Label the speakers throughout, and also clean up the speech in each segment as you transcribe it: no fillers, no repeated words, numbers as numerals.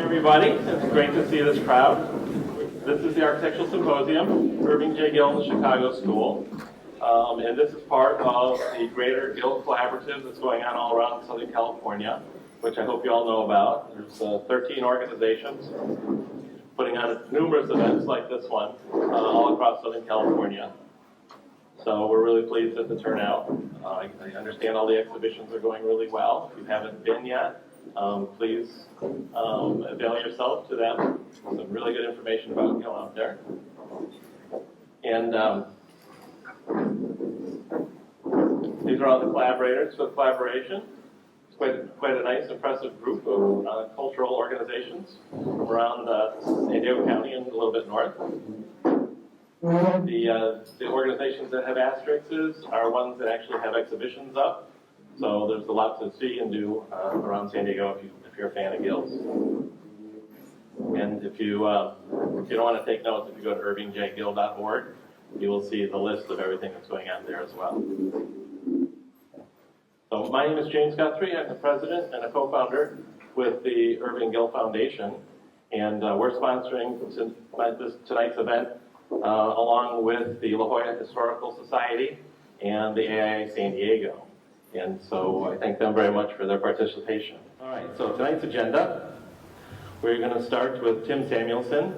Speaker 1: Everybody. It's great to see this crowd. This is the Architectural Symposium, Irving J. Gill, the Chicago School. And this is part of the greater Gill collaborative that's going on all around Southern California, which I hope you all know about. There's 13 organizations putting on numerous events like this one all across Southern California. So we're really pleased with the turnout. I understand all the exhibitions are going really well. If you haven't been yet, please avail yourself to them. Some really good information about Gill out there. And these are all the collaborators for the collaboration. It's quite a nice, impressive group of cultural organizations around San Diego County and a little bit north. The organizations that have asterisks are ones that actually have exhibitions up. So there's a lot to see and do around San Diego if you're a fan of Gill's. And if you don't want to take notes, if you go to irvingjgill.org, you will see the list of everything that's going on there as well. So my name is James Guthrie. I'm the president and a co-founder with the Irving Gill Foundation. And we're sponsoring tonight's event along with the La Jolla Historical Society and the AIA San Diego. And so I thank them very much for their participation. All right, so tonight's agenda, we're going to start with Tim Samuelson.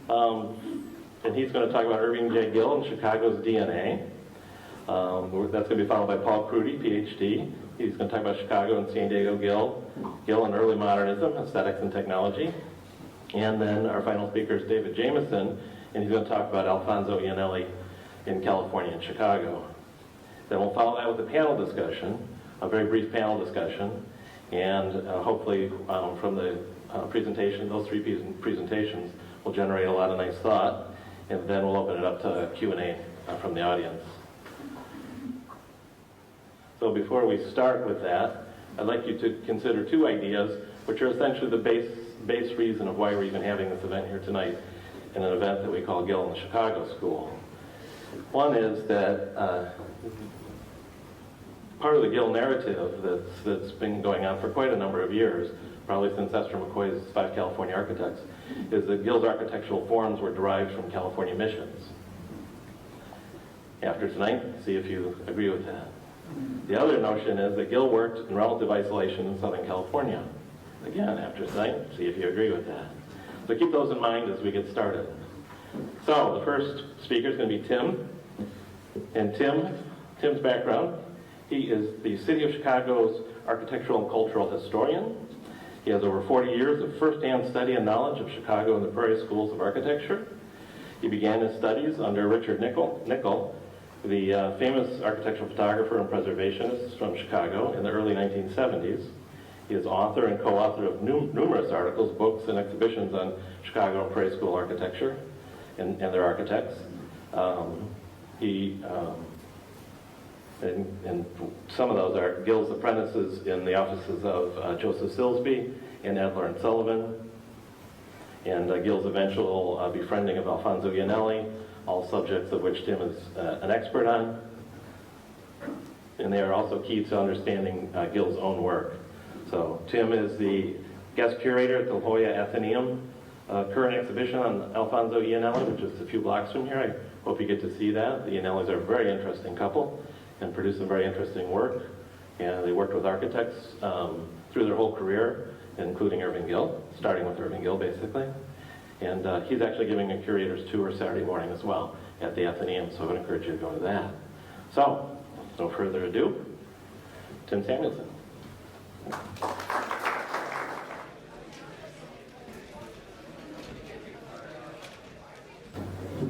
Speaker 1: And he's going to talk about Irving J. Gill and Chicago's DNA. That's going to be followed by Paul Kruty, PhD. He's going to talk about Chicago and San Diego Gill and early modernism, aesthetics and technology. And then our final speaker is David Jameson, and he's going to talk about Alfonso Iannelli in California and Chicago. Then we'll follow that with a panel discussion, a very brief panel discussion, and hopefully from the presentation, those three presentations will generate a lot of nice thought, and then we'll open it up to Q&A from the audience. So before we start with that, I'd like you to consider two ideas, which are essentially the base reason of why we're even having this event here tonight in an event that we call Gill and the Chicago School. One is that part of the Gill narrative that's been going on for quite a number of years, probably since Esther McCoy's 5 California Architects, is that Gill's architectural forms were derived from California missions. After tonight, see if you agree with that. The other notion is that Gill worked in relative isolation in Southern California. Again, after tonight, see if you agree with that. So keep those in mind as we get started. So the first speaker is going to be Tim. And Tim's background, he is the City of Chicago's architectural and cultural historian. He has over 40 years of first-hand study and knowledge of Chicago and the Prairie schools of architecture. He began his studies under Richard Nickel, the famous architectural photographer and preservationist from Chicago in the early 1970s. He is author and co-author of numerous articles, books, and exhibitions on Chicago and Prairie school architecture and their architects. And some of those are Gill's apprentices in the offices of Joseph Silsbee and Adler and Sullivan, and Gill's eventual befriending of Alfonso Iannelli, all subjects of which Tim is an expert on. And they are also key to understanding Gill's own work. So Tim is the guest curator at the La Jolla Athenaeum current exhibition on Alfonso Iannelli, which is a few blocks from here. I hope you get to see that. The Iannellis are a very interesting couple and produce some very interesting work. And they worked with architects through their whole career, including Irving Gill, starting with Irving Gill, basically. And he's actually giving a curator's tour Saturday morning as well at the Athenaeum, so I would encourage you to go to that. So, no further ado, Tim Samuelson.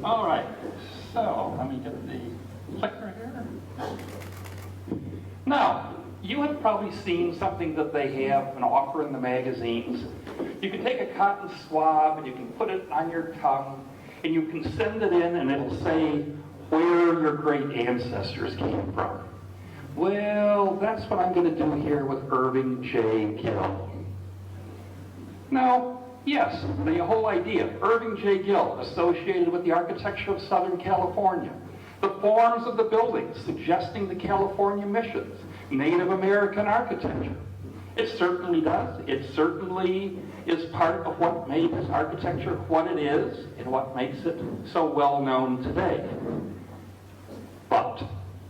Speaker 2: All right, so let me get the clicker here. Now, you have probably seen something that they have and offer in the magazines. You can take a cotton swab and you can put it on your tongue and you can send it in and it'll say where your great ancestors came from. Well, that's what I'm going to do here with Irving J. Gill. Now, yes, the whole idea, Irving J. Gill, associated with the architecture of Southern California, the forms of the buildings suggesting the California missions, Native American architecture, It certainly does. It certainly is part of what makes architecture what it is and what makes it so well known today. But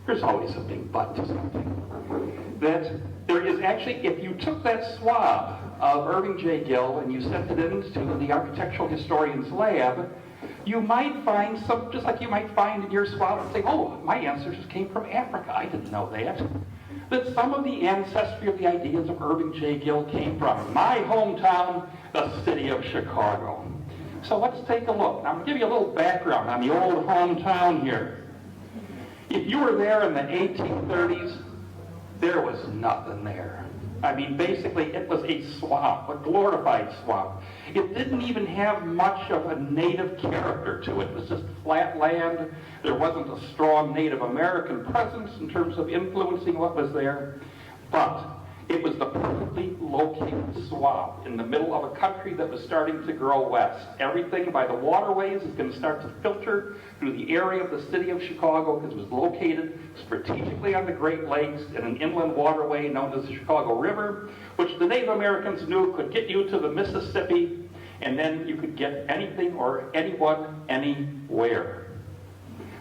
Speaker 2: there's always a big but to something. That there is actually, if you took that swab of Irving J. Gill and you sent it into the architectural historian's lab, you might find some, just like you might find in your swab and say, oh, my ancestors came from Africa. I didn't know that. That some of the ancestry of the ideas of Irving J. Gill came from my hometown, the city of Chicago. So let's take a look. Now, I'm going to give you a little background on the old hometown here. If you were there in the 1830s, there was nothing there. I mean, basically, it was a swamp, a glorified swamp. It didn't even have much of a native character to it. It was just flat land. There wasn't a strong Native American presence in terms of influencing what was there. But it was the perfectly located swamp in the middle of a country that was starting to grow west. Everything by the waterways is going to start to filter through the area of the city of Chicago because it was located strategically on the Great Lakes in an inland waterway known as the Chicago River, which the Native Americans knew could get you to the Mississippi, and then you could get anything or anyone anywhere.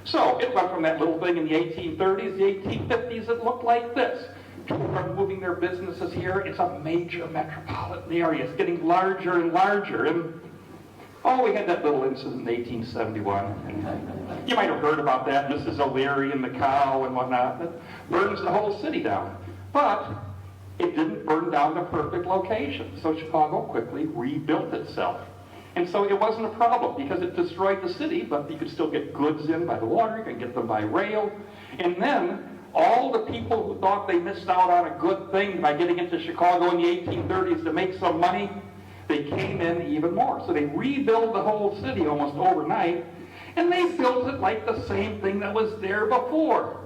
Speaker 2: So it went from that little thing in the 1830s, the 1850s, it looked like this. People are moving their businesses here. It's a major metropolitan area. It's getting larger and larger. And, oh, we had that little incident in 1871. You might have heard about that, Mrs. O'Leary and the cow and whatnot. That burns the whole city down. But it didn't burn down the perfect location. So Chicago quickly rebuilt itself. And so it wasn't a problem because it destroyed the city, but you could still get goods in by the water. You could get them by rail. And then all the people who thought they missed out on a good thing by getting into Chicago in the 1830s to make some money, they came in even more. So they rebuilt the whole city almost overnight, and they built it like the same thing that was there before.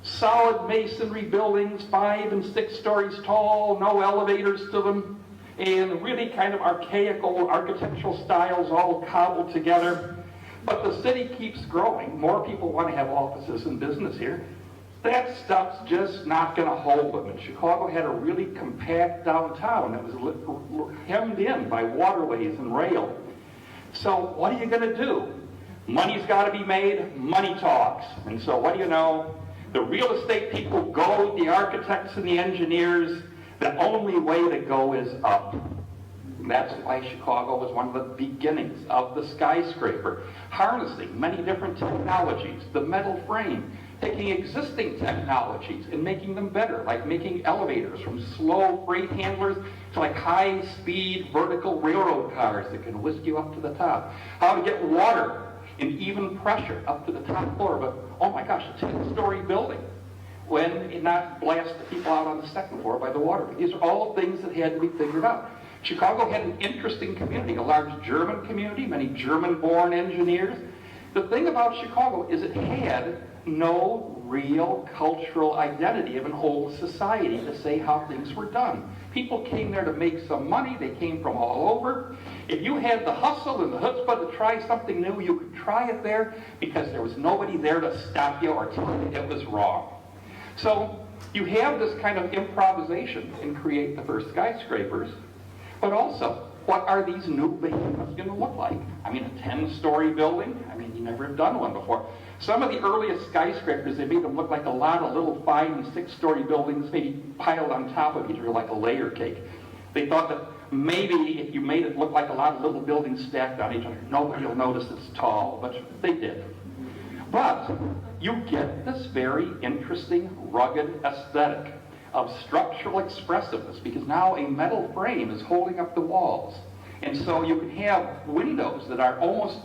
Speaker 2: Solid masonry buildings, 5 and 6 stories tall, no elevators to them, and really kind of archaic old architectural styles all cobbled together. But the city keeps growing. More people want to have offices and business here. That stuff's just not going to hold them. And Chicago had a really compact downtown that was hemmed in by waterways and rail. So what are you going to do? Money's got to be made. Money talks. And so what do you know? The real estate people go with the architects and the engineers. The only way to go is up. And that's why Chicago was one of the beginnings of the skyscraper, harnessing many different technologies, the metal frame, taking existing technologies and making them better, like making elevators from slow freight handlers to like high-speed vertical railroad cars that can whisk you up to the top. How to get water in even pressure up to the top floor of a, oh my gosh, a 10-story building, when it not blast the people out on the second floor by the water. These are all things that had to be figured out. Chicago had an interesting community, a large German community, many German-born engineers. The thing about Chicago is it had no real cultural identity of an old society to say how things were done. People came there to make some money. They came from all over. If you had the hustle and the chutzpah to try something new, you could try it there because there was nobody there to stop you or tell you it was wrong. So you have this kind of improvisation and create the first skyscrapers, but also, what are these new behemoths going to look like? I mean, a 10-story building? I mean, you never have done one before. Some of the earliest skyscrapers, they made them look like a lot of little 5- and 6-story buildings, maybe piled on top of each other like a layer cake. They thought that maybe if you made it look like a lot of little buildings stacked on each other, nobody will notice it's tall, but they did. But you get this very interesting, rugged aesthetic of structural expressiveness, because now a metal frame is holding up the walls. And so you can have windows that are almost,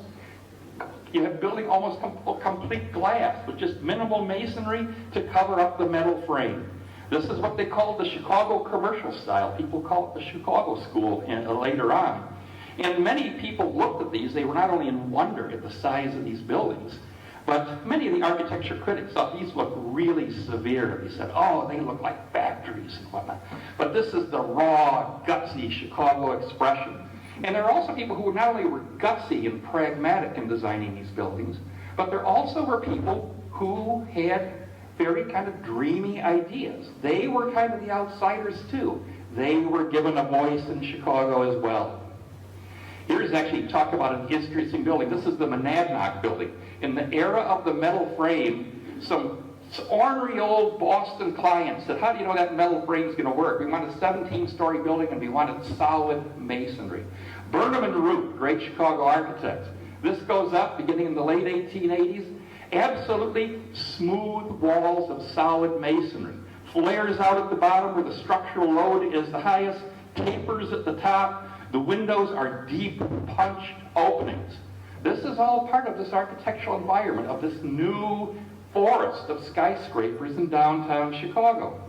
Speaker 2: you have building almost complete glass with just minimal masonry to cover up the metal frame. This is what they call the Chicago commercial style. People call it the Chicago School later on. And many people looked at these. They were not only in wonder at the size of these buildings, but many of the architecture critics thought these looked really severe. They said, oh, they look like factories and whatnot. But this is the raw, gutsy Chicago expression. And there are also people who not only were gutsy and pragmatic in designing these buildings, but there also were people who had very kind of dreamy ideas. They were kind of the outsiders too. they were given a voice in Chicago as well. Here's actually talk about an interesting building. This is the Monadnock building. In the era of the metal frame, some ornery old Boston clients said, how do you know that metal frame is going to work? We want a 17-story building and we wanted solid masonry. Burnham and Root, great Chicago architects. This goes up beginning in the late 1880s. Absolutely smooth walls of solid masonry. Flares out at the bottom where the structural load is the highest. Tapers at the top. The windows are deep punched openings. This is all part of this architectural environment of this new forest of skyscrapers in downtown Chicago.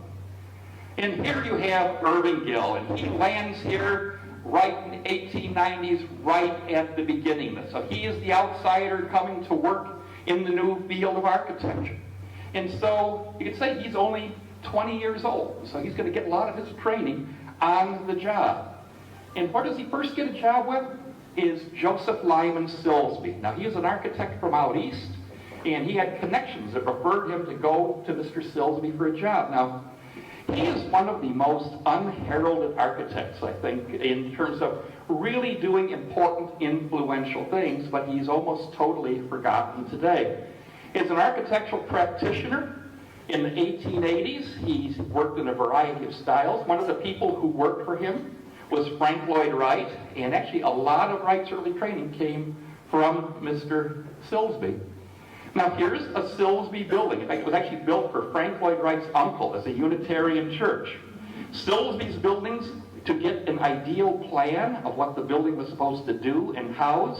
Speaker 2: And here you have Irving Gill, and he lands here right in the 1890s, right at the beginning. So he is the outsider coming to work in the new field of architecture. And so you could say he's only 20 years old, so he's going to get a lot of his training on the job. And what does he first get a job with? Is Joseph Lyman Silsbee. Now, he is an architect from out east, and he had connections that referred him to go to Mr. Silsbee for a job. Now, he is one of the most unheralded architects, I think, in terms of really doing important, influential things, but he's almost totally forgotten today. He's an architectural practitioner. In the 1880s, he's worked in a variety of styles. One of the people who worked for him was Frank Lloyd Wright, and actually a lot of Wright's early training came from Mr. Silsbee. Now here's a Silsbee building. In fact, it was actually built for Frank Lloyd Wright's uncle as a Unitarian church. Silsbee's buildings, to get an ideal plan of what the building was supposed to do and house,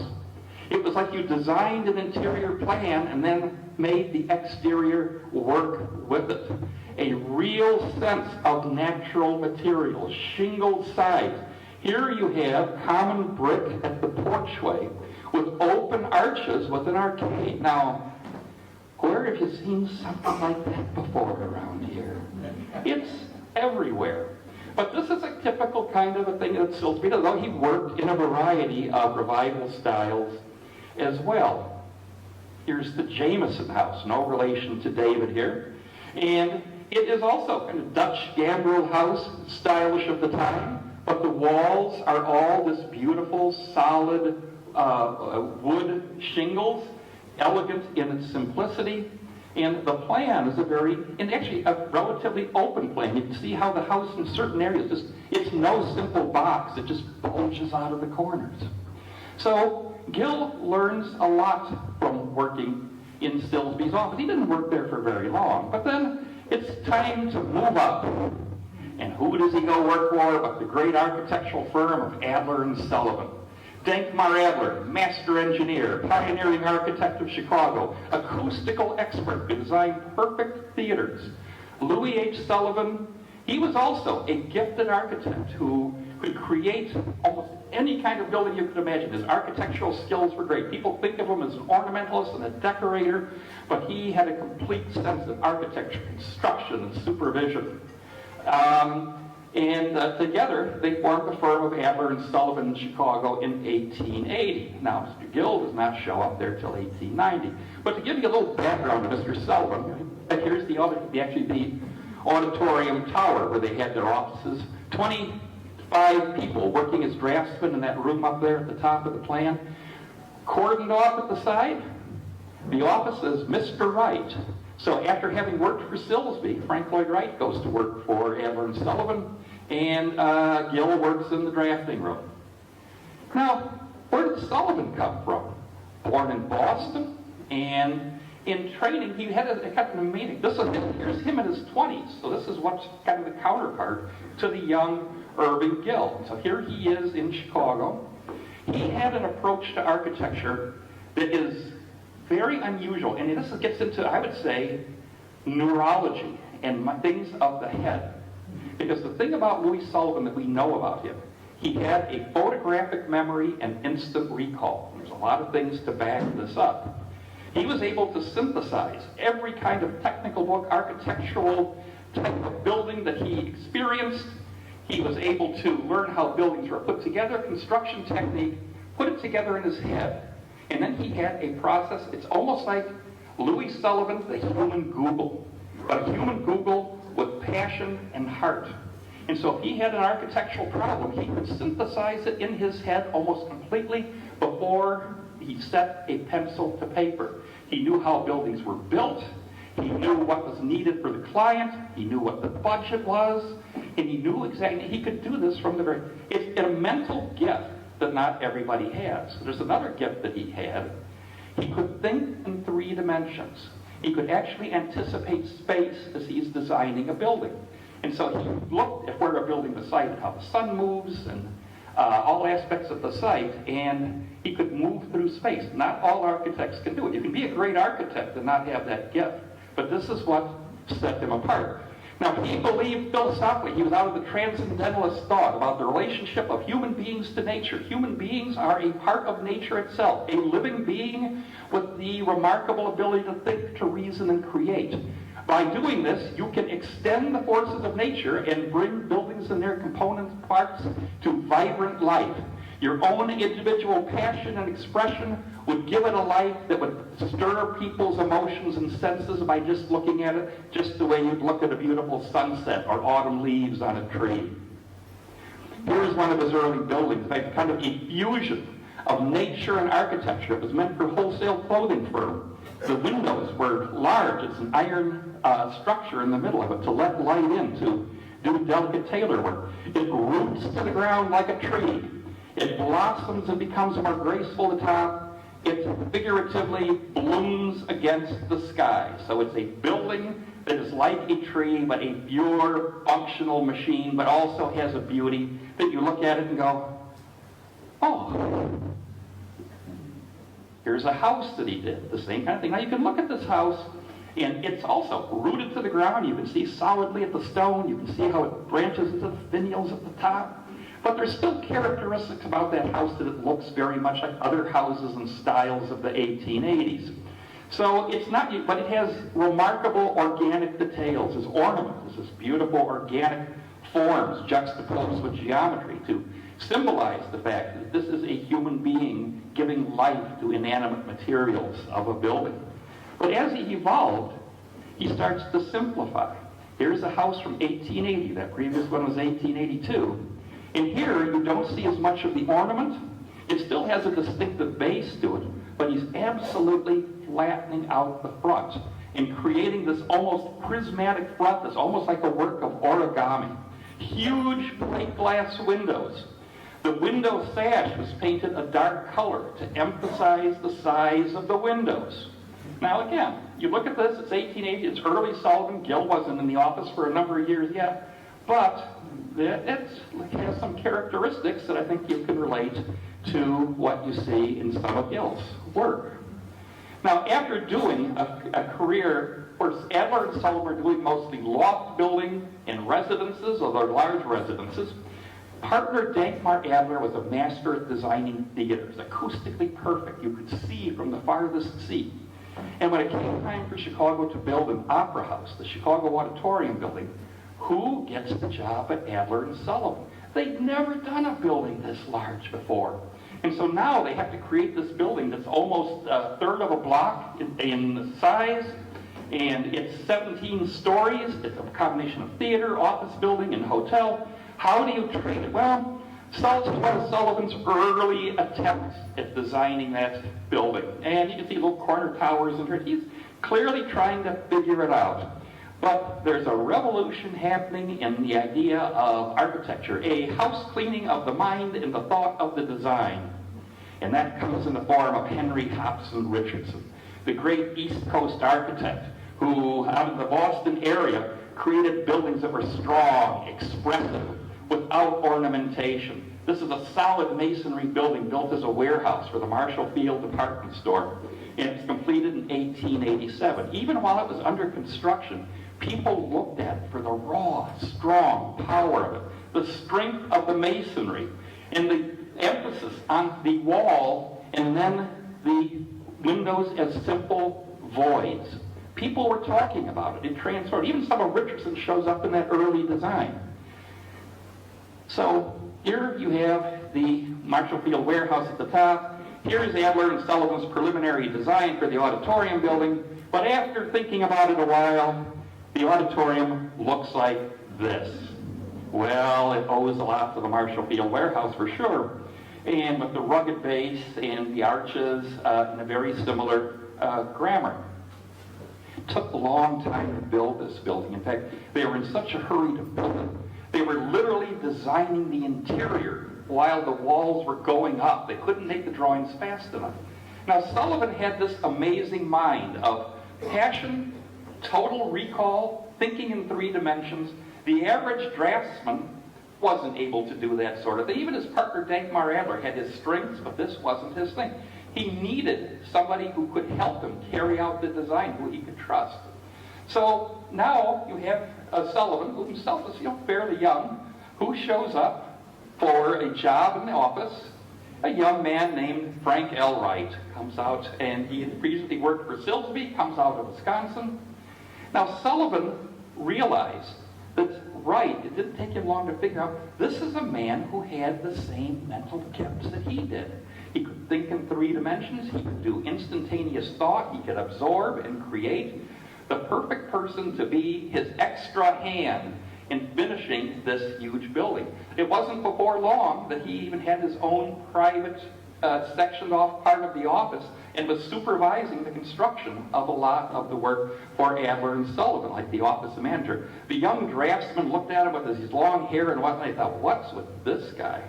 Speaker 2: it was like you designed an interior plan and then made the exterior work with it. A real sense of natural materials, shingled sides. Here you have common brick at the porchway with open arches with an arcade. Now, where have you seen something like that before around here? It's everywhere. But this is a typical kind of a thing that Silsbee, although he worked in a variety of revival styles as well. Here's the Jameson house, no relation to David here. And it is also kind of Dutch gambrel house, stylish of the time, but the walls are all this beautiful, solid wood shingles, elegant in its simplicity. And the plan is actually a relatively open plan. You can see how the house in certain areas, it's no simple box, it just bulges out of the corners. So Gill learns a lot from working in Silsbee's office. He didn't work there for very long, but then it's time to move up. And who does he go work for but the great architectural firm of Adler and Sullivan? Denkmar Adler, master engineer, pioneering architect of Chicago, acoustical expert who designed perfect theaters. Louis H. Sullivan, he was also a gifted architect who could create almost any kind of building you could imagine. His architectural skills were great. People think of him as an ornamentalist and a decorator, but he had a complete sense of architecture, construction, and supervision. Together, they formed the firm of Adler and Sullivan in Chicago in 1880. Now, Mr. Gill does not show up there till 1890. But to give you a little background on Mr. Sullivan, here's the auditorium tower where they had their offices. 25 people working as draftsmen in that room up there at the top of the plan. Cordoned off at the side, the office is Mr. Wright. So after having worked for Silsbee, Frank Lloyd Wright goes to work for Adler and Sullivan, and Gill works in the drafting room. Now, where did Sullivan come from? Born in Boston, and in training, he had a kind of an amazing, here's him in his 20s, so this is what's kind of the counterpart to the young Irving Gill. So here he is in Chicago. He had an approach to architecture that is very unusual, and this gets into, I would say, neurology and things of the head. Because the thing about Louis Sullivan that we know about him, he had a photographic memory and instant recall. There's a lot of things to back this up. He was able to synthesize every kind of technical book, architectural type of building that he experienced. He was able to learn how buildings were put together, construction technique, put it together in his head. And then he had a process, it's almost like Louis Sullivan, the human Google, but a human Google with passion and heart. And so if he had an architectural problem, he could synthesize it in his head almost completely before he set a pencil to paper. He knew how buildings were built. He knew what was needed for the client. He knew what the budget was. And he knew exactly, he could do this from the very, it's a mental gift that not everybody has. There's another gift that he had. He could think in 3 dimensions. He could actually anticipate space as he's designing a building. And so he looked at where a building was sited, how the sun moves, and all aspects of the site, and he could move through space. Not all architects can do it. You can be a great architect and not have that gift, but this is what set him apart. Now, he believed philosophically, he was out of the transcendentalist thought about the relationship of human beings to nature. Human beings are a part of nature itself, a living being with the remarkable ability to think, to reason, and create. By doing this, you can extend the forces of nature and bring buildings and their component parts to vibrant life. Your own individual passion and expression would give it a life that would stir people's emotions and senses by just looking at it, just the way you'd look at a beautiful sunset or autumn leaves on a tree. Here's one of his early buildings, a kind of a fusion of nature and architecture. It was meant for a wholesale clothing firm. The windows were large. It's an iron structure in the middle of it to let light in, to do delicate tailor work. It roots to the ground like a tree. It blossoms and becomes more graceful at the top. It figuratively blooms against the sky. So it's a building that is like a tree, but a pure, functional machine, but also has a beauty that you look at it and go, oh, here's a house that he did, the same kind of thing. Now you can look at this house, and it's also rooted to the ground. You can see solidly at the stone. You can see how it branches into the finials at the top. But there's still characteristics about that house that it looks very much like other houses and styles of the 1880s. So it's not, but it has remarkable organic details. As ornaments, this beautiful organic forms juxtaposed with geometry to symbolize the fact that this is a human being giving life to inanimate materials of a building. But as he evolved, he starts to simplify. Here's a house from 1880. That previous one was 1882. And here, you don't see as much of the ornament. It still has a distinctive base to it, but he's absolutely flattening out the front and creating this almost prismatic front that's almost like a work of origami. Huge plate glass windows. The window sash was painted a dark color to emphasize the size of the windows. Now again, you look at this, it's 1880, it's early Sullivan. Gill wasn't in the office for a number of years yet, but it has some characteristics that I think you can relate to what you see in some of Gill's work. Now, after doing a career, of course, Adler and Sullivan were doing mostly loft building and residences, or large residences. Partner Dankmar Adler was a master at designing theaters, acoustically perfect. You could see from the farthest seat. And when it came time for Chicago to build an opera house, the Chicago Auditorium building, who gets the job at Adler and Sullivan? They'd never done a building this large before. And so now they have to create this building that's almost a third of a block in size, and it's 17 stories. It's a combination of theater, office building, and hotel. How do you treat it? Well, Sullivan was one of Sullivan's early attempts at designing that building. And you can see little corner towers in here. He's clearly trying to figure it out. But there's a revolution happening in the idea of architecture, a house cleaning of the mind and the thought of the design. And that comes in the form of Henry Hobson Richardson, the great East Coast architect who, out of the Boston area, created buildings that were strong, expressive, without ornamentation. This is a solid masonry building built as a warehouse for the Marshall Field department store. And it's completed in 1887. Even while it was under construction, people looked at it for the raw, strong power of it, the strength of the masonry, and the emphasis on the wall, and then the windows as simple voids. People were talking about it. It transformed. Even some of Richardson shows up in that early design. So here you have the Marshall Field warehouse at the top. Here's Adler and Sullivan's preliminary design for the auditorium building. But after thinking about it a while, the auditorium looks like this. Well, it owes a lot to the Marshall Field Warehouse for sure. And with the rugged base and the arches in a very similar grammar. It took a long time to build this building. In fact, they were in such a hurry to build it. They were literally designing the interior while the walls were going up. They couldn't make the drawings fast enough. Now, Sullivan had this amazing mind of passion, total recall, thinking in 3 dimensions. The average draftsman wasn't able to do that sort of thing. Even his partner, Dankmar Adler, had his strengths, but this wasn't his thing. He needed somebody who could help him carry out the design, who he could trust. So now you have Sullivan, who himself is fairly young, who shows up for a job in the office. A young man named Frank L. Wright comes out, and he had previously worked for Silsbee, comes out of Wisconsin. Now Sullivan realized that Wright, it didn't take him long to figure out, this is a man who had the same mental gifts that he did. He could think in 3 dimensions, he could do instantaneous thought, he could absorb and create. The perfect person to be his extra hand in finishing this huge building. It wasn't before long that he even had his own private sectioned off part of the office and was supervising the construction of a lot of the work for Adler and Sullivan, like the office manager. The young draftsman looked at him with his long hair and whatnot, and he thought, what's with this guy?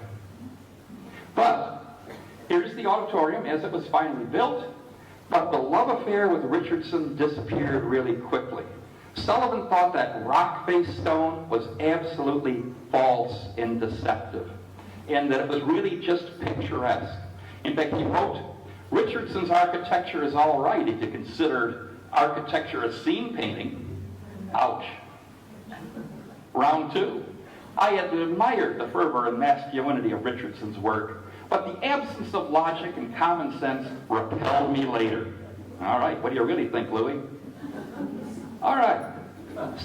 Speaker 2: But here's the auditorium as it was finally built, but the love affair with Richardson disappeared really quickly. Sullivan thought that rock-faced stone was absolutely false and deceptive, and that it was really just picturesque. In fact, he wrote, Richardson's architecture is all right if you consider architecture a scene painting. Ouch. Round 2. I had admired the fervor and masculinity of Richardson's work, but the absence of logic and common sense repelled me later. All right, what do you really think, Louis? All right,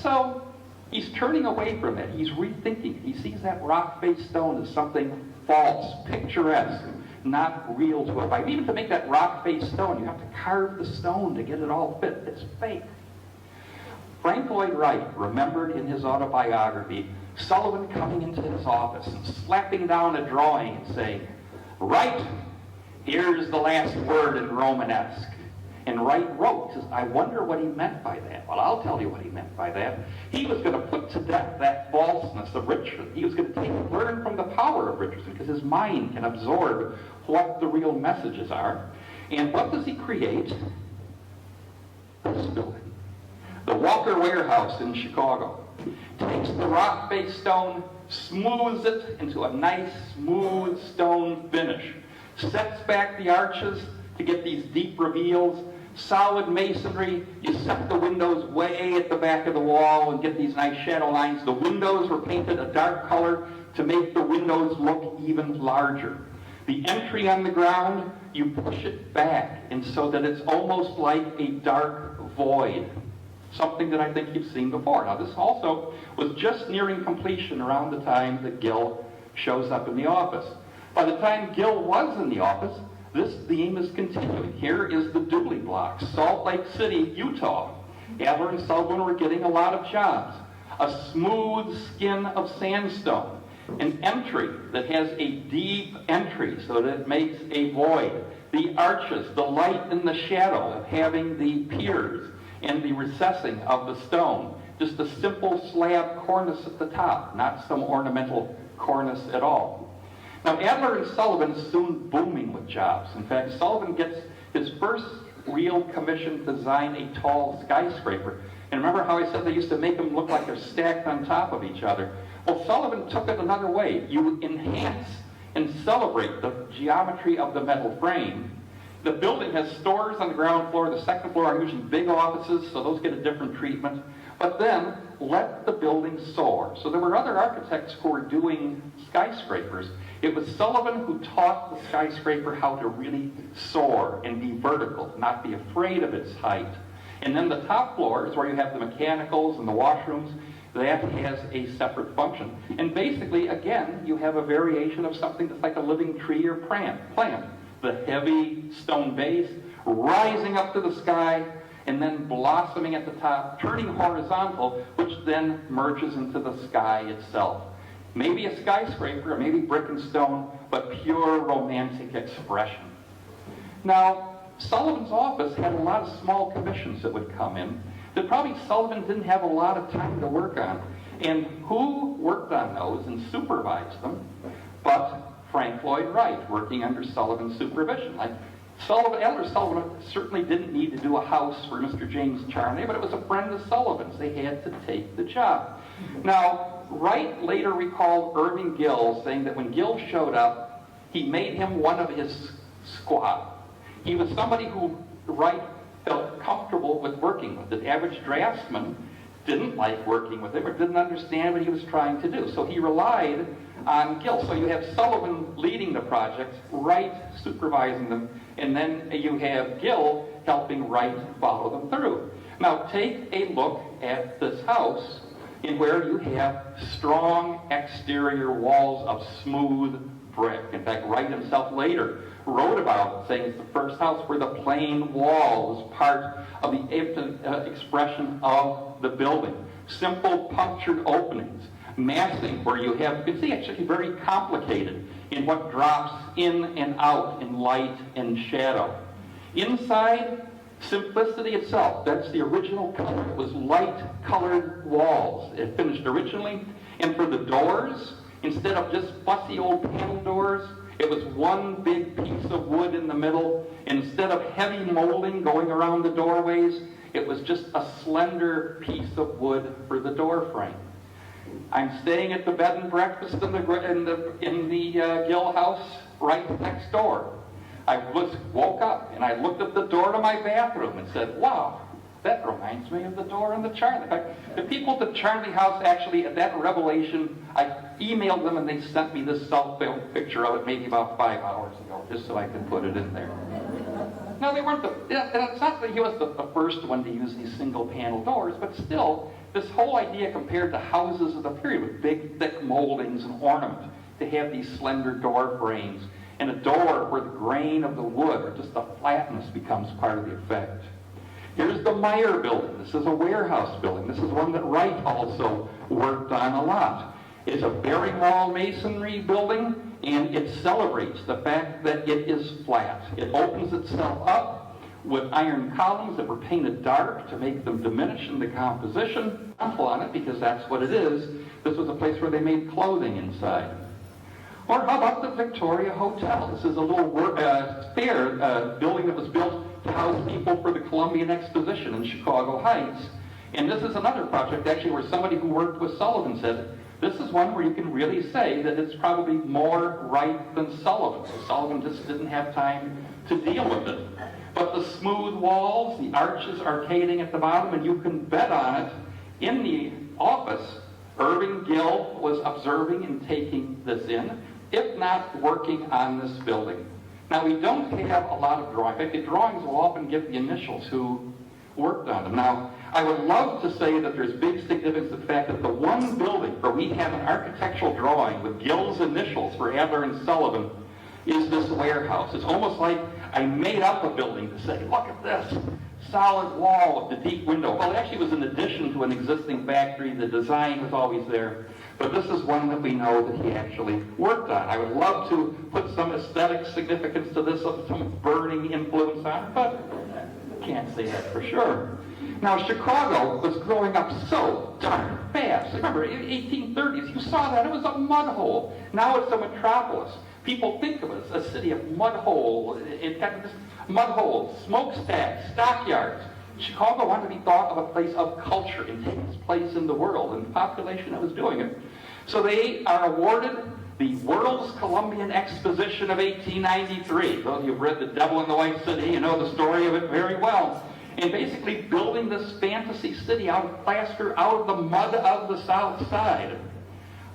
Speaker 2: so he's turning away from it. He's rethinking. He sees that rock-faced stone as something false, picturesque, not real to it. Even to make that rock-faced stone, you have to carve the stone to get it all fit. It's fake. Frank Lloyd Wright remembered in his autobiography Sullivan coming into his office and slapping down a drawing and saying, Wright, here's the last word in Romanesque. And Wright wrote, I wonder what he meant by that. Well, I'll tell you what he meant by that. He was going to put to death that falseness of Richardson. He was going to learn from the power of Richardson, because his mind can absorb what the real messages are. And what does he create? This building. The Walker Warehouse in Chicago. Takes the rock-faced stone, smooths it into a nice, smooth stone finish. Sets back the arches to get these deep reveals. Solid masonry, you set the windows way at the back of the wall and get these nice shadow lines. The windows were painted a dark color to make the windows look even larger. The entry on the ground, you push it back, and so that it's almost like a dark void. Something that I think you've seen before. Now, this also was just nearing completion around the time that Gill shows up in the office. By the time Gill was in the office, this theme is continuing. Here is the Dooley block, Salt Lake City, Utah. Adler and Sullivan were getting a lot of jobs. A smooth skin of sandstone. An entry that has a deep entry so that it makes a void. The arches, the light and the shadow of having the piers and the recessing of the stone. Just a simple slab cornice at the top, not some ornamental cornice at all. Now, Adler and Sullivan is soon booming with jobs. In fact, Sullivan gets his first real commission to design a tall skyscraper. And remember how I said they used to make them look like they're stacked on top of each other? Well, Sullivan took it another way. You enhance and celebrate the geometry of the metal frame. The building has stores on the ground floor. The second floor are usually big offices, so those get a different treatment. But then, let the building soar. So there were other architects who were doing skyscrapers. It was Sullivan who taught the skyscraper how to really soar and be vertical, not be afraid of its height. And then the top floor is where you have the mechanicals and the washrooms. That has a separate function. And basically, again, you have a variation of something that's like a living tree or plant. The heavy stone base rising up to the sky, and then blossoming at the top, turning horizontal, which then merges into the sky itself. Maybe a skyscraper, or maybe brick and stone, but pure romantic expression. Now, Sullivan's office had a lot of small commissions that would come in that probably Sullivan didn't have a lot of time to work on. And who worked on those and supervised them but Frank Lloyd Wright, working under Sullivan's supervision? Like Elder Sullivan certainly didn't need to do a house for Mr. James Charney, but it was a friend of Sullivan's. They had to take the job. Now, Wright later recalled Irving Gill saying that when Gill showed up, he made him one of his squad. He was somebody who Wright felt comfortable with working with. The average draftsman didn't like working with him or didn't understand what he was trying to do. So he relied on Gill. So you have Sullivan leading the projects, Wright supervising them, and then you have Gill helping Wright follow them through. Now take a look at this house in where you have strong exterior walls of smooth brick. In fact, Wright himself later wrote about it, saying it's the first house where the plain wall was part of the expression of the building. Simple punctured openings, massing where you have, you can see actually very complicated in what drops in and out in light and shadow. Inside, simplicity itself. That's the original color. It was light colored walls. It finished originally. And for the doors, instead of just fussy old panel doors, it was one big piece of wood in the middle. Instead of heavy molding going around the doorways, it was just a slender piece of wood for the door frame. I'm staying at the bed and breakfast in the Gill house right next door. I woke up and I looked at the door to my bathroom and said, wow, that reminds me of the door in the Charlie. In fact, the people at the Charlie house actually, at that revelation, I emailed them and they sent me this self-film picture of it maybe about 5 hours ago, just so I could put it in there. Now, they weren't it's not that he was the first one to use these single panel doors, but still, this whole idea compared to houses of the period with big, thick moldings and ornament, to have these slender door frames, and a door where the grain of the wood or just the flatness becomes part of the effect. Here's the Meyer building. This is a warehouse building. This is one that Wright also worked on a lot. It's a bearing wall masonry building, and it celebrates the fact that it is flat. It opens itself up with iron columns that were painted dark to make them diminish in the composition. On it, because that's what it is. This was a place where they made clothing inside. Or how about the Victoria Hotel? This is a little fair building that was built to house people for the Columbian Exposition in Chicago Heights. And this is another project actually where somebody who worked with Sullivan said, this is one where you can really say that it's probably more Wright than Sullivan. So Sullivan just didn't have time to deal with it. But the smooth walls, the arches arcading at the bottom, and you can bet on it, in the office, Irving Gill was observing and taking this in, if not working on this building. Now, we don't have a lot of drawings. In fact, the drawings will often give the initials who worked on them. Now, I would love to say that there's big significance to the fact that the one building where we have an architectural drawing with Gill's initials for Adler and Sullivan is this warehouse. It's almost like I made up a building to say, look at this solid wall with the deep window. Well, it actually was an addition to an existing factory. The design was always there. But this is one that we know that he actually worked on. I would love to put some aesthetic significance to this, some burning influence on it, but I can't say that for sure. Now, Chicago was growing up so darn fast. Remember, in the 1830s, you saw that. It was a mud hole. Now it's a metropolis. People think of it as a city of mud hole. It got this mud holes, smokestacks, stockyards. Chicago wanted to be thought of a place of culture and take its place in the world, and the population that was doing it. So they are awarded the World's Columbian Exposition of 1893. Those of you who've read The Devil in the White City, you know the story of it very well. And basically building this fantasy city out of plaster, out of the mud of the South Side.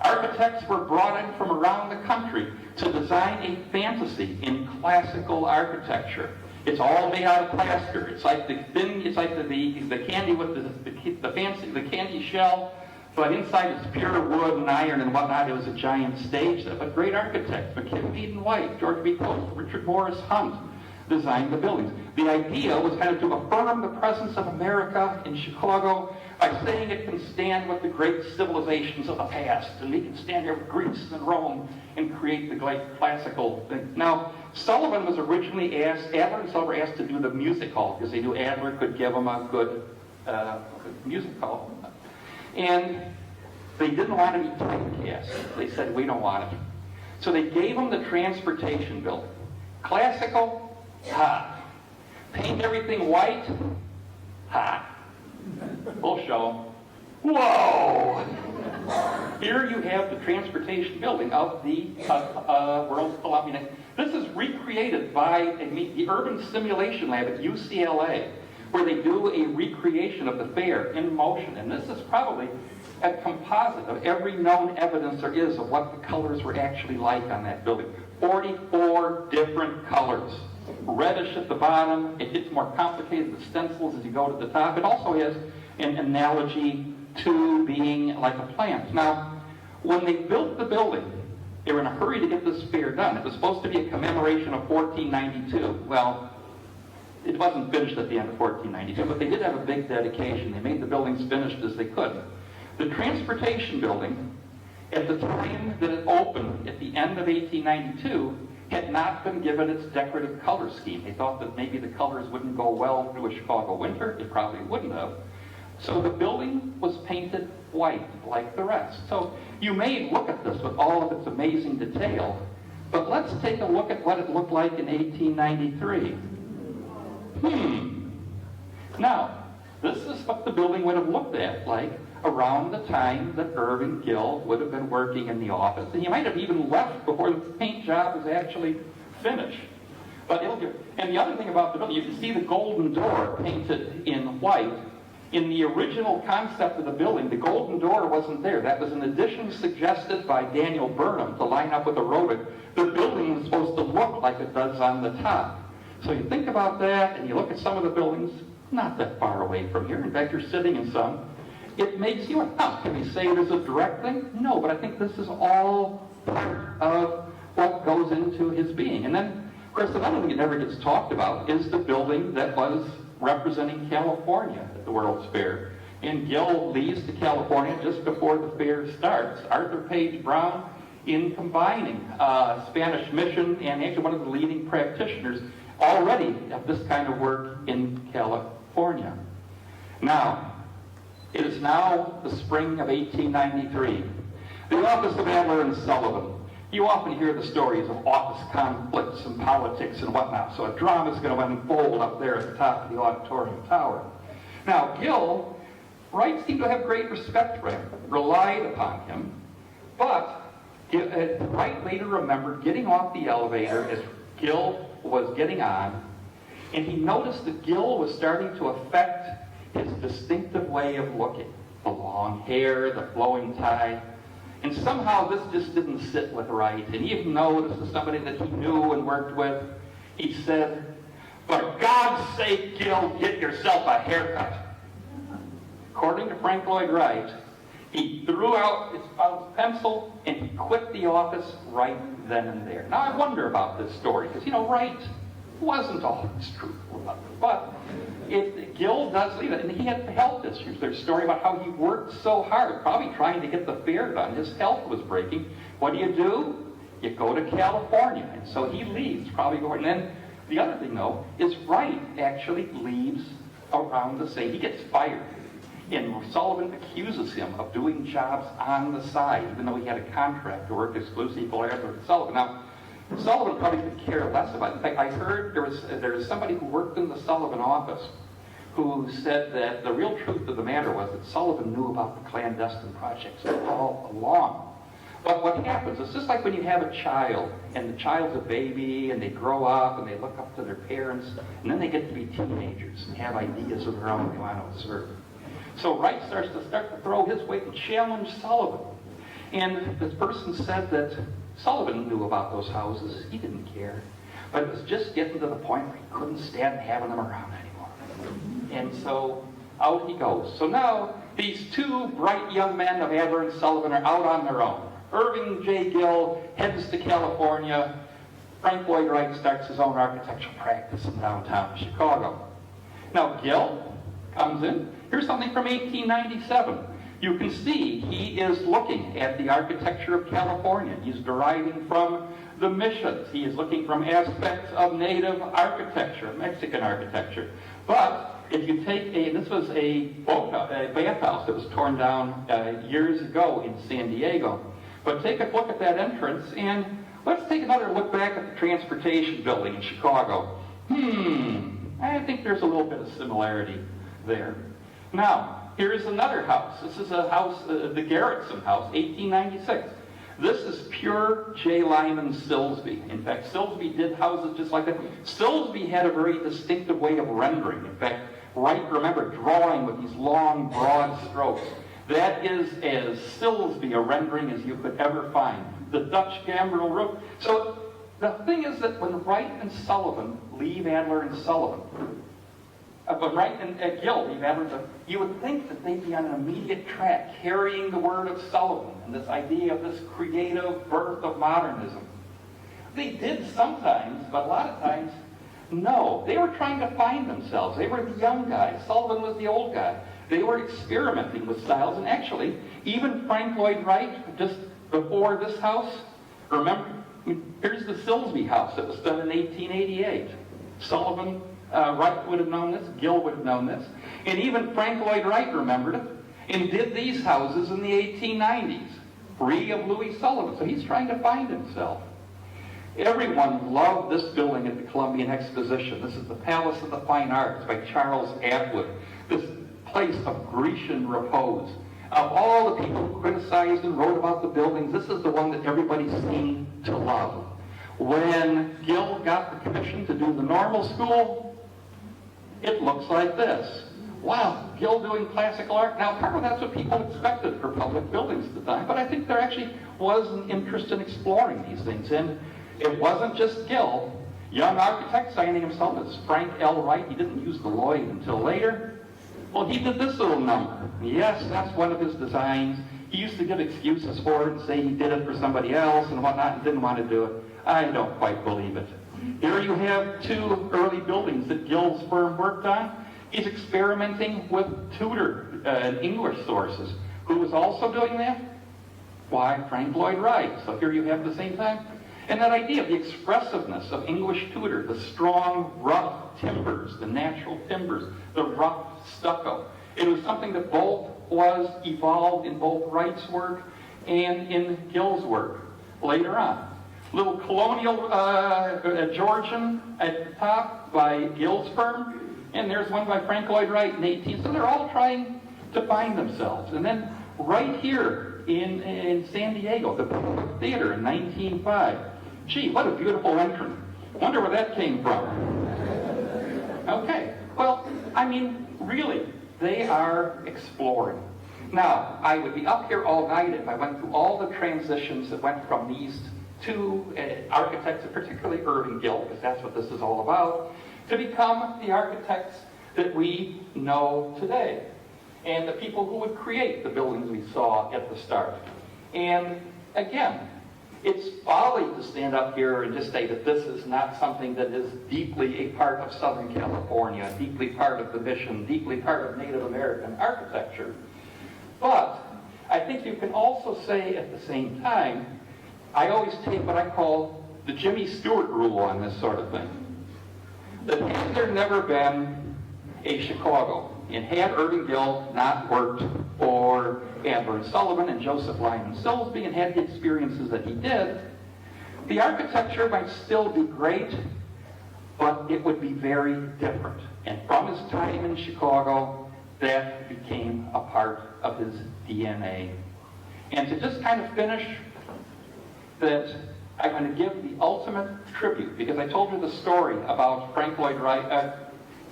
Speaker 2: Architects were brought in from around the country to design a fantasy in classical architecture. It's all made out of plaster. It's like the candy with the candy shell, but inside it's pure wood and iron and whatnot. It was a giant stage. But great architects, McKim, Eden White, George B. Coates, Richard Morris Hunt. designed the buildings. The idea was kind of to affirm the presence of America in Chicago by saying it can stand with the great civilizations of the past, and we can stand here with Greece and Rome and create the great classical thing. Now, Sullivan was originally asked, Adler and Sullivan were asked to do the music hall because they knew Adler could give them a good music hall. And they didn't want to be typecast. They said, we don't want it. So they gave them the transportation building. Classical, ha. Paint everything white, ha. We'll show them. Whoa! Here you have the transportation building of the World's Philharmonic. This is recreated by the Urban Simulation Lab at UCLA, where they do a recreation of the fair in motion. And this is probably a composite of every known evidence there is of what the colors were actually like on that building. 44 different colors. Reddish at the bottom. It gets more complicated with stencils as you go to the top. It also has an analogy to being like a plant. Now, when they built the building, they were in a hurry to get this fair done. It was supposed to be a commemoration of 1492. Well, it wasn't finished at the end of 1492, but they did have a big dedication. They made the buildings finished as they could. The transportation building, at the time that it opened at the end of 1892, had not been given its decorative color scheme. They thought that maybe the colors wouldn't go well through a Chicago winter. It probably wouldn't have. So the building was painted white like the rest. So you may look at this with all of its amazing detail, but let's take a look at what it looked like in 1893. Now, this is what the building would have looked at like around the time that Irving Gill would have been working in the office. And he might have even left before the paint job was actually finished. But and the other thing about the building, you can see the golden door painted in white. In the original concept of the building, the golden door wasn't there. That was an addition suggested by Daniel Burnham to line up with the Robic. The building was supposed to look like it does on the top. So you think about that, and you look at some of the buildings, not that far away from here. In fact, you're sitting in some. It makes you, can we say it is a direct thing? No, but I think this is all part of what goes into his being. And then, of course, another thing that never gets talked about is the building that was representing California at the World's Fair. And Gill leaves to California just before the fair starts. Arthur Page Brown, in combining Spanish mission and actually one of the leading practitioners already of this kind of work in California. Now, it is now the spring of 1893. The office of Adler and Sullivan. You often hear the stories of office conflicts and politics and whatnot, so a drama is going to unfold up there at the top of the auditorium tower. Now, Gill, Wright seemed to have great respect for him, relied upon him, but Wright later remembered getting off the elevator as Gill was getting on, and he noticed that Gill was starting to affect his distinctive way of looking. The long hair, the flowing tie. And somehow this just didn't sit with Wright. And he even noticed as somebody that he knew and worked with, he said, "For God's sake, Gill, get yourself a haircut." According to Frank Lloyd Wright, he threw out his pencil and he quit the office right then and there. Now I wonder about this story, because Wright wasn't always truthful about it. But if Gill does leave it, and he had health issues. There's a story about how he worked so hard, probably trying to get the fair done. His health was breaking. What do? You go to California. And so he leaves, probably going. And then the other thing, though, is Wright actually leaves around the same. He gets fired. And Sullivan accuses him of doing jobs on the side, even though he had a contract to work exclusively with Sullivan. Now, Sullivan probably could care less about it. In fact, I heard there was somebody who worked in the Sullivan office who said that the real truth of the matter was that Sullivan knew about the clandestine projects all along. But what happens, it's just like when you have a child, and the child's a baby, and they grow up, and they look up to their parents, and then they get to be teenagers and have ideas of their own they want to assert. So Wright starts to throw his weight and challenge Sullivan. And this person said that Sullivan knew about those houses. He didn't care. But it was just getting to the point where he couldn't stand having them around anymore. And so out he goes. So now these two bright young men of Adler and Sullivan are out on their own. Irving J. Gill heads to California. Frank Lloyd Wright starts his own architectural practice in downtown Chicago. Now Gill comes in. Here's something from 1897. You can see he is looking at the architecture of California. He's deriving from the missions. He is looking from aspects of native architecture, Mexican architecture. But if you take this was a bathhouse that was torn down years ago in San Diego. But take a look at that entrance, and let's take another look back at the transportation building in Chicago. I think there's a little bit of similarity there. Now, here's another house. This is a house, the Garretson House, 1896. This is pure J. Lyman Silsbee. In fact, Silsbee did houses just like that. Silsbee had a very distinctive way of rendering. In fact, Wright, remember, drawing with these long, broad strokes. That is as Silsbee a rendering as you could ever find. The Dutch gambrel roof. So the thing is that when Wright and Sullivan leave Adler and Sullivan, when Wright and Gill leave Adler, you would think that they'd be on an immediate track, carrying the word of Sullivan and this idea of this creative birth of modernism. They did sometimes, but a lot of times, no. They were trying to find themselves. They were the young guys. Sullivan was the old guy. They were experimenting with styles, and actually, even Frank Lloyd Wright, just before this house, remember, here's the Silsbee house that was done in 1888. Sullivan, Wright would have known this, Gill would have known this, and even Frank Lloyd Wright remembered it, and did these houses in the 1890s, free of Louis Sullivan, so he's trying to find himself. Everyone loved this building at the Columbian Exposition. This is the Palace of the Fine Arts by Charles Atwood. This place of Grecian repose. Of all the people who criticized and wrote about the buildings, this is the one that everybody seemed to love. When Gill got the commission to do the normal school, it looks like this. Wow, Gill doing classical art. Now, part of that's what people expected for public buildings at the time, but I think there actually was an interest in exploring these things. And it wasn't just Gill. Young architect signing himself as Frank L. Wright. He didn't use the Lloyd until later. Well, he did this little number. Yes, that's one of his designs. He used to give excuses for it and say he did it for somebody else and whatnot and didn't want to do it. I don't quite believe it. Here you have two early buildings that Gill's firm worked on. He's experimenting with Tudor and English sources. Who was also doing that? Why, Frank Lloyd Wright. So here you have at the same time. And that idea of the expressiveness of English Tudor, the strong, rough timbers, the natural timbers, the rough stucco. It was something that both was evolved in both Wright's work and in Gill's work later on. Little colonial Georgian at the top by Gill's firm, and there's one by Frank Lloyd Wright in 18. So they're all trying to find themselves. And then right here in San Diego, the Public Theater in 1905. Gee, what a beautiful entrance. Wonder where that came from. Okay, well, I mean, really, they are exploring. Now, I would be up here all night if I went through all the transitions that went from these two architects, and particularly Irving Gill, because that's what this is all about, to become the architects that we know today, and the people who would create the buildings we saw at the start. And again, it's folly to stand up here and just say that this is not something that is deeply a part of Southern California, deeply part of the mission, deeply part of Native American architecture. But I think you can also say at the same time, I always take what I call the Jimmy Stewart rule on this sort of thing. That had there never been a Chicago, and had Irving Gill not worked for Adler and Sullivan and Joseph Lyman Silsbee and had the experiences that he did, the architecture might still be great, but it would be very different. And from his time in Chicago, that became a part of his DNA. And to just kind of finish, that I'm going to give the ultimate tribute, because I told you the story about Frank Lloyd Wright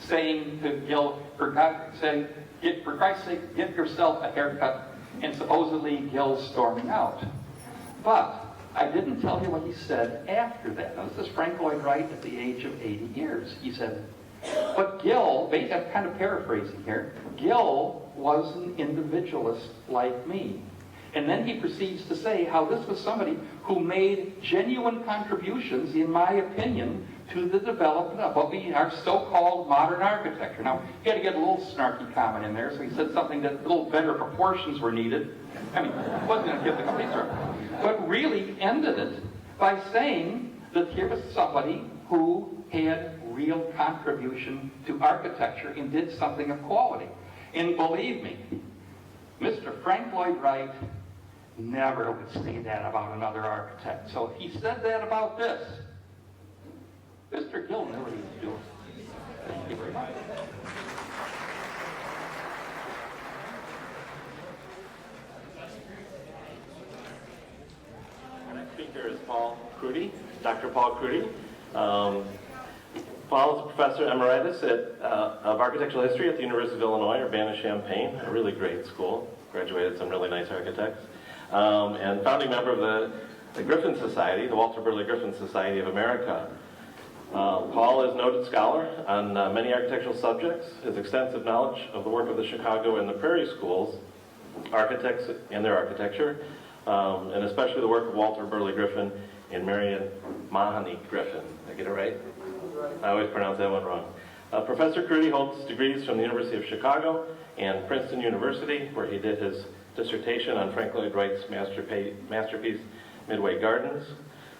Speaker 2: saying to Gill, for Christ's sake, get yourself a haircut, and supposedly Gill storming out. But I didn't tell you what he said after that. Now, this is Frank Lloyd Wright at the age of 80 years. He said, but Gill, I'm kind of paraphrasing here, Gill was an individualist like me. And then he proceeds to say how this was somebody who made genuine contributions, in my opinion, to the development of what we are so-called modern architecture. Now, he had to get a little snarky comment in there, so he said something that a little better proportions were needed. I mean, he wasn't going to give the complete story. But really ended it by saying that here was somebody who had real contribution to architecture and did something of quality. And believe me, Mr. Frank Lloyd Wright never would say that about another architect. So if he said that about this, Mr. Gill never needs to do it. Thank you very much.
Speaker 1: Our next speaker is Kruty, Dr. Paul Kruty. Paul is a professor emeritus of architectural history at the University of Illinois, Urbana-Champaign, a really great school. Graduated some really nice architects. And founding member of the Griffin Society, the Walter Burley Griffin Society of America. Paul is a noted scholar on many architectural subjects. His extensive knowledge of the work of the Chicago and the Prairie schools, architects and their architecture, and especially the work of Walter Burley Griffin and Marion Mahoney Griffin. Did I get it right? I always pronounce that one wrong. Professor Kruty holds degrees from the University of Chicago and Princeton University, where he did his dissertation on Frank Lloyd Wright's masterpiece, Midway Gardens,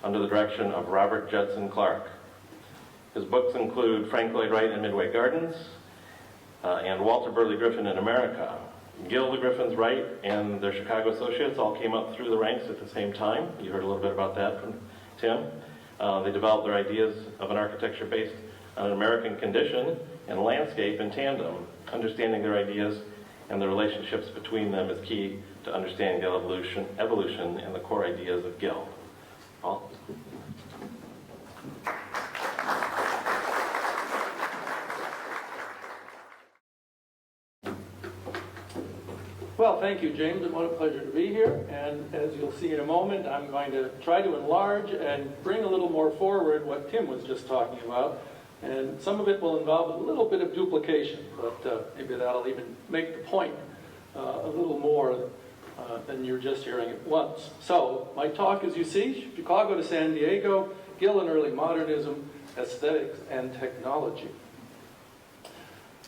Speaker 1: under the direction of Robert Judson Clark. His books include Frank Lloyd Wright and Midway Gardens, and Walter Burley Griffin in America. Gill, the Griffins, Wright, and their Chicago associates all came up through the ranks at the same time. You heard a little bit about that from Tim. They developed their ideas of an architecture based on an American condition and landscape in tandem. Understanding their ideas and the relationships between them is key to understanding the evolution and the core ideas of Gill. Paul?
Speaker 3: Well, thank you, James, and what a pleasure to be here. And as you'll see in a moment, I'm going to try to enlarge and bring a little more forward what Tim was just talking about. And some of it will involve a little bit of duplication, but maybe that'll even make the point a little more than you're just hearing at once. So, my talk, as you see, Chicago to San Diego, Gill and Early Modernism, Aesthetics and Technology.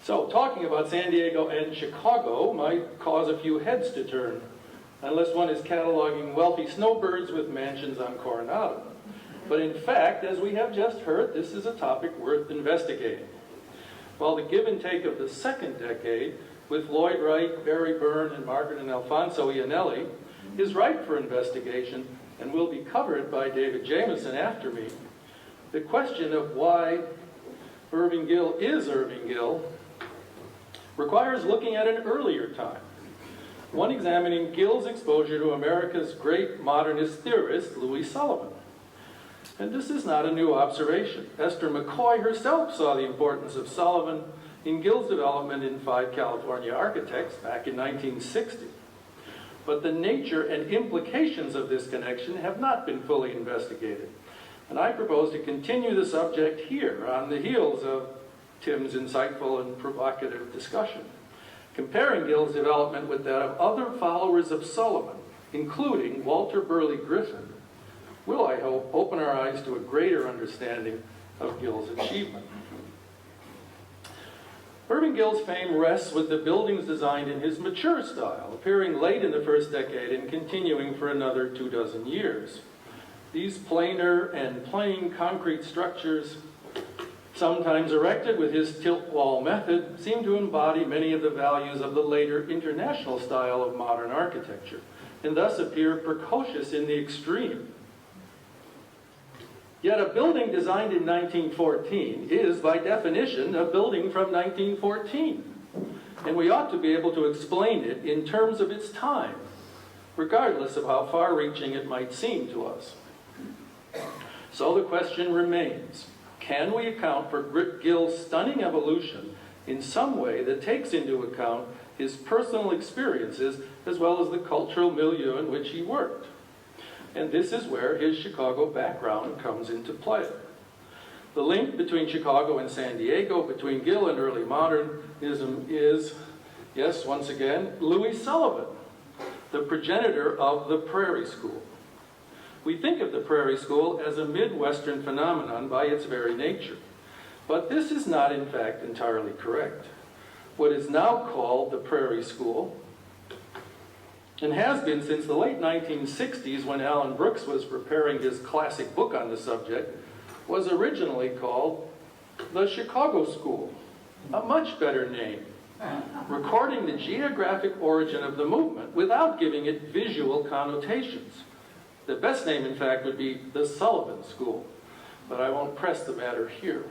Speaker 3: So, talking about San Diego and Chicago might cause a few heads to turn, unless one is cataloging wealthy snowbirds with mansions on Coronado. But in fact, as we have just heard, this is a topic worth investigating. While the give and take of the second decade, with Lloyd Wright, Barry Byrne, and Margret and Alfonso Iannelli, is ripe for investigation and will be covered by David Jameson after me. The question of why Irving Gill is Irving Gill requires looking at an earlier time, one examining Gill's exposure to America's great modernist theorist, Louis Sullivan. And this is not a new observation. Esther McCoy herself saw the importance of Sullivan in Gill's development in Five California Architects back in 1960. But the nature and implications of this connection have not been fully investigated. And I propose to continue the subject here on the heels of Tim's insightful and provocative discussion, comparing Gill's development with that of other followers of Sullivan, including Walter Burley Griffin, will, I hope, open our eyes to a greater understanding of Gill's achievement. Irving Gill's fame rests with the buildings designed in his mature style, appearing late in the first decade and continuing for another 24 years. These planar and plain concrete structures, sometimes erected with his tilt wall method, seem to embody many of the values of the later international style of modern architecture, and thus appear precocious in the extreme. Yet a building designed in 1914 is, by definition, a building from 1914. And we ought to be able to explain it in terms of its time, regardless of how far-reaching it might seem to us. So the question remains, can we account for Gill's stunning evolution in some way that takes into account his personal experiences as well as the cultural milieu in which he worked? And this is where his Chicago background comes into play. The link between Chicago and San Diego, between Gill and early modernism is, yes, once again, Louis Sullivan, the progenitor of the Prairie School. We think of the Prairie School as a Midwestern phenomenon by its very nature, but this is not in fact entirely correct. What is now called the Prairie School, and has been since the late 1960s when Alan Brooks was preparing his classic book on the subject, was originally called the Chicago School, a much better name, recording the geographic origin of the movement without giving it visual connotations. The best name, in fact, would be the Sullivan School, but I won't press the matter here.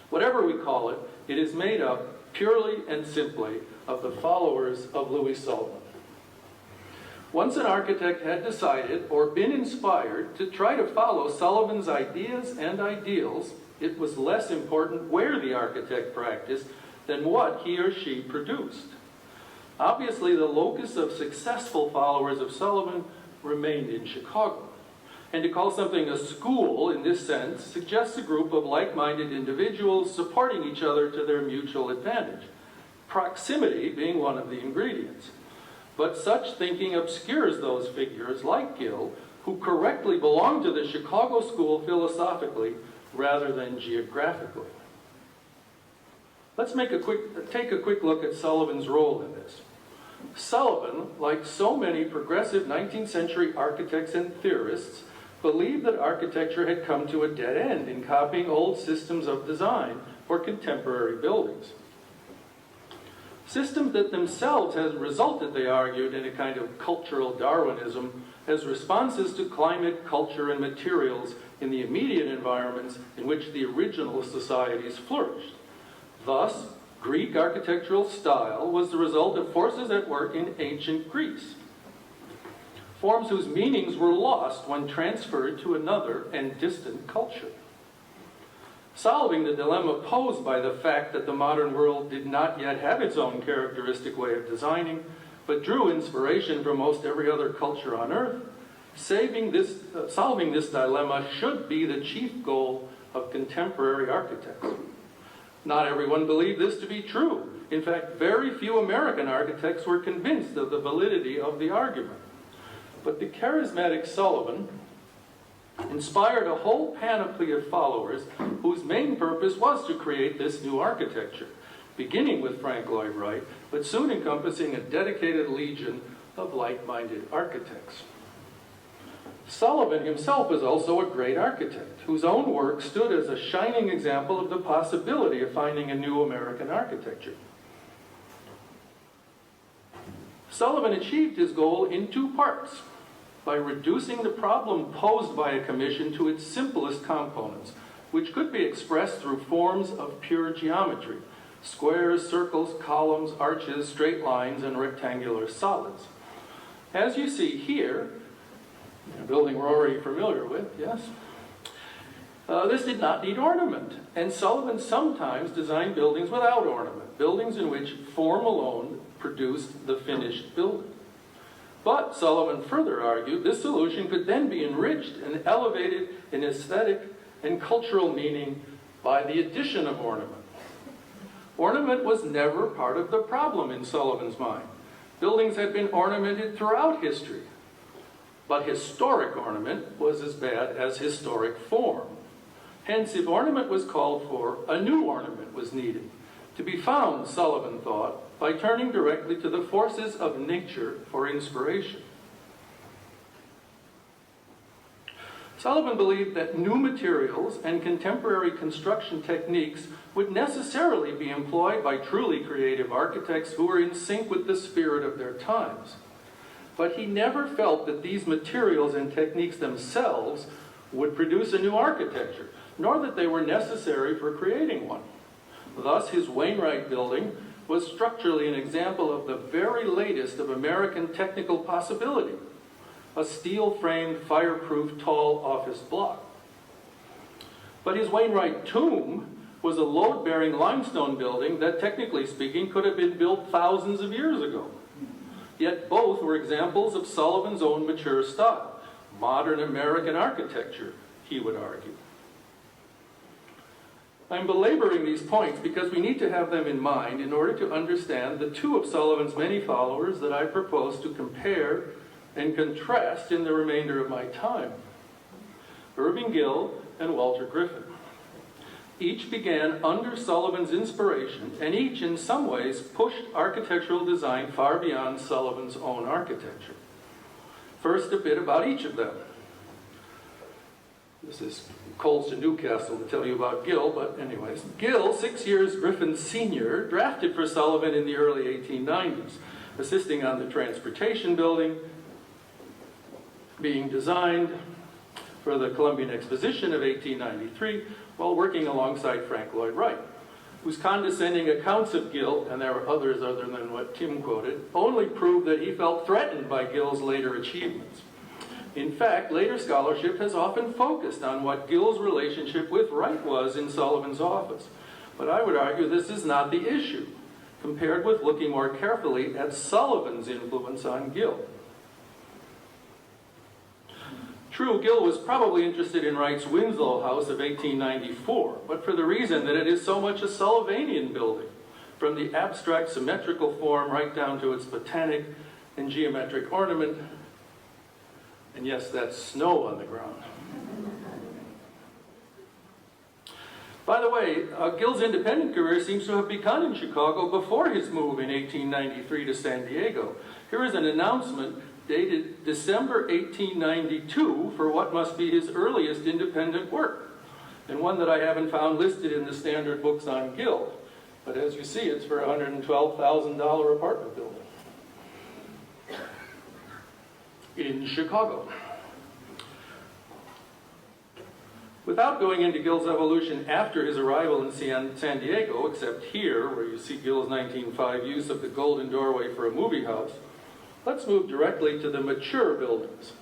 Speaker 3: Whatever we call it, it is made up purely and simply of the followers of Louis Sullivan. Once an architect had decided or been inspired to try to follow Sullivan's ideas and ideals, it was less important where the architect practiced than what he or she produced. Obviously, the locus of successful followers of Sullivan remained in Chicago. And to call something a school in this sense suggests a group of like-minded individuals supporting each other to their mutual advantage, proximity being one of the ingredients. But such thinking obscures those figures like Gill, who correctly belong to the Chicago school philosophically rather than geographically. Let's take a quick look at Sullivan's role in this. Sullivan, like so many progressive 19th century architects and theorists, believed that architecture had come to a dead end in copying old systems of design for contemporary buildings. Systems that themselves has resulted, they argued, in a kind of cultural Darwinism as responses to climate, culture, and materials in the immediate environments in which the original societies flourished. Thus, Greek architectural style was the result of forces at work in ancient Greece, forms whose meanings were lost when transferred to another and distant culture. Solving the dilemma posed by the fact that the modern world did not yet have its own characteristic way of designing, but drew inspiration from most every other culture on earth, solving this dilemma should be the chief goal of contemporary architects. Not everyone believed this to be true. In fact, very few American architects were convinced of the validity of the argument. But the charismatic Sullivan inspired a whole panoply of followers whose main purpose was to create this new architecture, beginning with Frank Lloyd Wright, but soon encompassing a dedicated legion of like-minded architects. Sullivan himself was also a great architect, whose own work stood as a shining example of the possibility of finding a new American architecture. Sullivan achieved his goal in two parts, by reducing the problem posed by a commission to its simplest components, which could be expressed through forms of pure geometry: squares, circles, columns, arches, straight lines, and rectangular solids. As you see here, a building we're already familiar with, yes? This did not need ornament, and Sullivan sometimes designed buildings without ornament, buildings in which form alone produced the finished building. But, Sullivan further argued, this solution could then be enriched and elevated in aesthetic and cultural meaning by the addition of ornament. Ornament was never part of the problem in Sullivan's mind. Buildings had been ornamented throughout history, but historic ornament was as bad as historic form. Hence, if ornament was called for, a new ornament was needed, to be found, Sullivan thought, by turning directly to the forces of nature for inspiration. Sullivan believed that new materials and contemporary construction techniques would necessarily be employed by truly creative architects who were in sync with the spirit of their times. But he never felt that these materials and techniques themselves would produce a new architecture, nor that they were necessary for creating one. Thus, his Wainwright building was structurally an example of the very latest of American technical possibility: a steel-framed, fireproof, tall office block. But his Wainwright tomb was a load-bearing limestone building that, technically speaking, could have been built thousands of years ago. Yet both were examples of Sullivan's own mature style, modern American architecture, he would argue. I'm belaboring these points because we need to have them in mind in order to understand the two of Sullivan's many followers that I propose to compare and contrast in the remainder of my time. Irving Gill and Walter Griffin. Each began under Sullivan's inspiration, and each in some ways pushed architectural design far beyond Sullivan's own architecture. First, a bit about each of them. This is Coles to Newcastle to tell you about Gill, but anyways. Gill, 6 years Griffin's senior, drafted for Sullivan in the early 1890s, assisting on the transportation building being designed for the Columbian Exposition of 1893, while working alongside Frank Lloyd Wright, whose condescending accounts of Gill, and there are others other than what Tim quoted, only prove that he felt threatened by Gill's later achievements. In fact, later scholarship has often focused on what Gill's relationship with Wright was in Sullivan's office. But I would argue this is not the issue, compared with looking more carefully at Sullivan's influence on Gill. True, Gill was probably interested in Wright's Winslow House of 1894, but for the reason that it is so much a Sullivanian building, from the abstract symmetrical form right down to its botanic and geometric ornament. And yes, that's snow on the ground. By the way, Gill's independent career seems to have begun in Chicago before his move in 1893 to San Diego. Here is an announcement dated December 1892 for what must be his earliest independent work, and one that I haven't found listed in the standard books on Gill. But as you see, it's for a $112,000 apartment building in Chicago. Without going into Gill's evolution after his arrival in San Diego, except here, where you see Gill's 1905 use of the golden doorway for a movie house, let's move directly to the mature buildings.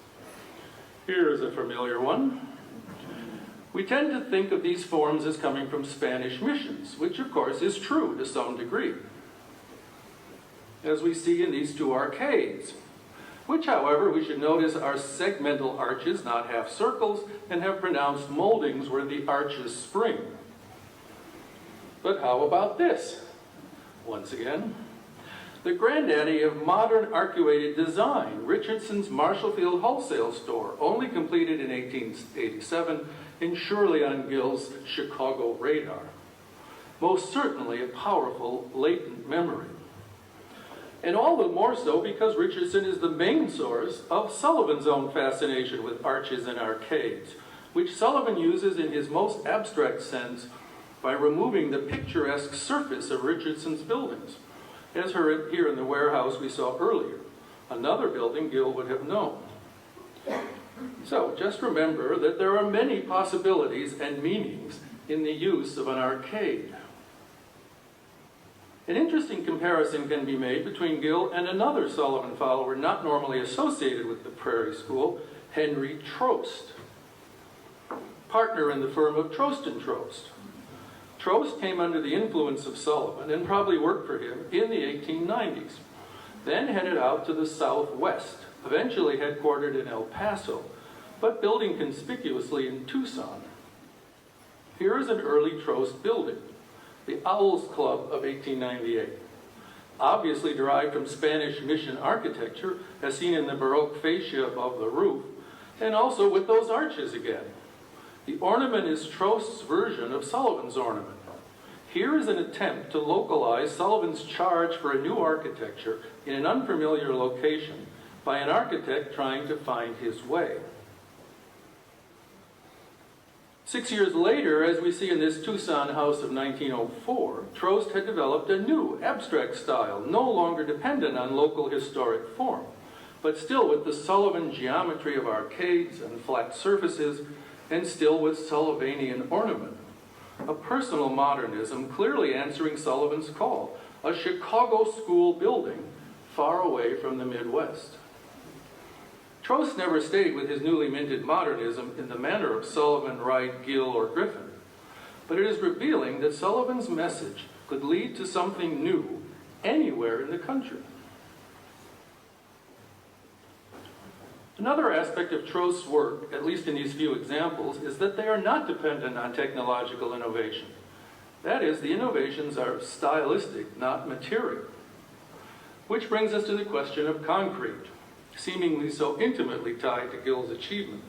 Speaker 3: Here is a familiar one. We tend to think of these forms as coming from Spanish missions, which of course is true to some degree, as we see in these two arcades, which, however, we should notice are segmental arches, not half circles, and have pronounced moldings where the arches spring. But how about this? Once again, the granddaddy of modern arcuated design, Richardson's Marshallfield wholesale store, only completed in 1887 and surely on Gill's Chicago radar. Most certainly a powerful latent memory. And all the more so because Richardson is the main source of Sullivan's own fascination with arches and arcades, which Sullivan uses in his most abstract sense by removing the picturesque surface of Richardson's buildings, as here in the warehouse we saw earlier, another building Gill would have known. So just remember that there are many possibilities and meanings in the use of an arcade. An interesting comparison can be made between Gill and another Sullivan follower not normally associated with the Prairie School, Henry Trost, partner in the firm of Trost and Trost. Trost came under the influence of Sullivan and probably worked for him in the 1890s, then headed out to the southwest, eventually headquartered in El Paso, but building conspicuously in Tucson. Here is an early Trost building, the Owls Club of 1898, obviously derived from Spanish mission architecture, as seen in the Baroque fascia above the roof, and also with those arches again. The ornament is Trost's version of Sullivan's ornament. Here is an attempt to localize Sullivan's charge for a new architecture in an unfamiliar location by an architect trying to find his way. 6 years later, as we see in this Tucson house of 1904, Trost had developed a new abstract style, no longer dependent on local historic form, but still with the Sullivan geometry of arcades and flat surfaces, and still with Sullivanian ornament. A personal modernism clearly answering Sullivan's call, a Chicago school building far away from the Midwest. Trost never stayed with his newly minted modernism in the manner of Sullivan, Wright, Gill, or Griffin, but it is revealing that Sullivan's message could lead to something new anywhere in the country. Another aspect of Trost's work, at least in these few examples, is that they are not dependent on technological innovation. That is, the innovations are stylistic, not material. Which brings us to the question of concrete, seemingly so intimately tied to Gill's achievement.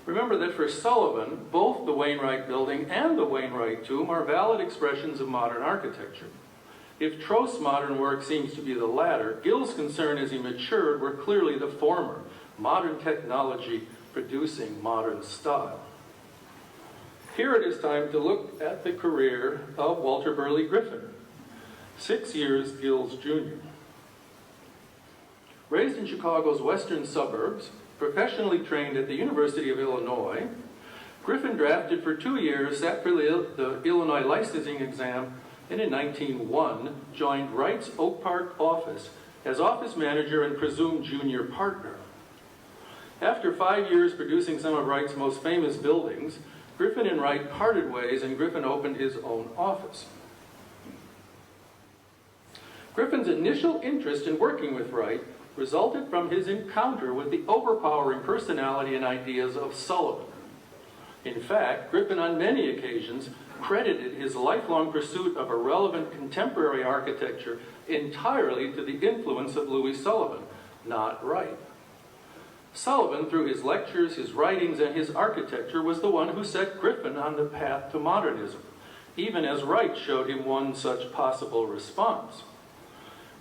Speaker 3: Remember that for Sullivan, both the Wainwright building and the Wainwright tomb are valid expressions of modern architecture. If Trost's modern work seems to be the latter, Gill's concern as he matured were clearly the former, modern technology producing modern style. Here it is time to look at the career of Walter Burley Griffin, 6 years Gill's junior. Raised in Chicago's western suburbs, professionally trained at the University of Illinois, Griffin drafted for 2 years, sat for the Illinois licensing exam, and in 1901 joined Wright's Oak Park office as office manager and presumed junior partner. After 5 years producing some of Wright's most famous buildings, Griffin and Wright parted ways and Griffin opened his own office. Griffin's initial interest in working with Wright resulted from his encounter with the overpowering personality and ideas of Sullivan. In fact, Griffin on many occasions credited his lifelong pursuit of a relevant contemporary architecture entirely to the influence of Louis Sullivan, not Wright. Sullivan, through his lectures, his writings, and his architecture, was the one who set Griffin on the path to modernism, even as Wright showed him one such possible response.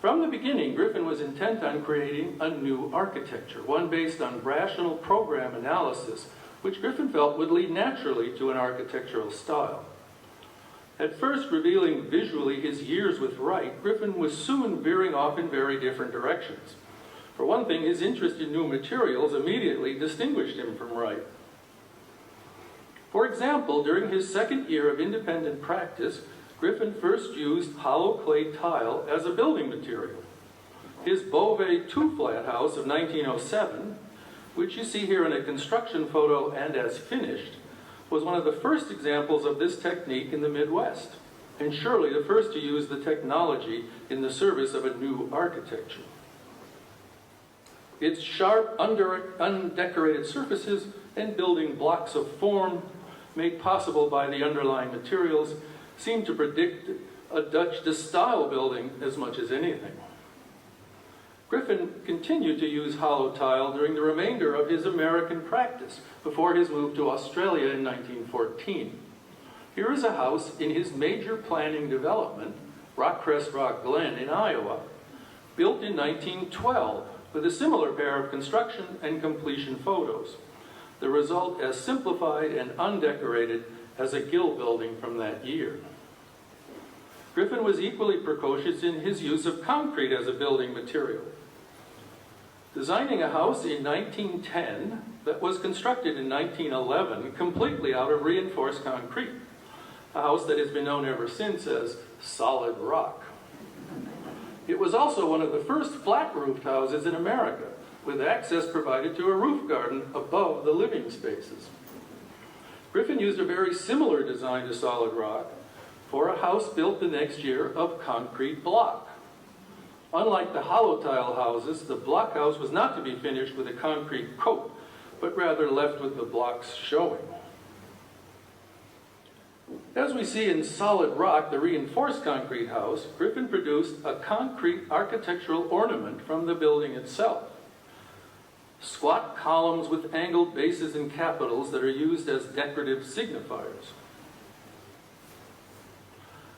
Speaker 3: From the beginning, Griffin was intent on creating a new architecture, one based on rational program analysis, which Griffin felt would lead naturally to an architectural style. At first revealing visually his years with Wright, Griffin was soon veering off in very different directions. For one thing, his interest in new materials immediately distinguished him from Wright. For example, during his second year of independent practice, Griffin first used hollow clay tile as a building material. His Beauvais two-flat house of 1907, which you see here in a construction photo and as finished, was one of the first examples of this technique in the Midwest, and surely the first to use the technology in the service of a new architecture. Its sharp, undecorated surfaces and building blocks of form, made possible by the underlying materials, seem to predict a Dutch de style building as much as anything. Griffin continued to use hollow tile during the remainder of his American practice before his move to Australia in 1914. Here is a house in his major planning development, Rockcrest Rock Glen in Iowa, built in 1912 with a similar pair of construction and completion photos. The result as simplified and undecorated as a Gill building from that year. Griffin was equally precocious in his use of concrete as a building material, designing a house in 1910 that was constructed in 1911 completely out of reinforced concrete, a house that has been known ever since as solid rock. It was also one of the first flat-roofed houses in America, with access provided to a roof garden above the living spaces. Griffin used a very similar design to solid rock for a house built the next year of concrete block. Unlike the hollow tile houses, the block house was not to be finished with a concrete coat, but rather left with the blocks showing. As we see in solid rock, the reinforced concrete house, Griffin produced a concrete architectural ornament from the building itself. Squat columns with angled bases and capitals that are used as decorative signifiers.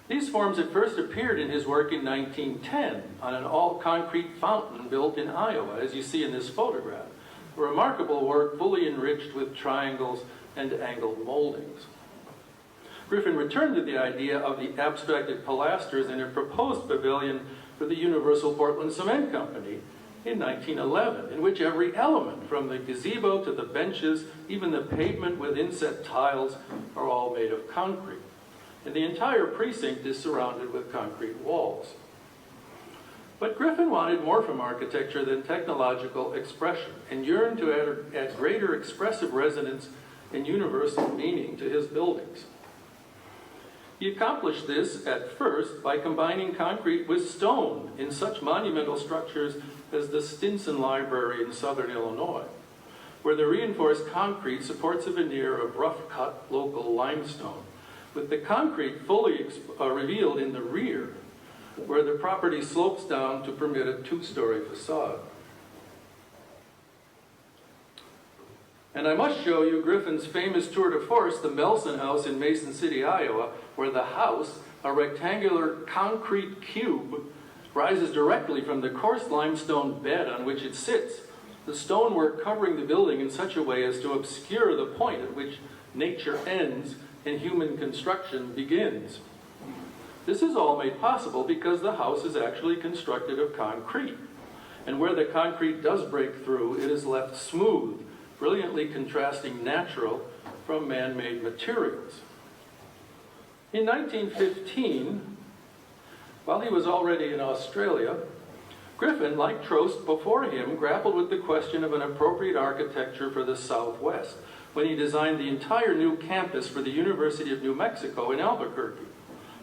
Speaker 3: These forms at first appeared in his work in 1910 on an all-concrete fountain built in Iowa, as you see in this photograph. A remarkable work fully enriched with triangles and angled moldings. Griffin returned to the idea of the abstracted pilasters in a proposed pavilion for the Universal Portland Cement Company in 1911, in which every element, from the gazebo to the benches, even the pavement with inset tiles, are all made of concrete. And the entire precinct is surrounded with concrete walls. But Griffin wanted more from architecture than technological expression, and yearned to add greater expressive resonance and universal meaning to his buildings. He accomplished this at first by combining concrete with stone in such monumental structures as the Stinson Library in southern Illinois, where the reinforced concrete supports a veneer of rough-cut local limestone, with the concrete fully revealed in the rear, where the property slopes down to permit a two-story facade. And I must show you Griffin's famous tour de force, the Melson House in Mason City, Iowa, where the house, a rectangular concrete cube, rises directly from the coarse limestone bed on which it sits, the stonework covering the building in such a way as to obscure the point at which nature ends and human construction begins. This is all made possible because the house is actually constructed of concrete. And where the concrete does break through, it is left smooth, brilliantly contrasting natural from man-made materials. In 1915, while he was already in Australia, Griffin, like Trost before him, grappled with the question of an appropriate architecture for the Southwest when he designed the entire new campus for the University of New Mexico in Albuquerque.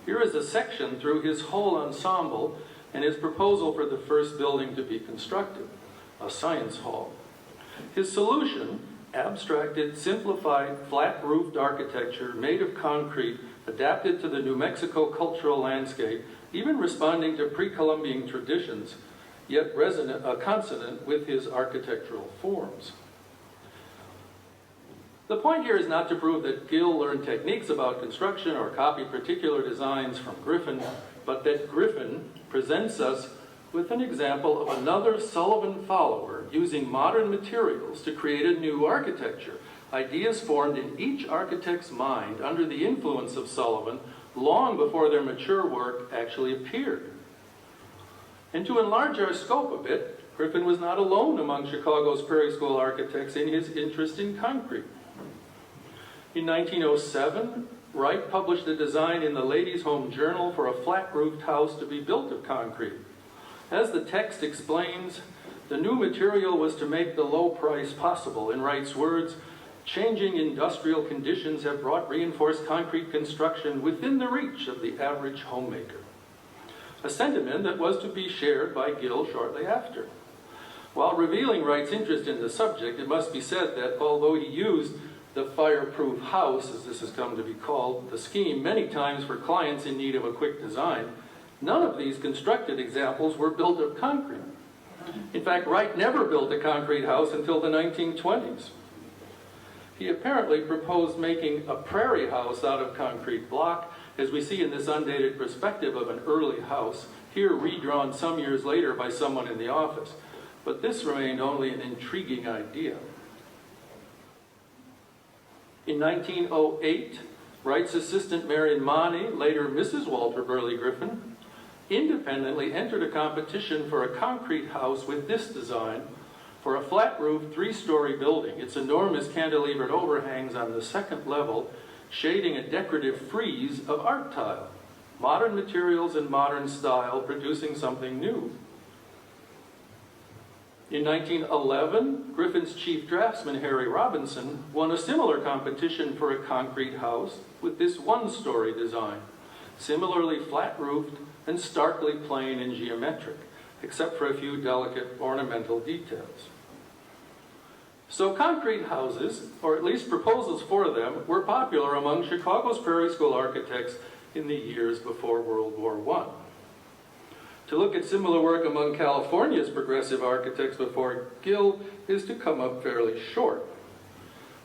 Speaker 3: Here is a section through his whole ensemble and his proposal for the first building to be constructed, a science hall. His solution, abstracted, simplified, flat-roofed architecture made of concrete, adapted to the New Mexico cultural landscape, even responding to pre-Columbian traditions, yet consonant with his architectural forms. The point here is not to prove that Gill learned techniques about construction or copied particular designs from Griffin, but that Griffin presents us with an example of another Sullivan follower using modern materials to create a new architecture, ideas formed in each architect's mind under the influence of Sullivan long before their mature work actually appeared. And to enlarge our scope a bit, Griffin was not alone among Chicago's Prairie School architects in his interest in concrete. In 1907, Wright published a design in the Ladies' Home Journal for a flat-roofed house to be built of concrete. As the text explains, the new material was to make the low price possible. In Wright's words, changing industrial conditions have brought reinforced concrete construction within the reach of the average homemaker. A sentiment that was to be shared by Gill shortly after. While revealing Wright's interest in the subject, it must be said that although he used the fireproof house, as this has come to be called, the scheme many times for clients in need of a quick design, none of these constructed examples were built of concrete. In fact, Wright never built a concrete house until the 1920s. He apparently proposed making a prairie house out of concrete block, as we see in this undated perspective of an early house, here redrawn some years later by someone in the office. But this remained only an intriguing idea. In 1908, Wright's assistant Marion Money, later Mrs. Walter Burley Griffin, independently entered a competition for a concrete house with this design for a flat-roofed, three-story building. Its enormous cantilevered overhangs on the second level, shading a decorative frieze of art tile. Modern materials and modern style, producing something new. In 1911, Griffin's chief draftsman, Harry Robinson, won a similar competition for a concrete house with this one-story design, similarly flat-roofed and starkly plain and geometric, except for a few delicate ornamental details. So concrete houses, or at least proposals for them, were popular among Chicago's Prairie School architects in the years before World War I. To look at similar work among California's progressive architects before Gill is to come up fairly short.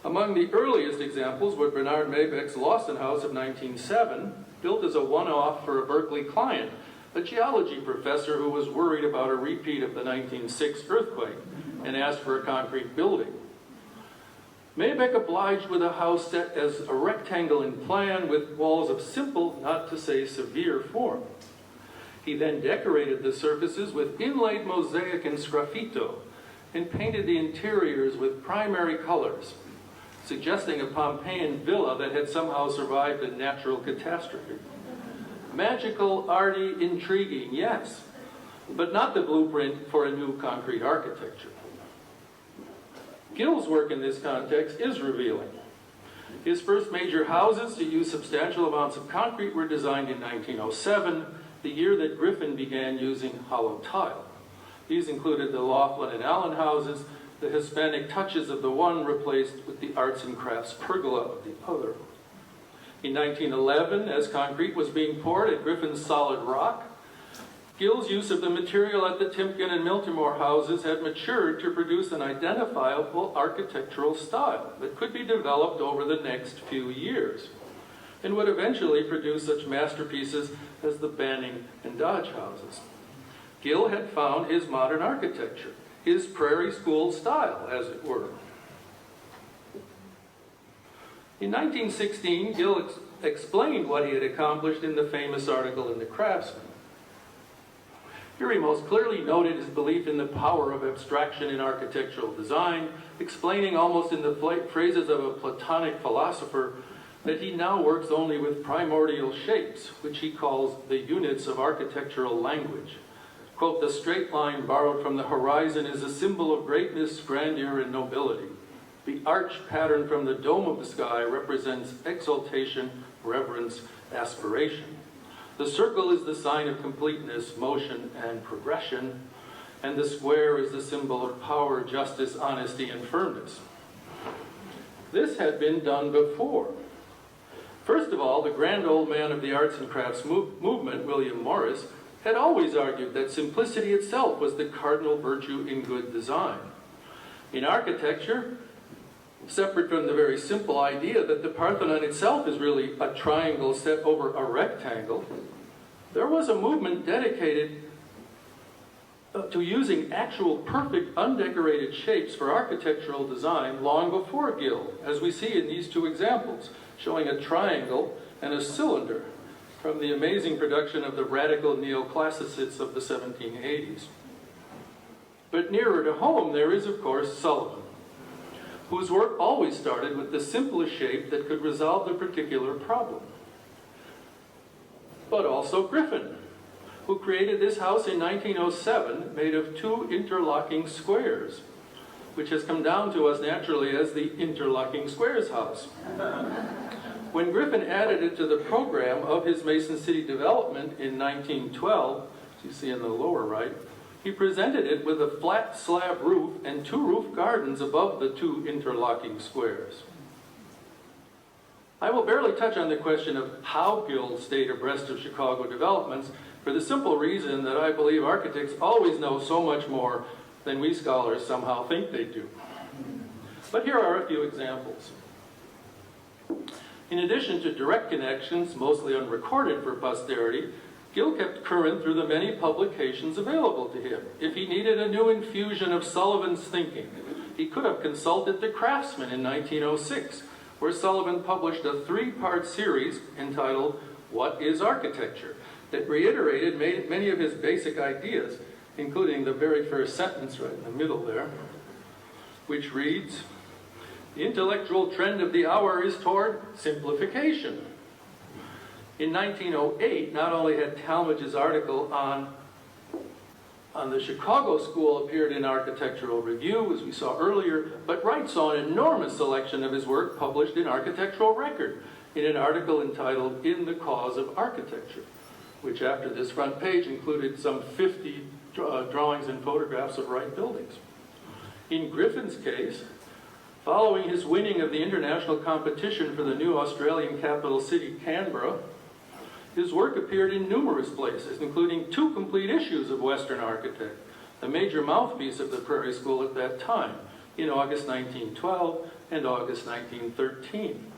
Speaker 3: Among the earliest examples were Bernard Maybeck's Lawson House of 1907, built as a one-off for a Berkeley client, a geology professor who was worried about a repeat of the 1906 earthquake and asked for a concrete building. Maybeck obliged with a house set as a rectangle in plan with walls of simple, not to say severe form. He then decorated the surfaces with inlaid mosaic and sgraffito and painted the interiors with primary colors, suggesting a Pompeian villa that had somehow survived a natural catastrophe. Magical, arty, intriguing, yes, but not the blueprint for a new concrete architecture. Gill's work in this context is revealing. His first major houses to use substantial amounts of concrete were designed in 1907, the year that Griffin began using hollow tile. These included the Laughlin and Allen houses, the Hispanic touches of the one replaced with the arts and crafts pergola of the other. In 1911, as concrete was being poured at Griffin's solid rock, Gill's use of the material at the Timken and Miltimore houses had matured to produce an identifiable architectural style that could be developed over the next few years, and would eventually produce such masterpieces as the Banning and Dodge houses. Gill had found his modern architecture, his prairie school style, as it were. In 1916, Gill explained what he had accomplished in the famous article in the Craftsman. Here he most clearly noted his belief in the power of abstraction in architectural design, explaining almost in the phrases of a Platonic philosopher that he now works only with primordial shapes, which he calls the units of architectural language. Quote, "The straight line borrowed from the horizon is a symbol of greatness, grandeur, and nobility. The arch pattern from the dome of the sky represents exaltation, reverence, aspiration. The circle is the sign of completeness, motion, and progression, and the square is the symbol of power, justice, honesty, and firmness." This had been done before. First of all, the grand old man of the arts and crafts movement, William Morris, had always argued that simplicity itself was the cardinal virtue in good design. In architecture, separate from the very simple idea that the Parthenon itself is really a triangle set over a rectangle, there was a movement dedicated to using actual perfect undecorated shapes for architectural design long before Gill, as we see in these two examples, showing a triangle and a cylinder from the amazing production of the radical neoclassicists of the 1780s. But nearer to home, there is, of course, Sullivan, whose work always started with the simplest shape that could resolve the particular problem. But also Griffin, who created this house in 1907, made of two interlocking squares, which has come down to us naturally as the interlocking squares house. When Griffin added it to the program of his Mason City development in 1912, as you see in the lower right, he presented it with a flat slab roof and two roof gardens above the two interlocking squares. I will barely touch on the question of how Gill stayed abreast of Chicago developments, for the simple reason that I believe architects always know so much more than we scholars somehow think they do. But here are a few examples. In addition to direct connections, mostly unrecorded for posterity, Gill kept current through the many publications available to him. If he needed a new infusion of Sullivan's thinking, he could have consulted the Craftsman in 1906, where Sullivan published a three-part series entitled "What is Architecture?" that reiterated many of his basic ideas, including the very first sentence right in the middle there, which reads, "The intellectual trend of the hour is toward simplification." In 1908, not only had Talmadge's article on the Chicago School appeared in Architectural Review, as we saw earlier, but Wright saw an enormous selection of his work published in Architectural Record in an article entitled "In the Cause of Architecture," which after this front page included some 50 drawings and photographs of Wright buildings. In Griffin's case, following his winning of the international competition for the new Australian capital city, Canberra, his work appeared in numerous places, including 2 complete issues of Western Architect, the major mouthpiece of the Prairie School at that time, in August 1912 and August 1913.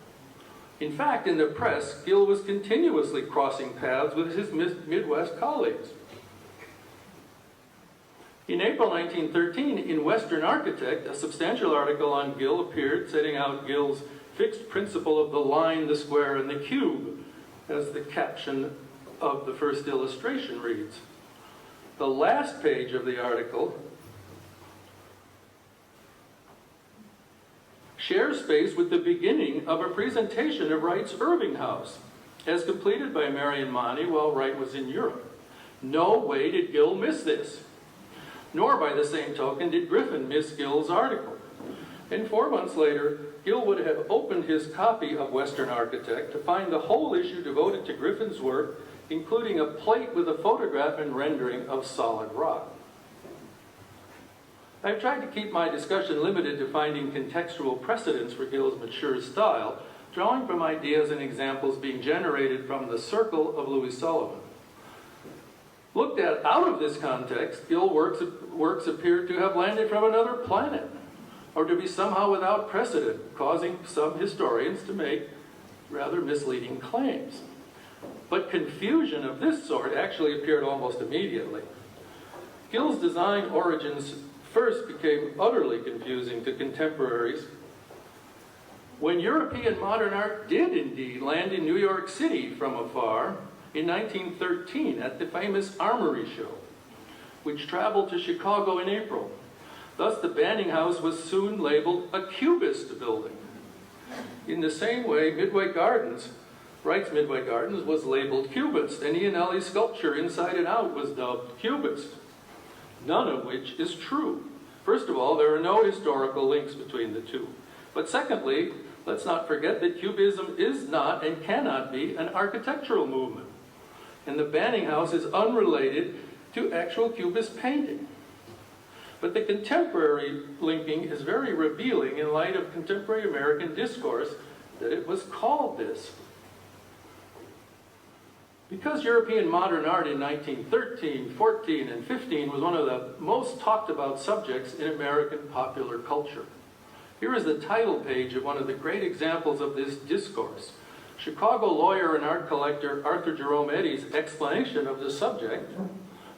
Speaker 3: In fact, in the press, Gill was continuously crossing paths with his Midwest colleagues. In April 1913, in Western Architect, a substantial article on Gill appeared, setting out Gill's fixed principle of the line, the square, and the cube, as the caption of the first illustration reads. The last page of the article shares space with the beginning of a presentation of Wright's Irving House, as completed by Marion Monty while Wright was in Europe. No way did Gill miss this. Nor, by the same token, did Griffin miss Gill's article. And 4 months later, Gill would have opened his copy of Western Architect to find the whole issue devoted to Griffin's work, including a plate with a photograph and rendering of solid rock. I've tried to keep my discussion limited to finding contextual precedents for Gill's mature style, drawing from ideas and examples being generated from the circle of Louis Sullivan. Looked at out of this context, Gill works appear to have landed from another planet, or to be somehow without precedent, causing some historians to make rather misleading claims. But confusion of this sort actually appeared almost immediately. Gill's design origins first became utterly confusing to contemporaries when European modern art did indeed land in New York City from afar in 1913 at the famous Armory Show, which traveled to Chicago in April. Thus, the Banning House was soon labeled a Cubist building. In the same way, Wright's Midway Gardens was labeled Cubist, and Iannelli's sculpture Inside and Out was dubbed Cubist, none of which is true. First of all, there are no historical links between the two. But secondly, let's not forget that Cubism is not and cannot be an architectural movement. And the Banning House is unrelated to actual Cubist painting. But the contemporary linking is very revealing in light of contemporary American discourse that it was called this. Because European modern art in 1913, 14, and 15 was one of the most talked about subjects in American popular culture. Here is the title page of one of the great examples of this discourse. Chicago lawyer and art collector Arthur Jerome Eddy's explanation of the subject,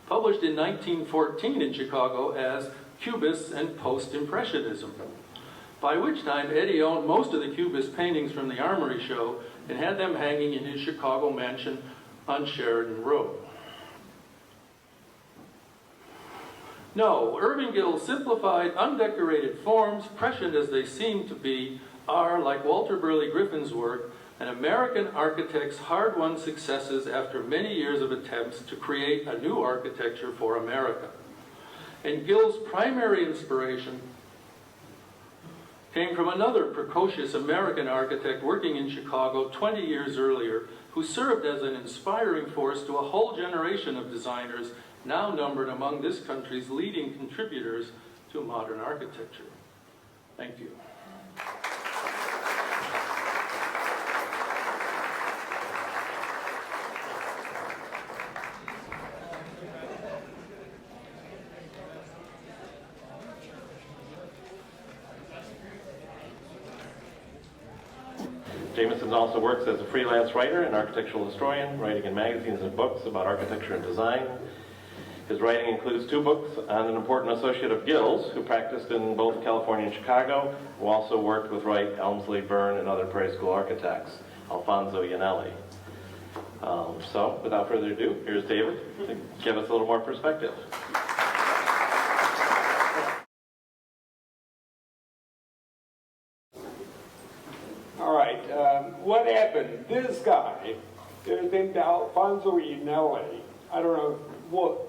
Speaker 3: published in 1914 in Chicago as Cubists and Post-Impressionism, by which time Eddy owned most of the Cubist paintings from the Armory Show and had them hanging in his Chicago mansion on Sheridan Road. No, Irving Gill's simplified, undecorated forms, prescient as they seem to be, are, like Walter Burley Griffin's work, an American architect's hard-won successes after many years of attempts to create a new architecture for America. And Gill's primary inspiration came from another precocious American architect working in Chicago 20 years earlier, who served as an inspiring force to a whole generation of designers now numbered among this country's leading contributors to modern architecture. Thank you.
Speaker 1: Jameson also works as a freelance writer and architectural historian, writing in magazines and books about architecture and design. His writing includes 2 books on an important associate of Gill's, who practiced in both California and Chicago, who also worked with Wright, Elmsley, Byrne, and other Prairie School architects, Alfonso Iannelli. So, without further ado, here's David to give us a little more perspective.
Speaker 4: All right, what happened? This guy, named Alfonso Iannelli, I don't know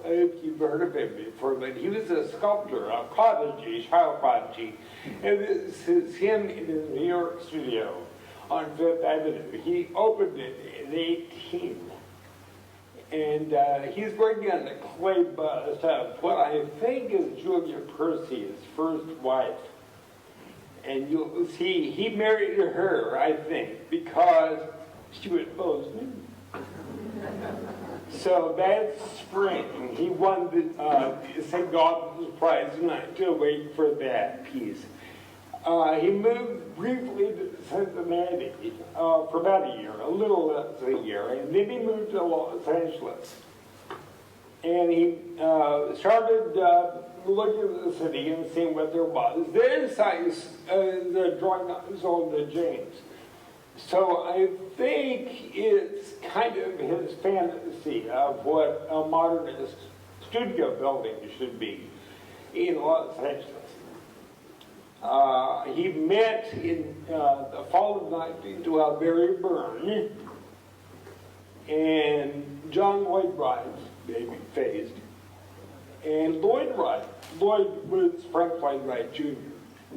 Speaker 4: if you've heard of him before, but he was a sculptor, a prodigy, child prodigy. And this is him in his New York studio on 5th Avenue. He opened it in 18. And he's working on the clay bust of what I think is Julia Percy's first wife. And you'll see, he married her, I think, because she was Bosnian. So that spring, he won the St. Gaudens Prize, and I still wait for that piece. He moved briefly to Cincinnati for about a year, a little less than a year, and then he moved to Los Angeles. And he started looking at the city and seeing what there was. Then the drawing on the James. So I think it's kind of his fantasy of what a modernist studio building should be in Los Angeles. He met in the fall of 1912 Barry Byrne and John Lloyd Wright, maybe phased, and Lloyd Wright. Lloyd was Frank Lloyd Wright Jr.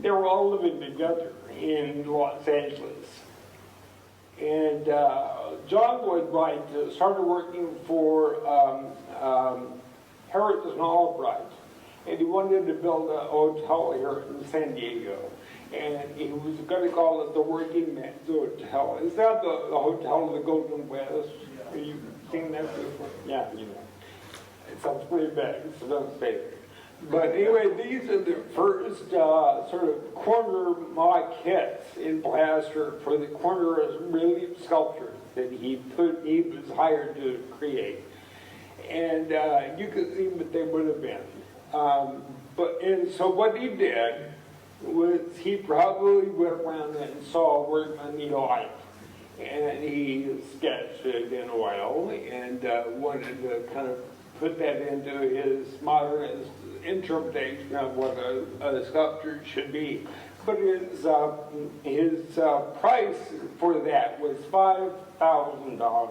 Speaker 4: They were all living together in Los Angeles. And John Lloyd Wright started working for Harris and Albright, and he wanted to build a hotel here in San Diego. And he was going to call it the Working Man's Hotel. Is that the Hotel of the Golden West? Have you seen that before? Yeah, you know. It sounds pretty bad, so don't say it. But anyway, these are the first sort of corner maquettes in plaster for the corner relief sculptures that he was hired to create. And you could see what they would have been. And so what he did was he probably went around and saw where money liked. And he sketched it in oil and wanted to kind of put that into his modernist interpretation of what a sculpture should be. But his price for that was $5,000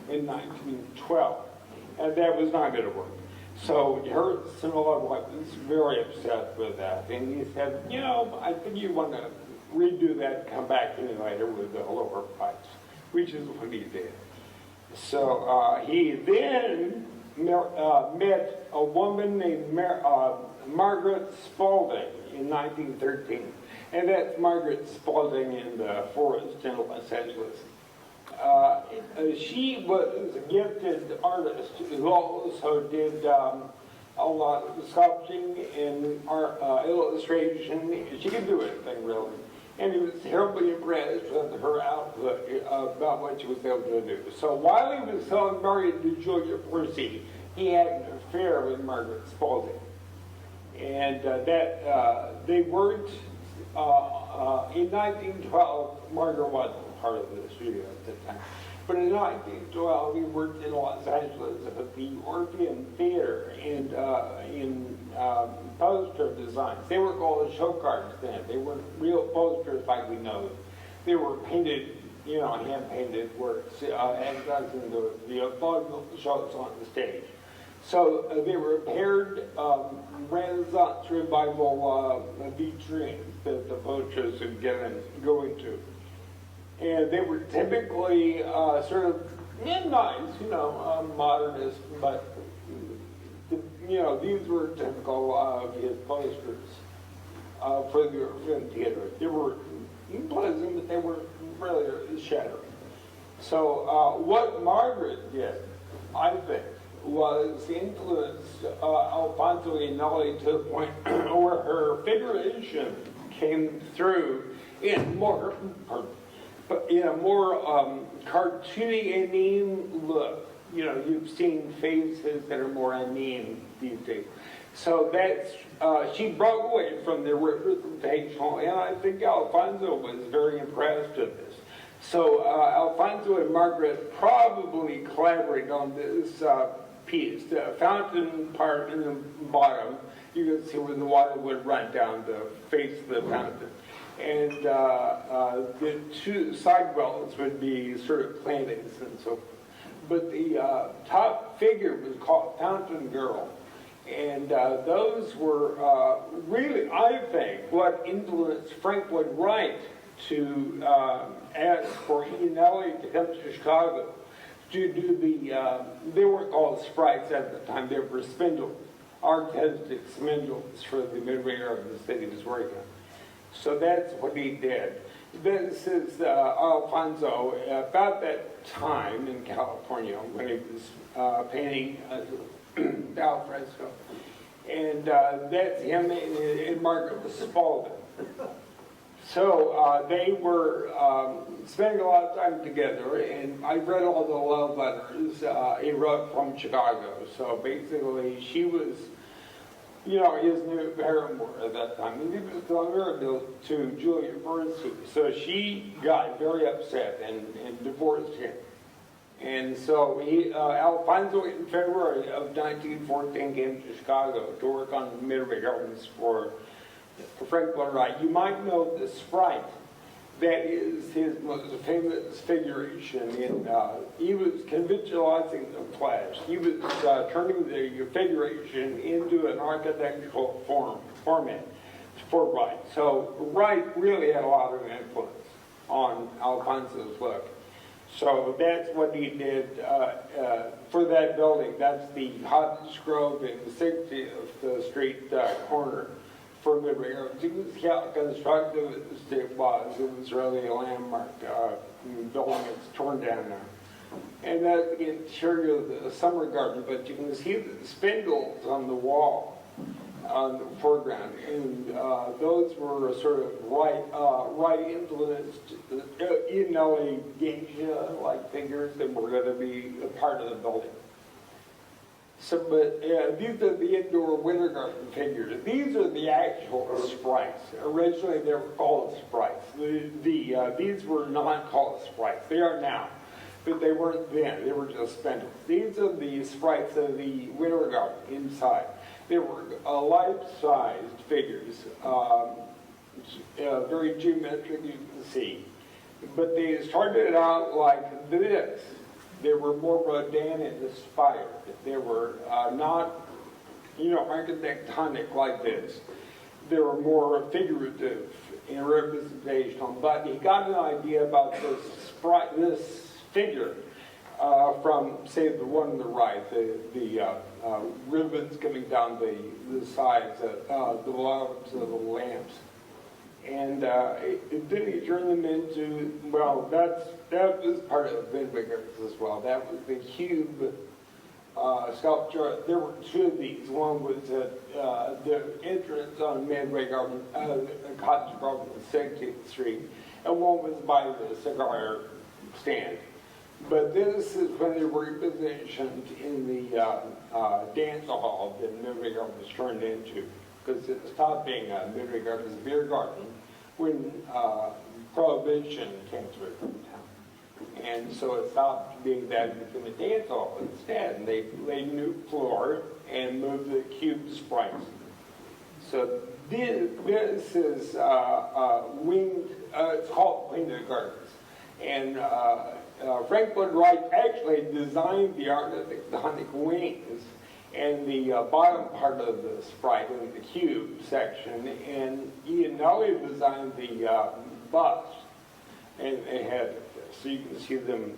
Speaker 4: in 1912. And that was not going to work. So Samuelson was very upset with that. And he said, you know, I think you want to redo that and come back to me later with a lower price, which is what he did. So he then met a woman named Margret Spaulding in 1913. And that's Margret Spaulding in the forest in Los Angeles. She was a gifted artist who also did a lot of sculpting and illustration. She could do anything, really. And he was terribly impressed with her output about what she was able to do. So while he was married to Julia Percy, he had an affair with Margret Spaulding. And they weren't, in 1912, Margaret wasn't part of the studio at the time. But in 1912, he worked in Los Angeles at the Orpheum Theater and in poster designs. They were called show cards then. They weren't real posters like we know them. They were painted, you know, hand-painted works, advertising the vaudeville shows on the stage. So they were paired Renaissance revival vitrines that the posters would go into. And they were typically sort of nice, you know, modernist, but, you know, these were typical of his posters for the European theater. They were pleasant, but they were really shattering. So what Margret did, I think, was influenced Alfonso Iannelli to the point where her figuration came through in more cartoony anime look. You know, you've seen faces that are more anime these days. So that's, she broke away from the representational, and I think Alfonso was very impressed with this. So Alfonso and Margret probably collaborated on this piece. The fountain part in the bottom, you can see where the water would run down the face of the fountain. And the two side wells would be sort of plantings and so forth. But the top figure was called Fountain Girl. And those were really, I think, what influenced Frank Lloyd Wright to ask for Iannelli to come to Chicago to do they weren't called sprites at the time, they were spindles, artistic spindles for the midway area of the city he was working on. So that's what he did. This is Alfonso about that time in California when he was painting al fresco. And that's him and Margret Spaulding. So they were spending a lot of time together, and I read all the love letters he wrote from Chicago. So basically, she was, you know, his new paramour at that time. And he was married to Julia Percy. So she got very upset and divorced him. And so Alfonso, in February of 1914, came to Chicago to work on the Midway Gardens for Frank Lloyd Wright. You might know the sprite. That is his most famous figuration. He was conventionalizing the flash. He was turning the figuration into an architectural format for Wright. So Wright really had a lot of influence on Alfonso's look. So that's what he did for that building. That's the Hodges Grove and the 60th Street corner for Midway Gardens. You can see how constructive it was. It was really a landmark building. It's torn down now. And that's the interior of the summer garden, but you can see the spindles on the wall on the foreground, and those were sort of right influenced Iannelli geisha-like figures that were going to be a part of the building. So, but these are the indoor winter garden figures. These are the actual sprites. Originally, they were called sprites. These were not called sprites. They are now, but they weren't then. They were just spindles. These are the sprites of the winter garden inside. They were life-sized figures, very geometric, you can see. But they started out like this. They were more Rodin inspired. They were not, architectonic like this. They were more figurative in representation. But he got an idea about this figure from, say, the one on the right, the ribbons coming down the sides, the bottoms of the lamps. And then he turned them into, well, that was part of Midway Gardens as well. That was the cube sculpture. There were two of these. One was at the entrance on Midway Garden, Cottage Garden on 16th Street, and one was by the cigar stand. But this is when they were repositioned in the dance hall that Midway Garden was turned into, because it stopped being a Midway Garden's beer garden when Prohibition came through town. And so it stopped being that and became a dance hall instead. And they laid new floor and moved the cube sprites. So this is winged, it's called Winged Gardens. And Frank Lloyd Wright actually designed the architectonic wings and the bottom part of the sprite in the cube section, and Iannelli designed the bust, and they had, so you can see them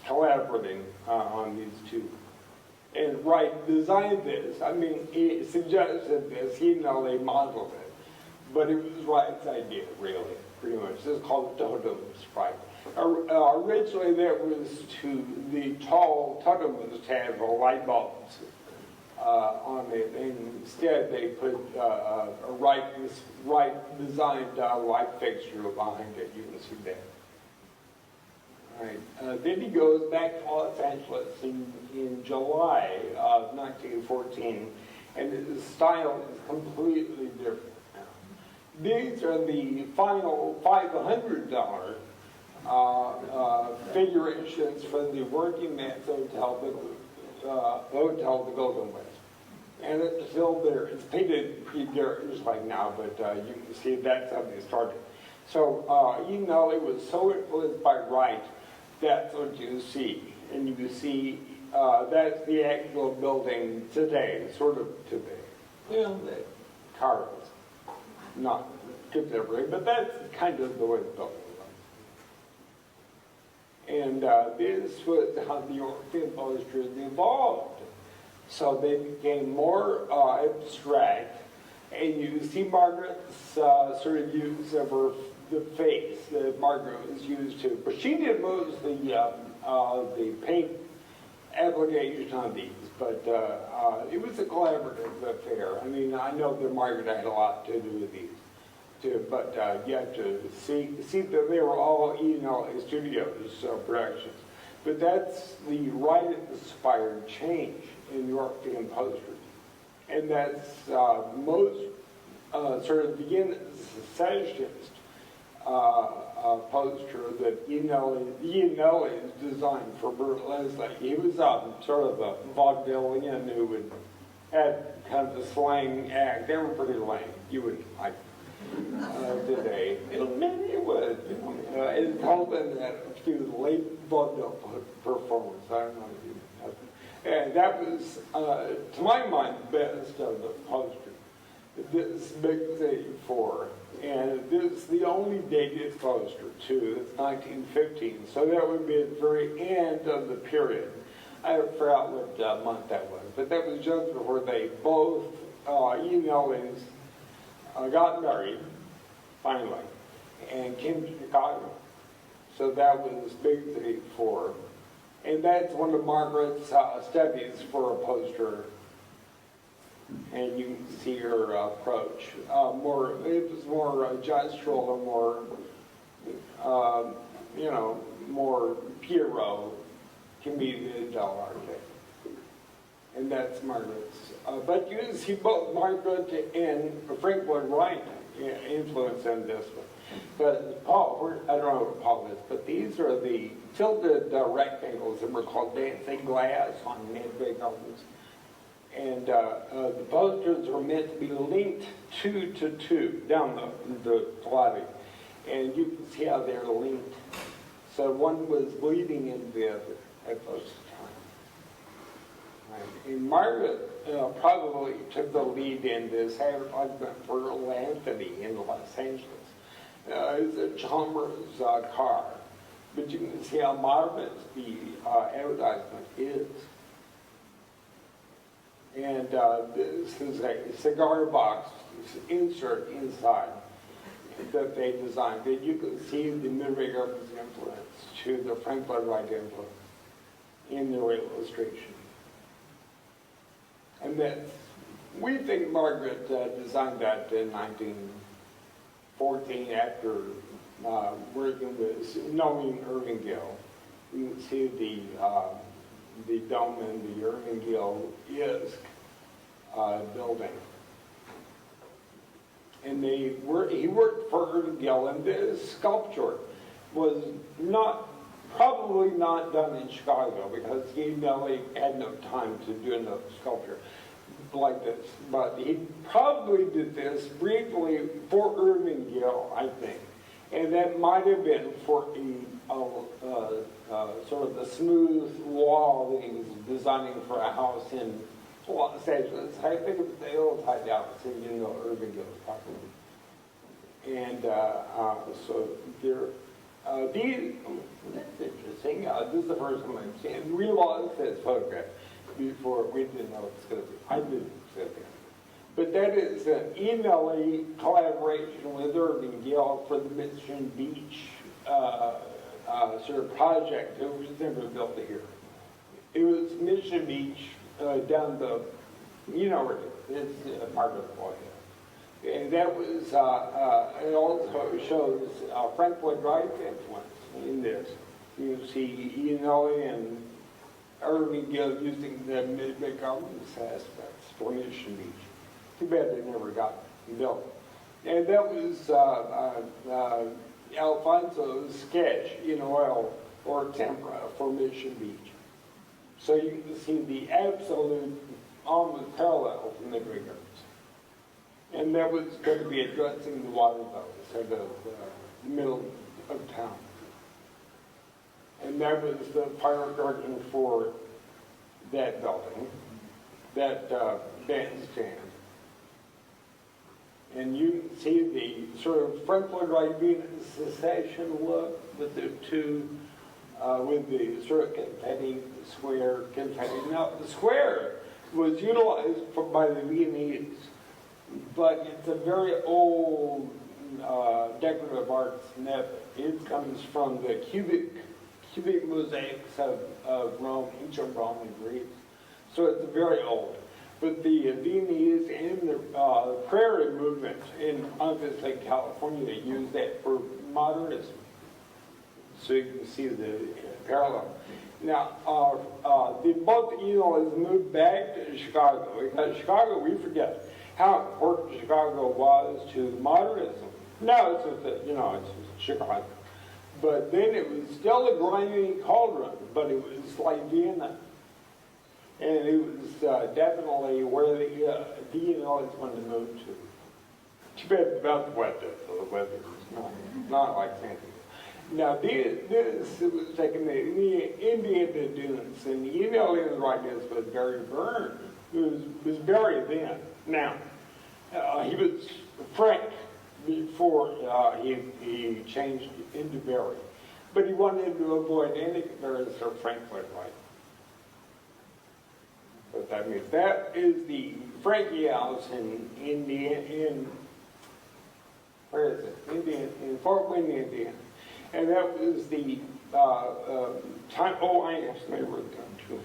Speaker 4: collaborating on these two. And Wright designed this. I mean, he suggested this, Iannelli modeled it, but it was Wright's idea, really, pretty much. This is called the totem sprite. Originally, that was the tall totem was to have light bulbs on it, and instead they put a Wright designed light fixture behind it. You can see that. All right. Then he goes back to Los Angeles in July of 1914, and his style is completely different. These are the final $500 figurations from the Working Man's Hotel, the Golden West. And it's still there. It's painted pretty garish like now, but you can see that's how they started. So Iannelli was so influenced by Wright, that's what you see. And you can see that's the actual building today, sort of today. Well, the cars, not contemporary, but that's kind of the way the building was. And this was how the European posters evolved. So they became more abstract, and you see Margret's sort of use of the face that Margret was used to, but she did most of the paint application on these, but it was a collaborative affair. I mean, I know that Margret had a lot to do with these, too, but you have to see that they were all Iannelli Studios productions. But that's the Wright-inspired change in European posters. And that's most sort of begin as a secessionist poster that Iannelli's designed for Burt Leslie. He was sort of a vaudevillian who would had kind of a slang act. They were pretty lame. You would like today. Maybe it would. It Sullivan had a few late vaudeville performers. I don't know if you have. And that was, to my mind, the best of the posters. This big 84. And this is the only dated poster, too. It's 1915. So that would be at the very end of the period. I forgot what month that was. But that was just before they both, Iannelli's got married, finally, and came to Chicago. So that was big thing for her. And that's one of Margaret's studies for a poster. And you can see her approach. It was more gestural and more, more Pierrot, comedian architect. And that's Margaret's. But you can see both Margret and Frank Lloyd Wright influence in this one. But Paul, I don't know what Paul is, but these are the tilted rectangles that were called dancing glass on mid-big albums. And the posters are meant to be linked 2 to 2 down the lobby. And you can see how they're linked. So one was bleeding into the other at those times. Right. And Margaret probably took the lead in this advertisement for Earl Anthony in Los Angeles. It's a Chalmers car. But you can see how modernist the advertisement is. And this is a cigar box insert inside that they designed. And you can see the Midway government's influence to the Frank Lloyd Wright influence in their illustration. And that we think Margaret designed that in 1914 after working with, knowing Irving Gill. You can see the dome in the Irving Gill building. And he worked for Irving Gill, and this sculpture was probably not done in Chicago because Iannelli had no time to do another sculpture like this. But he probably did this briefly for Irving Gill, I think. And that might have been for sort of the smooth wall that he was designing for a house in Los Angeles. I think it was the Hillside House, and you know Irving Gill's property. And so there, that's interesting. This is the first time I've seen. We lost this photograph before. We didn't know it was going to be. I didn't say that. But that is an Iannelli collaboration with Irving Gill for the Mission Beach sort of project. It was never built here. It was Mission Beach down the, you know where it is. It's part of Florida. And that was, it also shows Frank Lloyd Wright's influence in this. You see Iannelli and Irving Gill using the mid-big governance aspects for Mission Beach. Too bad they never got built. And that was Alfonso's sketch in oil or tempera for Mission Beach. So you can see the absolute, almost parallel from the Greek arts. And that was going to be addressing the water levels at the middle of town. And that was the fire garden for that building, that bandstand. And you can see the sort of Frank Lloyd Wright being a secession look with the two, with the sort of confetti, square confetti. Now, the square was utilized by the Viennese, but it's a very old decorative arts method. It comes from the cubic mosaics of Rome, ancient Rome and Greece. So it's very old. But the Viennese and the Prairie movement in obviously California used that for modernism. So you can see the parallel. Now, both Iannellis moved back to Chicago because Chicago, we forget how important Chicago was to modernism. Now it's just it's Chicago. But then it was still a grimy cauldron, but it was like Vienna. And it was definitely where the Iannellis wanted to move to. Too bad about the weather. The weather was not like San Diego. Now, this was taken the Indiana dunes, and the Iannelli's ideas was very burned. It was buried then. Now, he was Frank before he changed into Barry. But he wanted to avoid any comparison to Frank Lloyd Wright. But that means that is the Frankie house in where is it? In Fort Wayne, Indiana. And that was the time, oh, I actually wrote down too.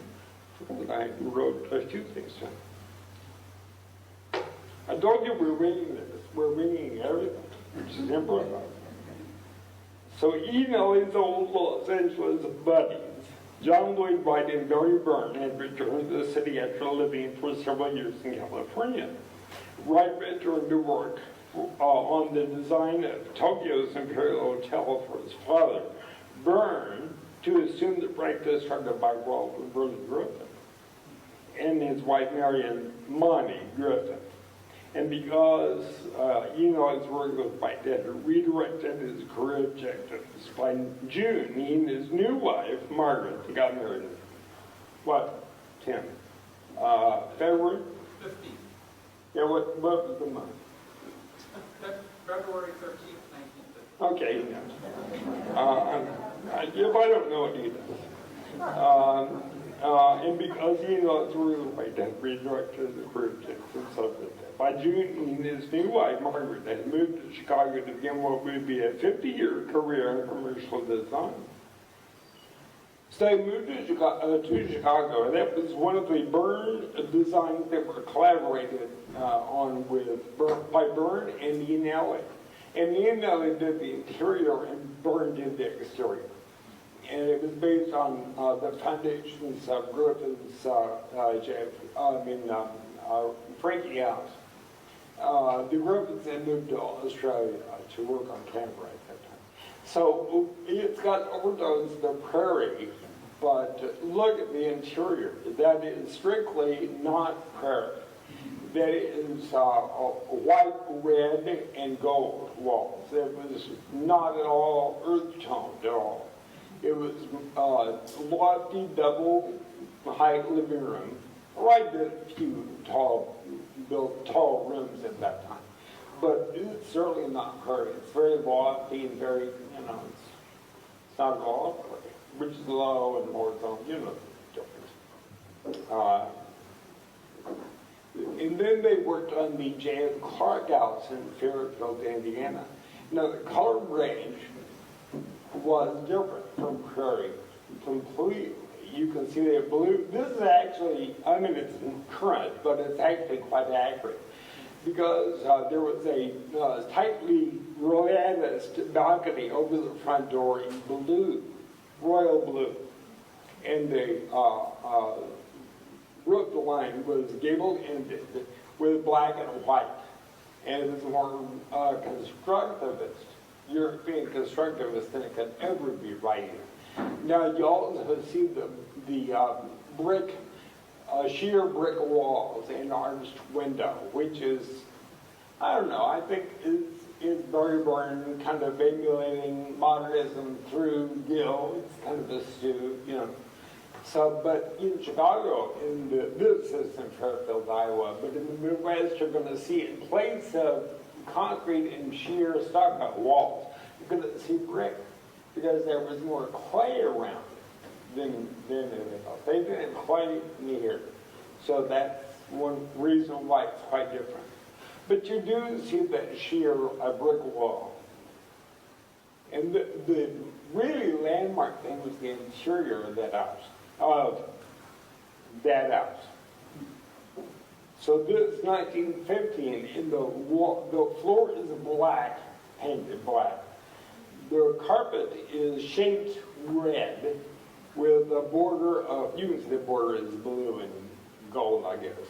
Speaker 4: I wrote 2 things down. I told you we're reading this. We're reading everything, which is important. So Iannelli's old Los Angeles buddies, John Lloyd Wright and Barry Byrne, had returned to the city after living for several years in California. Wright returned to work on the design of Tokyo's Imperial Hotel for his father, Byrne, to assume the practice started by Walt and Bernie Griffin, and his wife Marion Monty Griffin. And because Iannelli's work with Wright had redirected his career objectives, by June, he and his new wife, Margret, got married. What, Tim? February?
Speaker 5: 15th.
Speaker 4: Yeah, what was the month?
Speaker 5: February 13th, 1950.
Speaker 4: Okay. If I don't know it either. And because Iannelli's work with Wright had redirected his career objectives and so forth, by June, he and his new wife, Margaret, had moved to Chicago to begin what would be a 50-year career in commercial design. So they moved to Chicago, and that was one of the Byrne designs that were collaborated on by Byrne and Iannelli. And Iannelli did the interior, and Byrne did the exterior. And it was based on the foundations of Griffin's, Frankie House. The Griffins had moved to Australia to work on camera at that time. So it's got overtones the prairie, but look at the interior. That is strictly not prairie. That is white, red, and gold walls. It was not at all earth toned at all. It was lofty, double height living room. I did a few built tall rooms at that time. But it's certainly not prairie. It's very lofty and very, it's not at all prairie, which is low and horizontal, the difference. And then they worked on the J. Clark House in Fairfield, Indiana. Now, the color range was different from prairie completely. You can see that blue. This is actually, it's current, but it's actually quite accurate. Because there was a tightly royalist balcony over the front door in blue, royal blue. And the roof line was gable-ended with black and white. And it was more constructivist, European constructivist than it could ever be right here. Now you also see the brick, sheer brick walls and arched window, which is, I don't know, I think is Barry Byrne kind of emulating modernism through Gill. It's kind of astute, So, but in Chicago, in this is in Fairfield, Iowa, but in the Midwest, you're going to see in place of concrete and sheer stucco walls, you're going to see brick, because there was more clay around it than anything else. They didn't clay here. So that's one reason why it's quite different. But you do see that sheer brick wall. And the really landmark thing was the interior of that house. So this 1915, and the floor is black, painted black. The carpet is shaped red with a border of, you can see the border is blue and gold, I guess.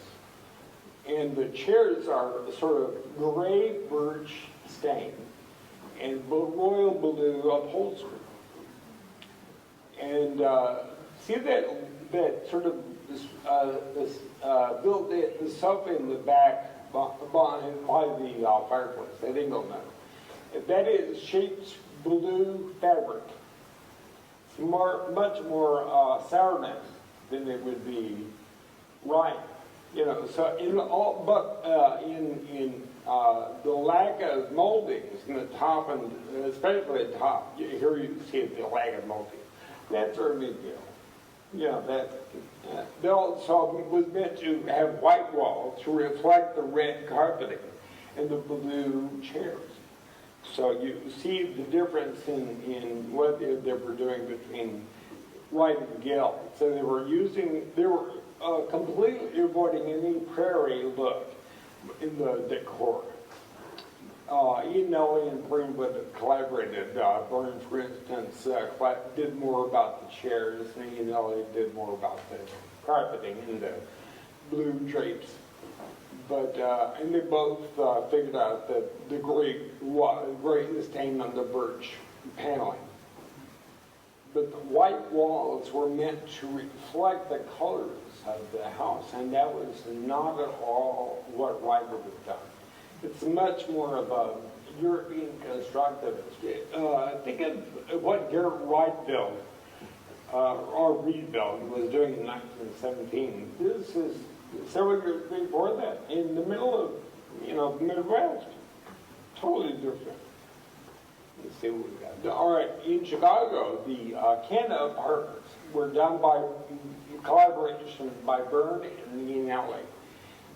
Speaker 4: And the chairs are sort of gray birch stain and royal blue upholstery. And see that sort of built the sofa in the back by the fireplace. They didn't go metal. That is shaped blue fabric. It's much more sourness than it would be right. So in the lack of moldings in the top, and especially the top, here you see the lack of molding. That's Irving Gill. They also was meant to have white walls to reflect the red carpeting and the blue chairs. So you see the difference in what they were doing between Wright and Gill. So they were completely avoiding any prairie look in the decor. Iannelli and Greenwood collaborated. Byrne, for instance, did more about the chairs, and Iannelli did more about the carpeting and the blue drapes. But, and they both figured out that the great stain on the birch paneling. But the white walls were meant to reflect the colors of the house, and that was not at all what Wright would have done. It's much more of a European constructivist. Think of what Garrett Wright built, or rebuilt, was doing in 1917. This is several years before that, in the middle of, the Midwest. Totally different. Let's see what we got. All right, in Chicago, the Canada apartments were done by collaboration by Byrne and Iannelli.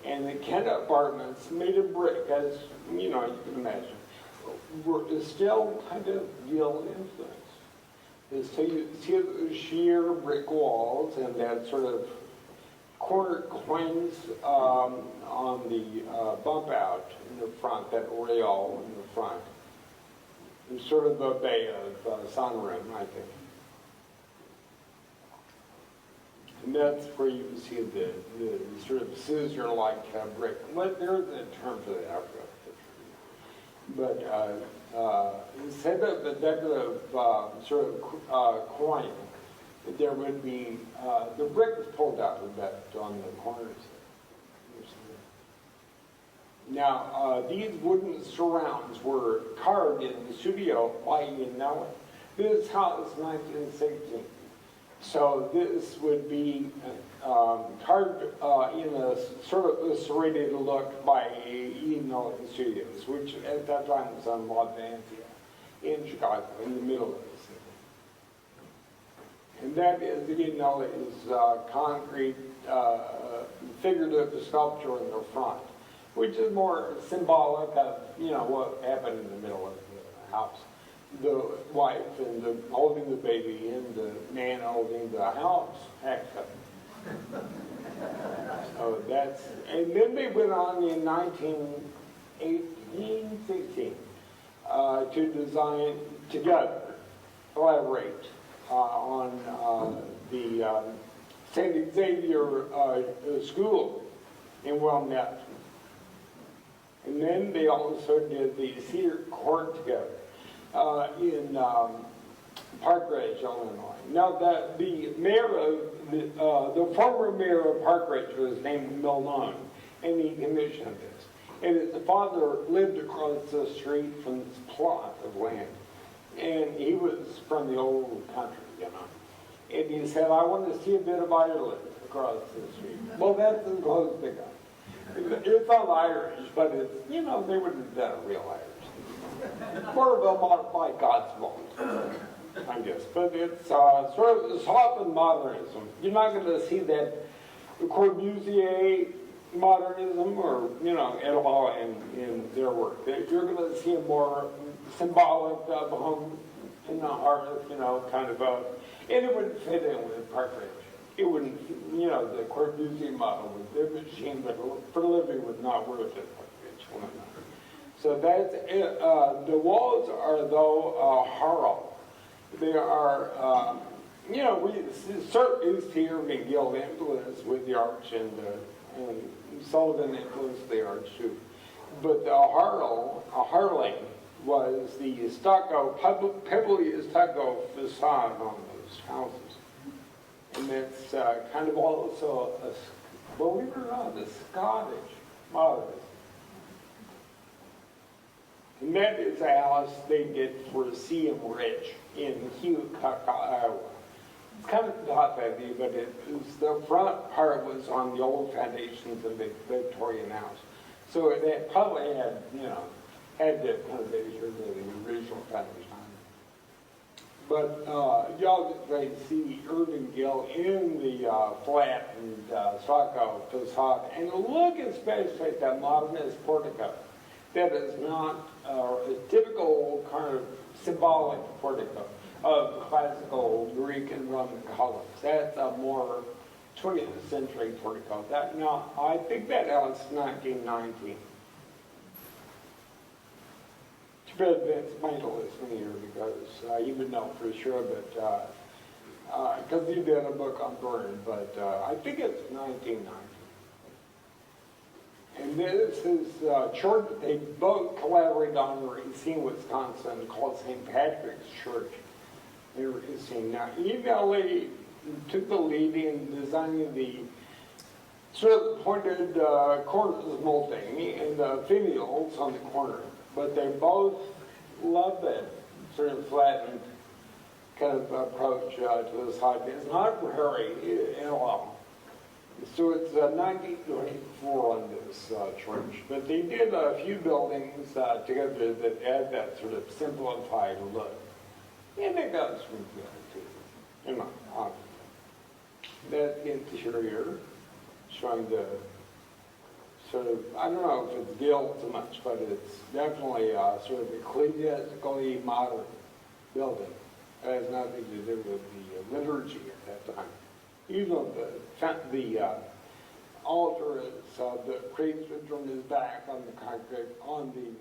Speaker 4: And the Canada apartments, made of brick, as you can imagine, were still kind of Gill influence. So you see the sheer brick walls and that sort of corner quains on the bump out in the front, that oriole in the front. It's sort of a bay of sunroom, I think. And that's where you see the sort of scissor-like brick. There's a term for that, I forgot. But instead of the decorative sort of coin, there would be, the brick was pulled out a bit on the corners. Now, these wooden surrounds were carved in the studio by Iannelli. This house, 1916. So this would be carved in a sort of a serrated look by Iannelli Studios, which at that time was on Modernism in Chicago, in the middle of the city. And that is Iannelli's concrete figurative sculpture in the front, which is more symbolic of, what happened in the middle of the house. The wife and holding the baby and the man holding the house, actually. So that's, and then they went on in 1916 to design together, collaborate on the St. Xavier School in Wilmette. And then they also did the Cedar Court together in Park Ridge, Illinois. Now, the mayor of the former mayor of Park Ridge was named Milne, and he commissioned this. And his father lived across the street from this plot of land, and he was from the old country, And he said, "I want to see a bit of Ireland across the street." Well, that's as close as they got. It's not Irish, but it's, they wouldn't have done a real Irish. More of a modified Cotswold, I guess. But it's sort of softened modernism. You're not going to see that Corbusier modernism or, at all in their work. You're going to see a more symbolic home in the hearth, kind of a, and it would fit in with Park Ridge. It wouldn't, the Corbusier model with their machine, but for living would not work at Park Ridge. So that's it. The walls are, though, hollow. They are, we certainly see Irving Gill influence with the arch, and Sullivan influenced the arch too. But the harling was the stucco, pebbly stucco facade on those houses. And that's kind of also, believe it or not, the Scottish modernism. And that is a house they did for CM Rich in Chicago, Iowa. It's kind of top-heavy, but the front part was on the old foundations of the Victorian house. So it probably had, had the kind of the original foundation. But y'all can see Irving Gill in the flat and stucco facade. And look especially at that modernist portico. that is not a typical kind of symbolic portico of classical Greek and Roman columns. That's a more 20th century portico. Now, I think that was 1919. It's a bit advanced here because you would know for sure, but because he did a book on Burn, but I think it's 1990. And this is church they both collaborated on in Racine, Wisconsin, called St. Patrick's Church in Racine. Now, Iannelli took the lead in designing the sort of pointed corners molding and the finials on the corner, but they both love that sort of flattened kind of approach to the side. It's not very at all. So it's 1924 on this church, but they did a few buildings together that add that sort of simplified look. And they got some good too. You know, that interior showing the sort of, I don't know if it's Gill so much, but it's definitely sort of ecclesiastically modern building. It has nothing to do with the liturgy at that time. Even though the altar is, the priest would turn his back on the concrete, on the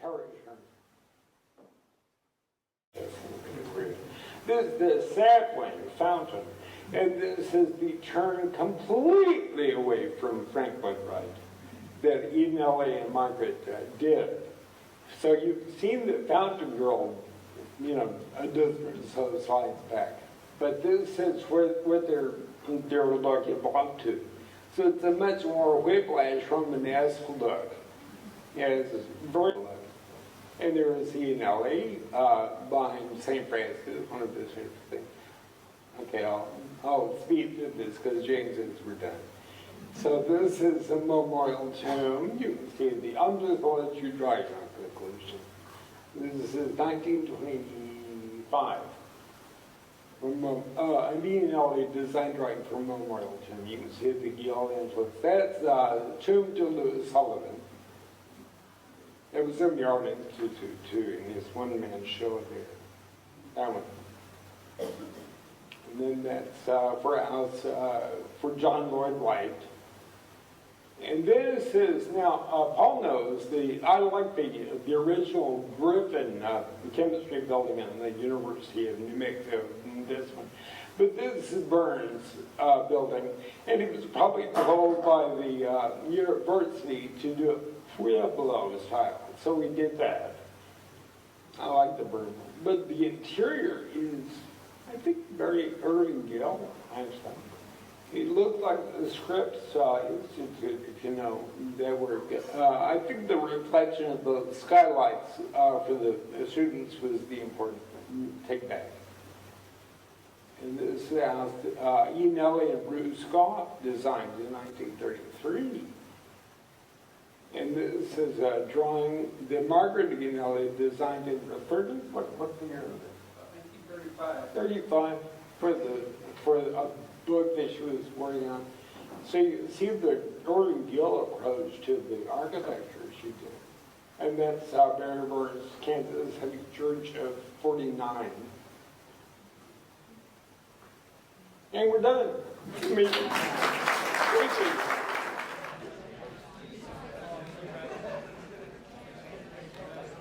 Speaker 4: parish. This is the sapling fountain, and this has been turned completely away from Frank Lloyd Wright that Iannelli and Margret did. So you've seen the fountain girl, you know, a dozen or so slides back. But this is what they're looking to. So it's a much more whiplash Romanesque look. Yeah, it's very look. And there is Iannelli behind St. Francis, one of the same things. Okay, I'll speed through this because James says we're done. So this is a memorial tomb. You can see I'm just going to let you drive on conclusion. This is 1925. Iannelli designed right for Memorial Tomb. You can see the Gill influence. That's Tomb to Louis Sullivan. It was in the Art Institute too, in this one-man show there. That one. And then that's for John Lloyd Wright. And this is now Paul knows I like the original Griffin chemistry building in the University of New Mexico. This one, but this is Burns' building, and he was probably told by the university to do it Pueblo style, so we did that. I like the Burns, but the interior is, I think, very Irving Gill, actually. It looked like the Scripps Institute, if you know that work. I think the reflection of the skylights for the students was the important take back. And this house, Iannelli and Bruce Scott designed in 1933. And this is a drawing that Margret Iannelli designed in the 30s. What's the year of it? 1935. 35 for a book that she was working on. So you see the Irving Gill approach to the architecture she did. And that's Barry Burns' Kansas City Church of 49. And we're done. Thank you.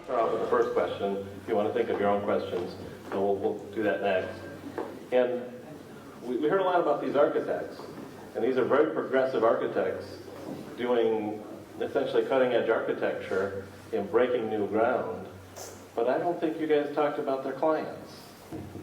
Speaker 1: Start off with the first question, if you want to think of your own questions, so we'll do that next. And we heard a lot about these architects, and these are very progressive architects doing essentially cutting-edge architecture and breaking new ground. But I don't think you guys talked about their clients.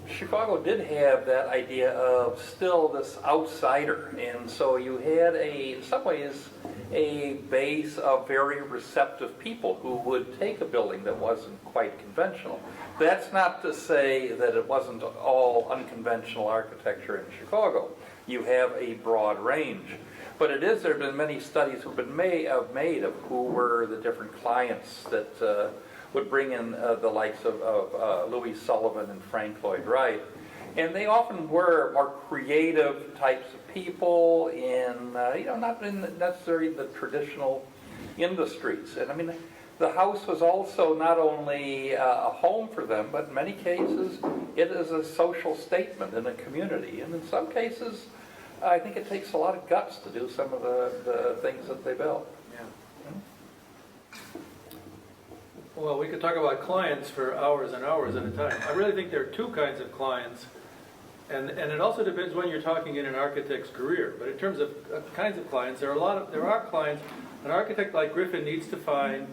Speaker 2: Chicago did have that idea of still this outsider, and so you had in some ways, a base of very receptive people who would take a building that wasn't quite conventional. That's not to say that it wasn't all unconventional architecture in Chicago. You have a broad range. But there have been many studies who've been made of who were the different clients that would bring in the likes of Louis Sullivan and Frank Lloyd Wright. And they often were more creative types of people in, not in necessarily the traditional, industries. And I mean, the house was also not only a home for them, but in many cases, it is a social statement in a community. And in some cases, I think it takes a lot of guts to do some of the things that they built.
Speaker 3: Well, we could talk about clients for hours and hours at a time. I really think there are two kinds of clients, and it also depends when you're talking in an architect's career. But in terms of kinds of clients, there are clients. An architect like Griffin needs to find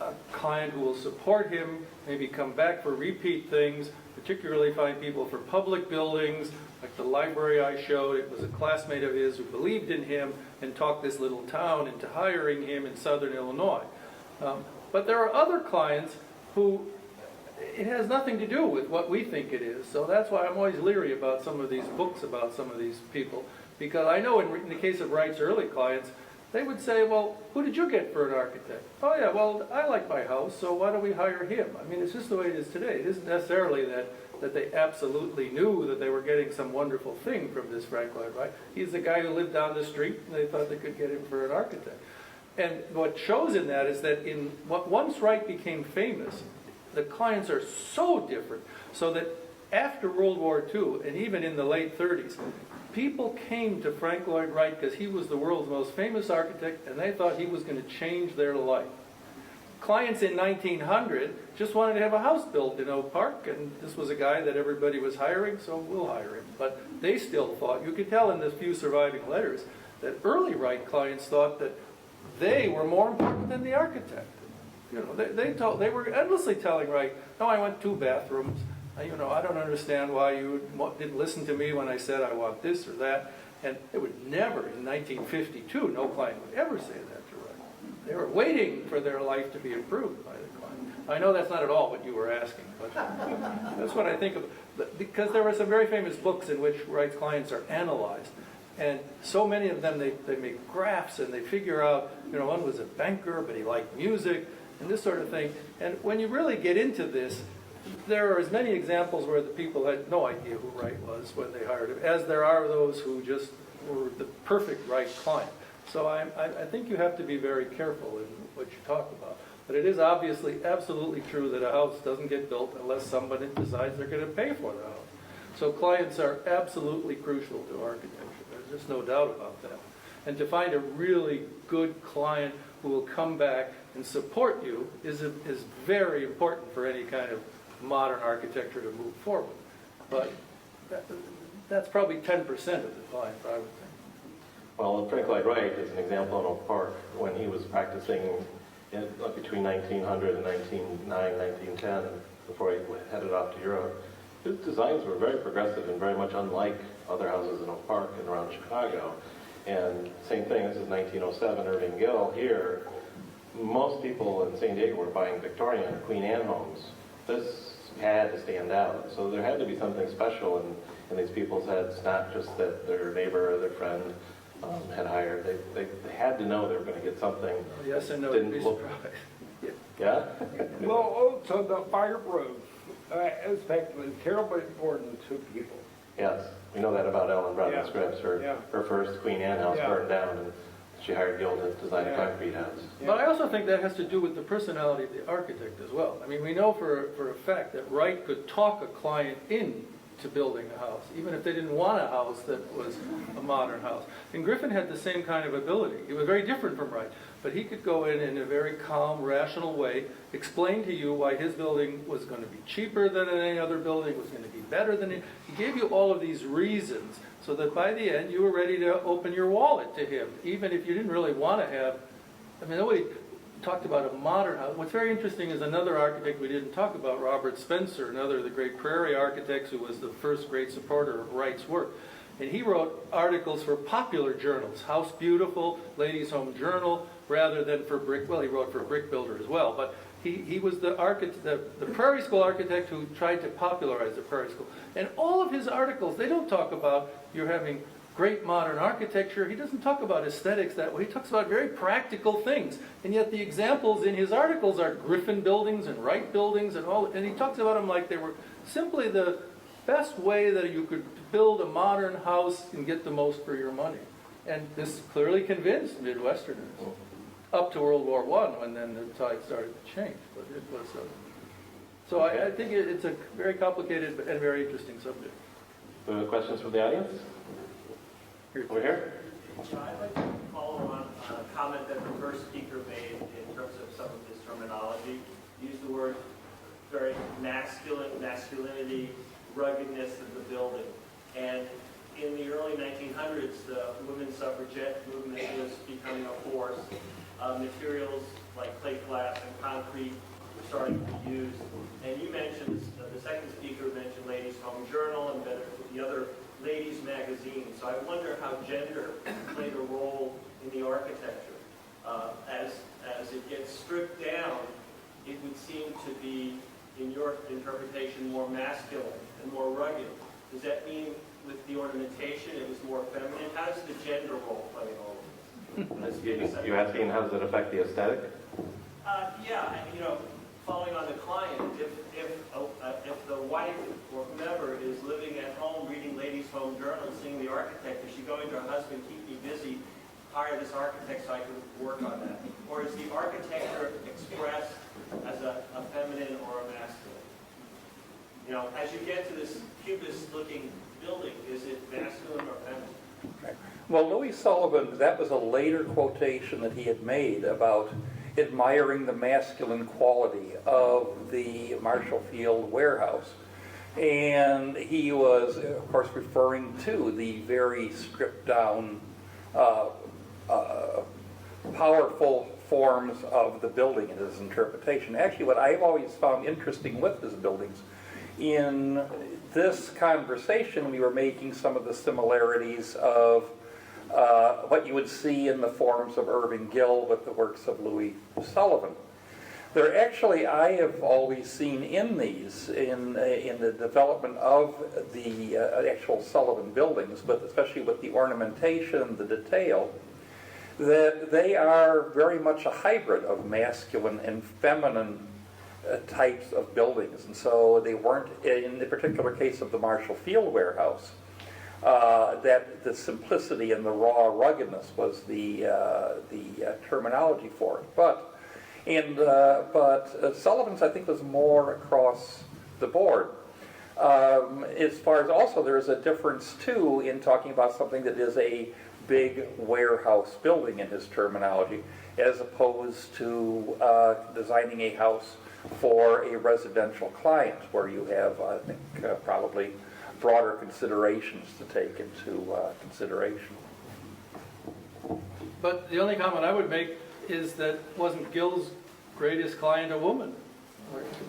Speaker 3: a client who will support him, maybe come back for repeat things, particularly find people for public buildings, like the library I showed. It was a classmate of his who believed in him and talked this little town into hiring him in southern Illinois. But there are other clients who it has nothing to do with what we think it is. So that's why I'm always leery about some of these books about some of these people. Because I know in the case of Wright's early clients, they would say, well, who did you get for an architect? Oh yeah, well, I like my house, so why don't we hire him? I mean, it's just the way it is today. It isn't necessarily that they absolutely knew that they were getting some wonderful thing from this Frank Lloyd Wright. He's the guy who lived down the street, and they thought they could get him for an architect. And what shows in that is that once Wright became famous, the clients are so different, so that after World War II, and even in the late 30s, people came to Frank Lloyd Wright because he was the world's most famous architect, and they thought he was going to change their life. Clients in 1900 just wanted to have a house built in Oak Park, and this was a guy that everybody was hiring, so we'll hire him. But they still thought, you could tell in the few surviving letters, that early Wright clients thought that they were more important than the architect. You know, they were endlessly telling Wright, no, I want 2 bathrooms. You know, I don't understand why you didn't listen to me when I said I want this or that. And it would never, in 1952, no client would ever say that to Wright. They were waiting for their life to be improved by the client. I know that's not at all what you were asking, but that's what I think of. Because there were some very famous books in which Wright's clients are analyzed. And so many of them, they make graphs and they figure out, you know, one was a banker, but he liked music and this sort of thing. And when you really get into this, there are as many examples where the people had no idea who Wright was when they hired him, as there are those who just were the perfect Wright client. So I think you have to be very careful in what you talk about. But it is obviously absolutely true that a house doesn't get built unless somebody decides they're going to pay for the house. So clients are absolutely crucial to architecture. There's just no doubt about that. And to find a really good client who will come back and support you is very important for any kind of modern architecture to move forward. But that's probably 10% of the clients, I would think.
Speaker 1: Well, Frank Lloyd Wright is an example in Oak Park when he was practicing between 1900 and 1909, 1910, before he headed off to Europe. His designs were very progressive and very much unlike other houses in Oak Park and around Chicago. And same thing, this is 1907, Irving Gill here. Most people in San Diego were buying Victorian or Queen Anne homes. This had to stand out. So there had to be something special in these people's heads, not just that their neighbor or their friend had hired. They had to know they were going to get something.
Speaker 3: Yes and no,
Speaker 1: Didn't
Speaker 3: you'd be
Speaker 1: look-
Speaker 3: surprised.
Speaker 1: Yeah?
Speaker 4: Well, also the fire road aspect was terribly important to people.
Speaker 1: Yes. We know that about Ellen Brown
Speaker 4: Yeah.
Speaker 1: Scripps.
Speaker 4: Yeah.
Speaker 1: Her first Queen Anne house
Speaker 4: Yeah.
Speaker 1: burned down, and she hired Gill to design a
Speaker 4: Yeah.
Speaker 1: concrete house.
Speaker 3: But I also think that has to do with the personality of the architect as well. I mean, we know for a fact that Wright could talk a client into building a house, even if they didn't want a house that was a modern house. And Griffin had the same kind of ability. He was very different from Wright, but he could go in a very calm, rational way, explain to you why his building was going to be cheaper than any other building, was going to be better than it. He gave you all of these reasons so that by the end you were ready to open your wallet to him, even if you didn't really want to have, I mean, nobody talked about a modern house. What's very interesting is another architect we didn't talk about, Robert Spencer, another of the great Prairie architects who was the first great supporter of Wright's work. And he wrote articles for popular journals, House Beautiful, Ladies' Home Journal, rather than for brick, well, he wrote for Brick Builder as well, but he was the Prairie School architect who tried to popularize the Prairie School. And all of his articles, they don't talk about you're having great modern architecture. He doesn't talk about aesthetics that way. He talks about very practical things. And yet the examples in his articles are Griffin buildings and Wright buildings and all, and he talks about them like they were simply the best way that you could build a modern house and get the most for your money. And this clearly convinced Midwesterners. up to World War I, when then the tide started to change. But it was, so I think it's a very complicated and very interesting subject.
Speaker 1: Questions from the audience? Over here.
Speaker 6: I'd like to follow on a comment that the first speaker made in terms of some of this terminology. Used the word very masculinity, ruggedness of the building. And in the early 1900s, the women's suffragette movement was becoming a force. Materials like plate glass and concrete were starting to be used. And you mentioned, the second speaker mentioned Ladies' Home Journal and the other ladies' magazines. So I wonder how gender played a role in the architecture. As it gets stripped down, it would seem to be, in your interpretation, more masculine and more rugged. Does that mean with the ornamentation it was more feminine? How does the gender role play in all of this?
Speaker 1: You're asking how does it affect the aesthetic?
Speaker 6: Yeah, and, following on the client, if the wife or whomever is living at home reading Ladies' Home Journal, seeing the architect, is she going to her husband, keep me busy, hire this architect so I can work on that? Or is the architecture expressed as a feminine or a masculine? As you get to this cubist-looking building, is it masculine or feminine?
Speaker 2: Okay. Well, Louis Sullivan, that was a later quotation that he had made about admiring the masculine quality of the Marshall Field warehouse. And he was, of course, referring to the very stripped down, powerful forms of the building in his interpretation. Actually, what I've always found interesting with his buildings, in this conversation we were making some of the similarities of what you would see in the forms of Irving Gill with the works of Louis Sullivan. There actually, I have always seen in these, in the development of the actual Sullivan buildings, but especially with the ornamentation, the detail, that they are very much a hybrid of masculine and feminine types of buildings. And so they weren't, in the particular case of the Marshall Field warehouse, that the simplicity and the raw ruggedness was the terminology for it. But Sullivan's, I think, was more across the board. As far as also, there's a difference too in talking about something that is a big warehouse building in his terminology, as opposed to designing a house for a residential client, where you have, I think, probably broader considerations to take into consideration.
Speaker 3: But the only comment I would make is that wasn't Gill's greatest client a woman?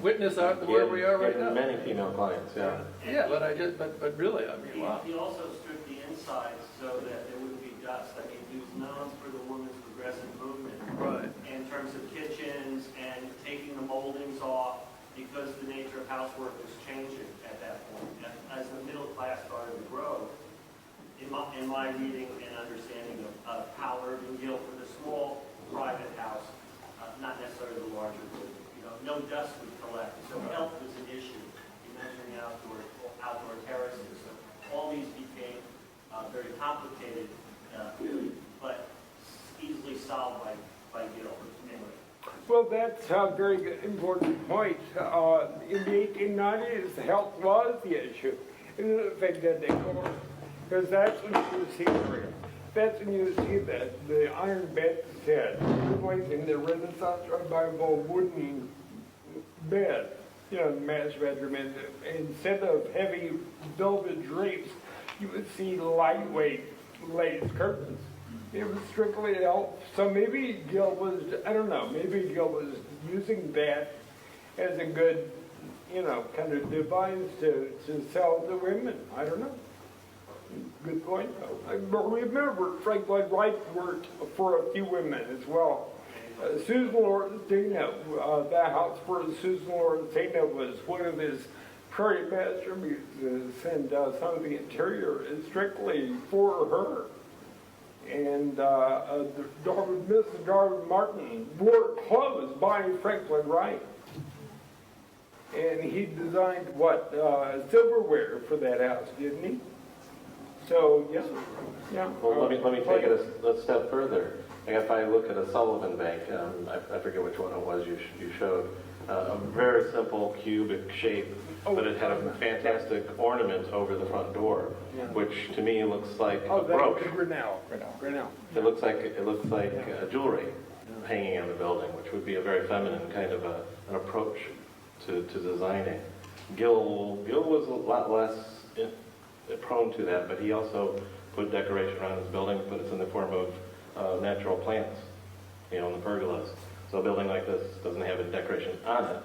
Speaker 3: Witness out where we are right now.
Speaker 1: Many female clients, yeah.
Speaker 3: Yeah, but really, I mean, wow.
Speaker 6: He also stripped the insides so that there wouldn't be dust. I mean, he was known for the woman's progressive movement.
Speaker 3: Right.
Speaker 6: In terms of kitchens and taking the moldings off, because the nature of housework was changing at that point. As the middle class started to grow, in my reading and understanding of how Irving Gill, for the small private house, not necessarily the larger building, no dust would collect. So health was an issue. You mentioned the outdoor terraces. So all these became very complicated, but easily solved by Gill. Anyway.
Speaker 4: Well, that's a very good, important point. In the 1890s, health was the issue. It didn't affect that decor, because that's when you see that's when you see that the iron bed set, replacing the Renaissance revival wooden bed, the master bedroom, and instead of heavy velvet drapes, you would see lightweight lace curtains. It was strictly health. So maybe Gill was, I don't know, maybe Gill was using that as a good, kind of device to sell to women. I don't know. Good point. I remember Frank Lloyd Wright worked for a few women as well. Susan Lorentina, that house for Susan Lorentina was one of his Prairie master muses, and some of the interior is strictly for her. And Mrs. Darwin Martin wore clothes by Frank Lloyd Wright. And he designed, silverware for that house, didn't he? So, yeah.
Speaker 1: Well, let me take it a step further. if I look at a Sullivan bank, I forget which one it was you showed, a very simple cubic shape, but it had a fantastic ornament over the front door, which to me looks like a brooch.
Speaker 4: Grinnell.
Speaker 1: It looks like jewelry hanging on the building, which would be a very feminine kind of an approach to designing. Gill was a lot less prone to that, but he also put decoration around his building, but it's in the form of natural plants, in the pergolas. So a building like this doesn't have a decoration on it,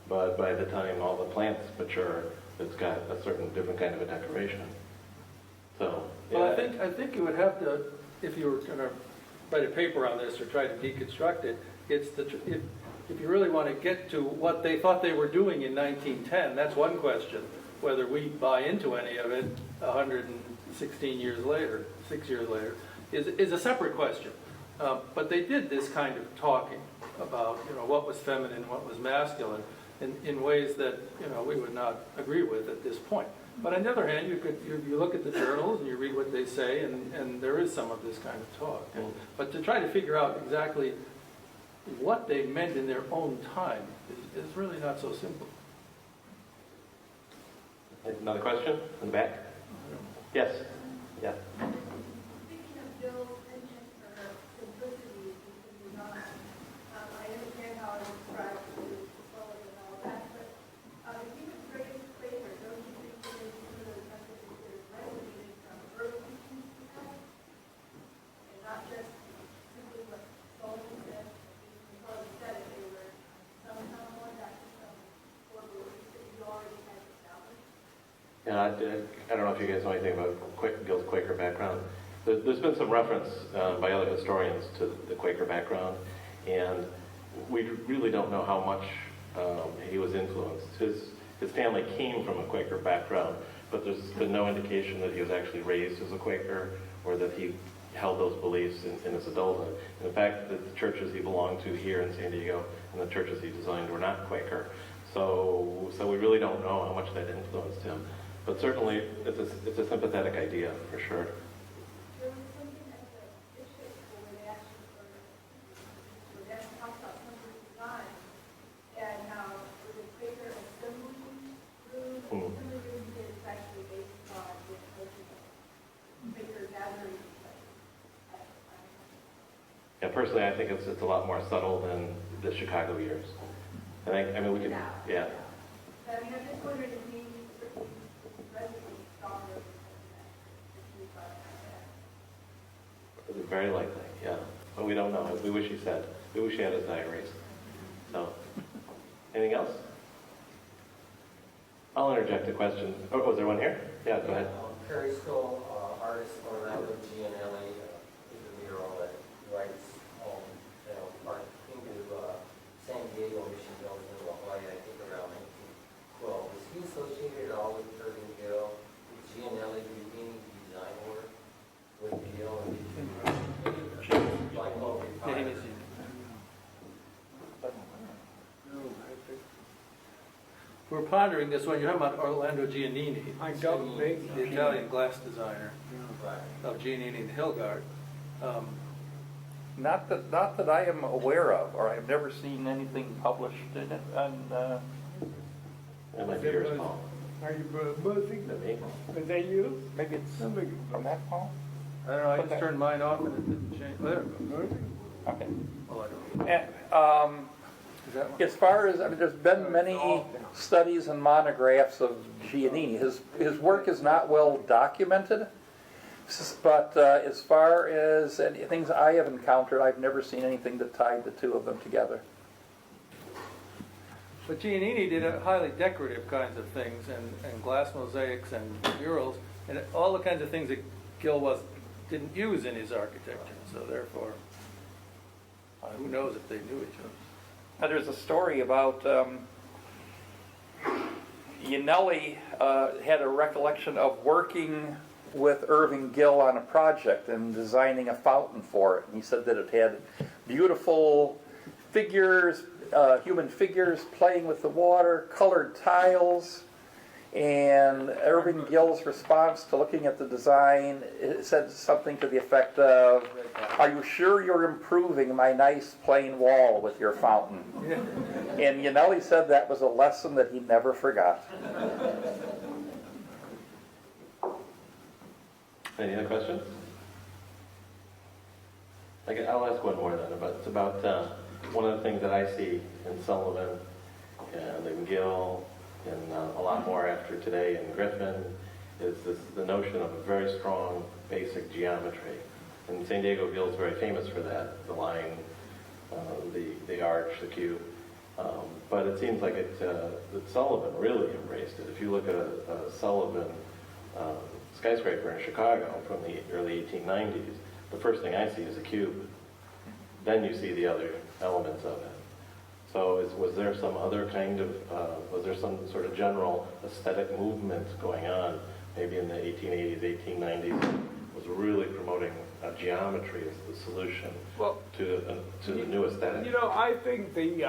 Speaker 1: but by the time all the plants mature, it's got a certain different kind of a decoration. So, yeah.
Speaker 3: Well, I think you would have to, if you were going to write a paper on this or try to deconstruct it, if you really want to get to what they thought they were doing in 1910, that's one question. Whether we buy into any of it 116 years later, 6 years later, is a separate question. But they did this kind of talking about, what was feminine, what was masculine, in ways that, we would not agree with at this point. But on the other hand, you look at the journals and you read what they say, and there is some of this kind of talk. But to try to figure out exactly what they meant in their own time is really not so simple.
Speaker 1: Another question in the back? Yes. Yeah.
Speaker 7: Speaking of Gill's penchant for simplicity in design, I understand how it describes the Sullivan and all that, but if you could phrase Quaker, don't you think that maybe some of those messages could have resonated from early 18th century? And not just simply what Sullivan said, because Sullivan said it, they were somehow more back to some core beliefs that you already had established?
Speaker 1: Yeah, I don't know if you guys know anything about Gill's Quaker background. There's been some reference by other historians to the Quaker background, and we really don't know how much he was influenced. His family came from a Quaker background, but there's been no indication that he was actually raised as a Quaker or that he held those beliefs in his adulthood. In fact, the churches he belonged to here in San Diego and the churches he designed were not Quaker. So we really don't know how much that influenced him. But certainly, it's a sympathetic idea, for sure.
Speaker 7: There was something at the bishop school where they actually talked about some of the design and how it was a Quaker assembly room. The assembly room is actually based on the Quaker gathering place.
Speaker 1: Yeah, personally, I think it's a lot more subtle than the Chicago years. And I mean, we could, yeah.
Speaker 7: But I mean, I'm just wondering if maybe certain residents stronger than
Speaker 1: Very likely, yeah. But we don't know. We wish he said. We wish he had his diaries. So, anything else? I'll interject a question. Oh, was there one here? Yeah, go ahead.
Speaker 5: Prairie School artist Orlando Giannelli is a mural that writes art into San Diego mission building in La Jolla, I think around 1912. Is he associated at all with Irving Gill? Did Giannelli do any design work with Gill?
Speaker 3: We're pondering this one. You're talking about Orlando Giannini.
Speaker 4: I don't think
Speaker 3: the Italian glass designer of Giannini and Hilgard.
Speaker 2: Not that I am aware of, or I've never seen anything published in it. And
Speaker 1: That might be yours, Paul.
Speaker 4: Are you buzzing?
Speaker 1: Is that me?
Speaker 4: Is that you?
Speaker 2: maybe it's from that, Paul?
Speaker 3: I don't know. I just turned mine off and it didn't change. Oh, there it goes.
Speaker 2: Okay.
Speaker 3: Oh, I don't.
Speaker 2: And,
Speaker 3: Is that one?
Speaker 2: as far as, there's been many studies and monographs of Giannini. His work is not well documented, but as far as any things I have encountered, I've never seen anything that tied the two of them together.
Speaker 3: But Giannini did highly decorative kinds of things, and glass mosaics and murals, and all the kinds of things that Gill didn't use in his architecture. So therefore, who knows if they knew each other.
Speaker 2: Now, there's a story about Iannelli had a recollection of working with Irving Gill on a project and designing a fountain for it. And he said that it had beautiful figures, human figures playing with the water, colored tiles, And Irving Gill's response to looking at the design said something to the effect of, "Are you sure you're improving my nice plain wall with your fountain?" And Iannelli said that was a lesson that he never forgot.
Speaker 1: Any other questions? I'll ask one more then. It's about one of the things that I see in Sullivan and in Gill and a lot more after today in Griffin is the notion of a very strong basic geometry. And San Diego Gill is very famous for that, the line, the arch, the cube. But it seems like that Sullivan really embraced it. If you look at a Sullivan skyscraper in Chicago from the early 1890s, the first thing I see is a cube. Then you see the other elements of it. So was there some other kind of, was there some sort of general aesthetic movement going on, maybe in the 1880s, 1890s, was really promoting geometry as the solution to the new aesthetic?
Speaker 4: You know, I think the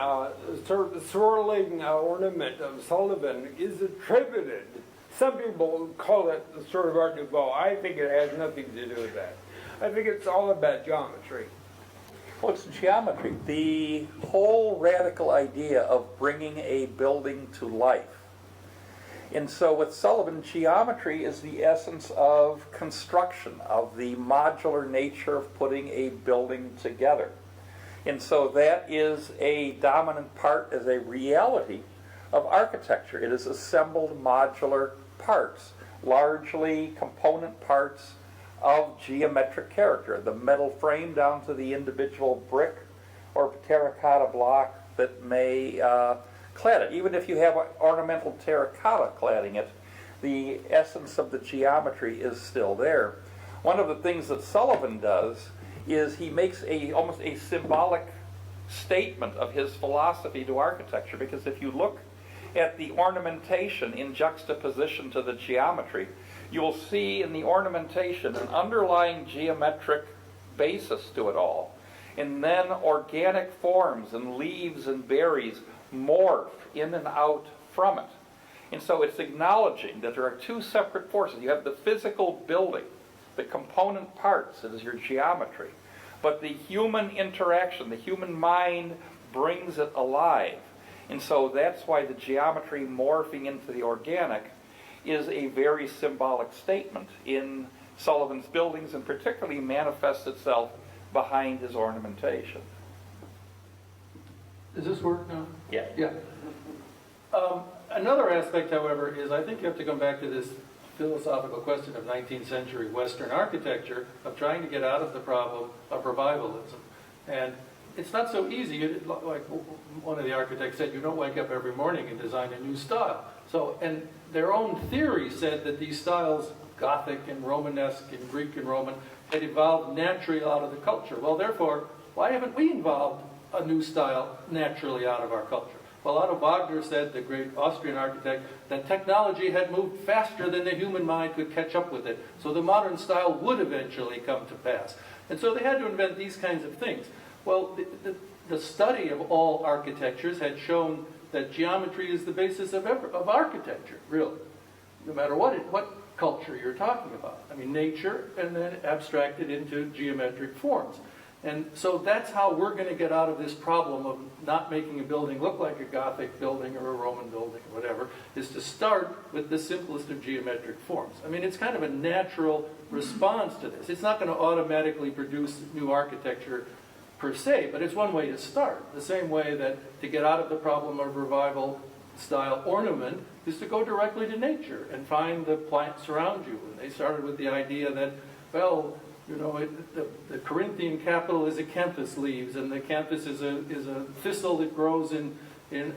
Speaker 4: sort of swirling ornament of Sullivan is attributed. Some people call it the sort of Art Nouveau. I think it has nothing to do with that. I think it's all about geometry.
Speaker 2: Well, it's geometry. The whole radical idea of bringing a building to life. And so with Sullivan, geometry is the essence of construction, of the modular nature of putting a building together. And so that is a dominant part, as a reality of architecture. It is assembled modular parts, largely component parts of geometric character, the metal frame down to the individual brick or terracotta block that may clad it. Even if you have ornamental terracotta cladding it, the essence of the geometry is still there. One of the things that Sullivan does is he makes almost a symbolic statement of his philosophy to architecture, because if you look at the ornamentation in juxtaposition to the geometry, you will see in the ornamentation an underlying geometric basis to it all. And then organic forms and leaves and berries morph in and out from it. And so it's acknowledging that there are two separate forces. You have the physical building, the component parts, that is your geometry. But the human interaction, the human mind brings it alive. And so that's why the geometry morphing into the organic is a very symbolic statement in Sullivan's buildings, and particularly manifests itself behind his ornamentation.
Speaker 3: Does this work now?
Speaker 1: Yeah.
Speaker 3: Yeah. Another aspect, however, is I think you have to come back to this philosophical question of 19th century Western architecture, of trying to get out of the problem of revivalism. And it's not so easy. Like one of the architects said, you don't wake up every morning and design a new style. So, and their own theory said that these styles, Gothic and Romanesque and Greek and Roman, had evolved naturally out of the culture. Well, therefore, why haven't we evolved a new style naturally out of our culture? Well, Otto Wagner said, the great Austrian architect, that technology had moved faster than the human mind could catch up with it. So the modern style would eventually come to pass. And so they had to invent these kinds of things. Well, the study of all architectures had shown that geometry is the basis of architecture, really. No matter what culture you're talking about. I mean, nature, and then abstracted into geometric forms. And so that's how we're going to get out of this problem of not making a building look like a Gothic building or a Roman building or whatever, is to start with the simplest of geometric forms. I mean, it's kind of a natural response to this. It's not going to automatically produce new architecture per se, but it's one way to start. The same way that to get out of the problem of revival style ornament is to go directly to nature and find the plants around you. And they started with the idea that, well, you know, the Corinthian capital is acanthus leaves, and the acanthus is a thistle that grows in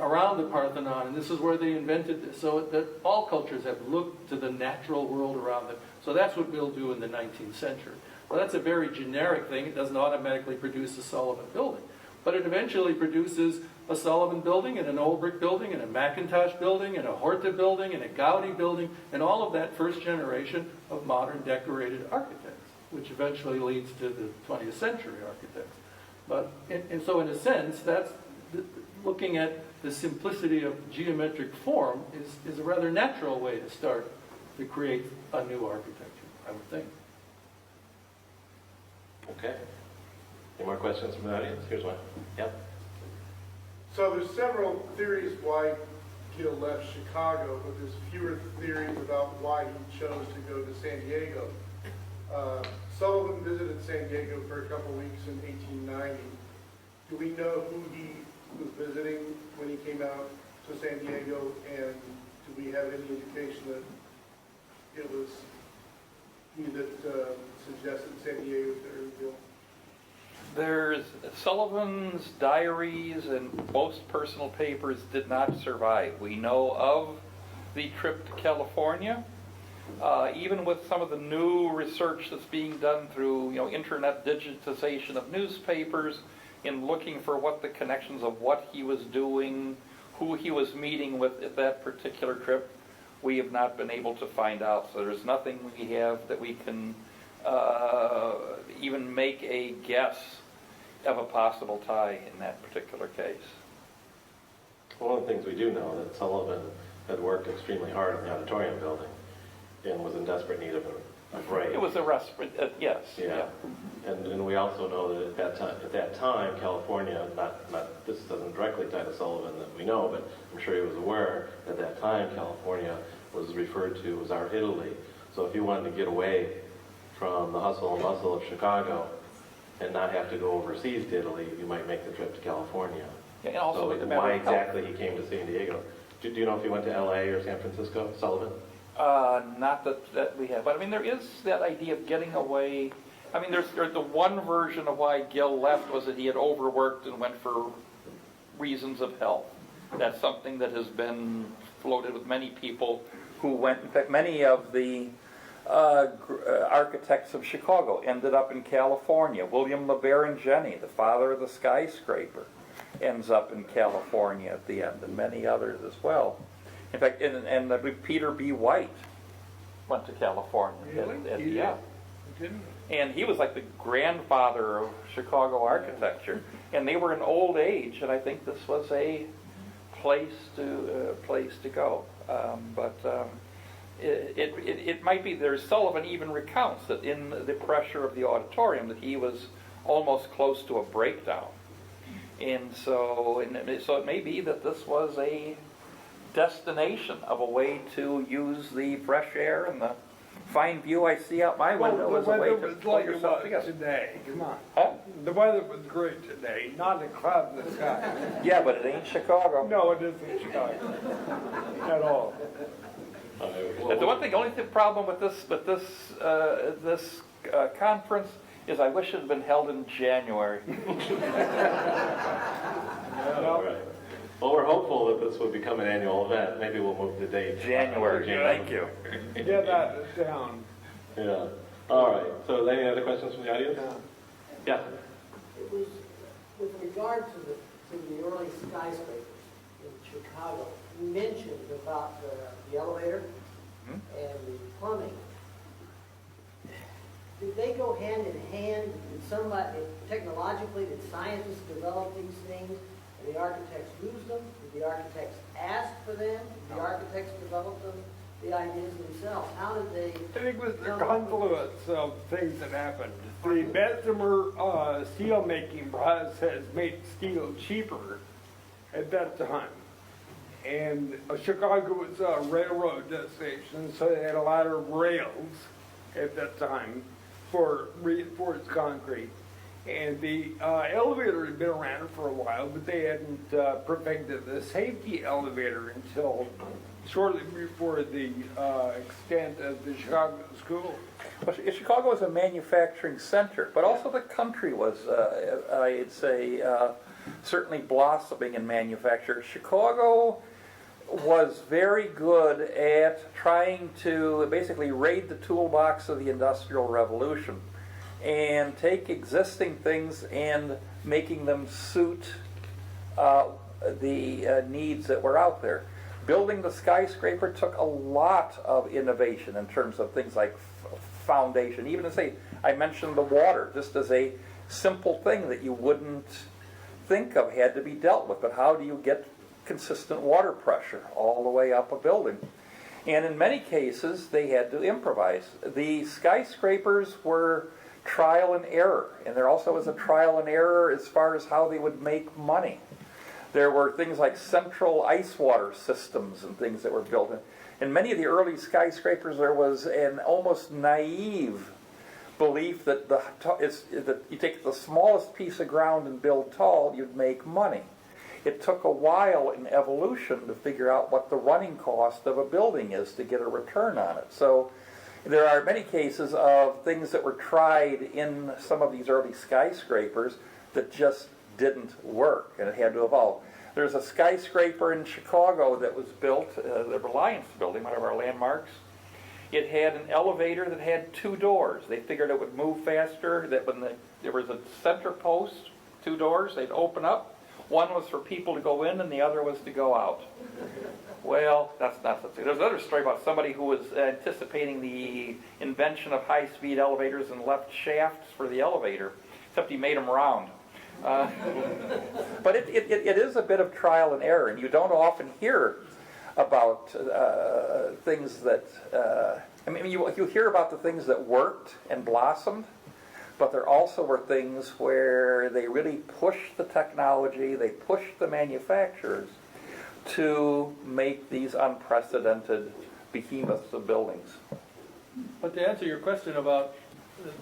Speaker 3: around the Parthenon, and this is where they invented this. So that all cultures have looked to the natural world around them. So that's what we'll do in the 19th century. Well, that's a very generic thing. It doesn't automatically produce a Sullivan building. But it eventually produces a Sullivan building, and an Old Brick building, and a Mackintosh building, and a Horta building, and a Gaudi building, and all of that first generation of modern decorated architects, which eventually leads to the 20th century architects. But, and so in a sense, that's looking at the simplicity of geometric form is a rather natural way to start to create a new architecture, I would think.
Speaker 1: Okay. Any more questions from the audience? Here's one. Yep.
Speaker 8: So there's several theories why Gill left Chicago, but there's fewer theories about why he chose to go to San Diego. Sullivan visited San Diego for a couple weeks in 1890. Do we know who he was visiting when he came out to San Diego, and do we have any indication that it was he that suggested San Diego to Irving Gill?
Speaker 2: There's Sullivan's diaries and most personal papers did not survive. We know of the trip to California. Even with some of the new research that's being done through, internet digitization of newspapers, in looking for what the connections of what he was doing, who he was meeting with at that particular trip, we have not been able to find out. So there's nothing we have that we can even make a guess of a possible tie in that particular case.
Speaker 1: One of the things we do know that Sullivan had worked extremely hard in the auditorium building and was in desperate need of a break.
Speaker 2: It was a respite, yes.
Speaker 1: Yeah. And we also know that at that time, California, this doesn't directly tie to Sullivan that we know, but I'm sure he was aware at that time California was referred to as our Italy. So if you wanted to get away from the hustle and bustle of Chicago and not have to go overseas to Italy, you might make the trip to California.
Speaker 2: Yeah, and also
Speaker 1: so
Speaker 2: with the matter
Speaker 1: why
Speaker 2: of health.
Speaker 1: exactly he came to San Diego? Do you know if he went to LA or San Francisco, Sullivan?
Speaker 2: Not that we have, but I mean there is that idea of getting away. I mean there's the one version of why Gill left was that he had overworked and went for reasons of health. That's something that has been floated with many people who went. In fact, many of the architects of Chicago ended up in California. William LeBaron Jenney, the father of the skyscraper, ends up in California at the end, and many others as well. In fact, and Peter B. White went to California.
Speaker 4: Really?
Speaker 2: Yeah. And he was like the grandfather of Chicago architecture. And they were in old age, and I think this was a place to go. It might be, there's Sullivan even recounts that in the pressure of the auditorium that he was almost close to a breakdown. And so it may be that this was a destination of a way to use the fresh air and the fine view I see out my window as a way to pull yourself together.
Speaker 4: Today, come on.
Speaker 2: Huh?
Speaker 4: The weather was great today, not a cloud in the sky.
Speaker 2: Yeah, but it ain't Chicago.
Speaker 4: No, it isn't Chicago at all.
Speaker 2: The only problem with this conference is I wish it had been held in January.
Speaker 1: All right. Well, we're hopeful that this will become an annual event. Maybe we'll move the date.
Speaker 2: January. Thank you.
Speaker 4: Get that down.
Speaker 1: Yeah. All right. So any other questions from the audience? Yeah.
Speaker 9: It was with regard to the early skyscrapers in Chicago. You mentioned about the elevator and the plumbing. Did they go hand in hand? Did somebody, technologically, did scientists develop these things and the architects use them? Did the architects ask for them? Did the architects develop them, the ideas themselves? How did they?
Speaker 4: I think it was the confluence of things that happened. The Bessemer steel making process made steel cheaper at that time. And Chicago was a railroad destination, so they had a lot of rails at that time for reinforced concrete. And the elevator had been around for a while, but they hadn't perfected the safety elevator until shortly before the extent of the Chicago School.
Speaker 2: Well, Chicago was a manufacturing center, but also the country was, I'd say, certainly blossoming in manufacture. Chicago was very good at trying to basically raid the toolbox of the Industrial Revolution and take existing things and making them suit the needs that were out there. Building the skyscraper took a lot of innovation in terms of things like foundation. Even to say, I mentioned the water, just as a simple thing that you wouldn't think of had to be dealt with. But how do you get consistent water pressure all the way up a building. And in many cases, they had to improvise. The skyscrapers were trial and error, and there also was a trial and error as far as how they would make money. There were things like central ice water systems and things that were built. In many of the early skyscrapers, there was an almost naive belief that that you take the smallest piece of ground and build tall, you'd make money. It took a while in evolution to figure out what the running cost of a building is to get a return on it. So there are many cases of things that were tried in some of these early skyscrapers that just didn't work, and it had to evolve. There's a skyscraper in Chicago that was built, the Reliance building, one of our landmarks. It had an elevator that had 2 doors. They figured it would move faster, that when there was a center post, 2 doors, they'd open up. One was for people to go in and the other was to go out. Well, that's not the thing. There's another story about somebody who was anticipating the invention of high-speed elevators and left shafts for the elevator, except he made them round. But it is a bit of trial and error, and you don't often hear about things that, you hear about the things that worked and blossomed, but there also were things where they really pushed the technology, they pushed the manufacturers to make these unprecedented behemoths of buildings.
Speaker 3: But to answer your question about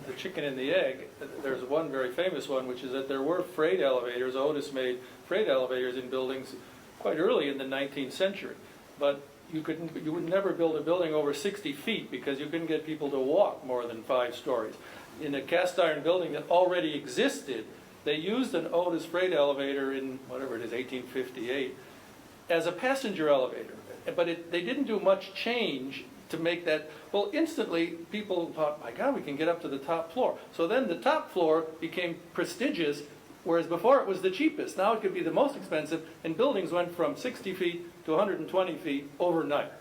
Speaker 3: the chicken and the egg, there's one very famous one, which is that there were freight elevators. Otis made freight elevators in buildings quite early in the 19th century. But you would never build a building over 60 feet because you couldn't get people to walk more than 5 stories. In a cast iron building that already existed, they used an Otis freight elevator in, whatever it is, 1858, as a passenger elevator. But they didn't do much change to make that. Well, instantly people thought, my God, we can get up to the top floor. So then the top floor became prestigious, whereas before it was the cheapest. Now it could be the most expensive, and buildings went from 60 feet to 120 feet overnight.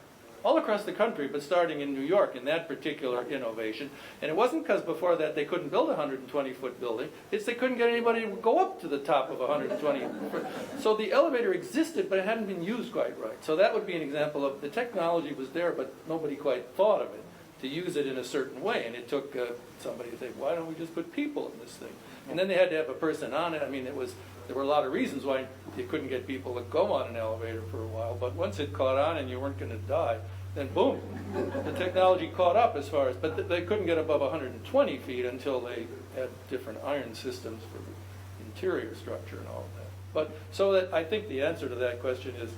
Speaker 3: All across the country, but starting in New York in that particular innovation. And it wasn't because before that they couldn't build a 120-foot building. It's they couldn't get anybody to go up to the top of a 120-foot. So the elevator existed, but it hadn't been used quite right. So that would be an example of the technology was there, but nobody quite thought of it to use it in a certain way. And it took somebody to say, why don't we just put people in this thing? And then they had to have a person on it. I mean, there were a lot of reasons why you couldn't get people to go on an elevator for a while, but once it caught on and you weren't going to die, then boom, the technology caught up as far as, but they couldn't get above 120 feet until they had different iron systems for the interior structure and all of that. But so that I think the answer to that question is,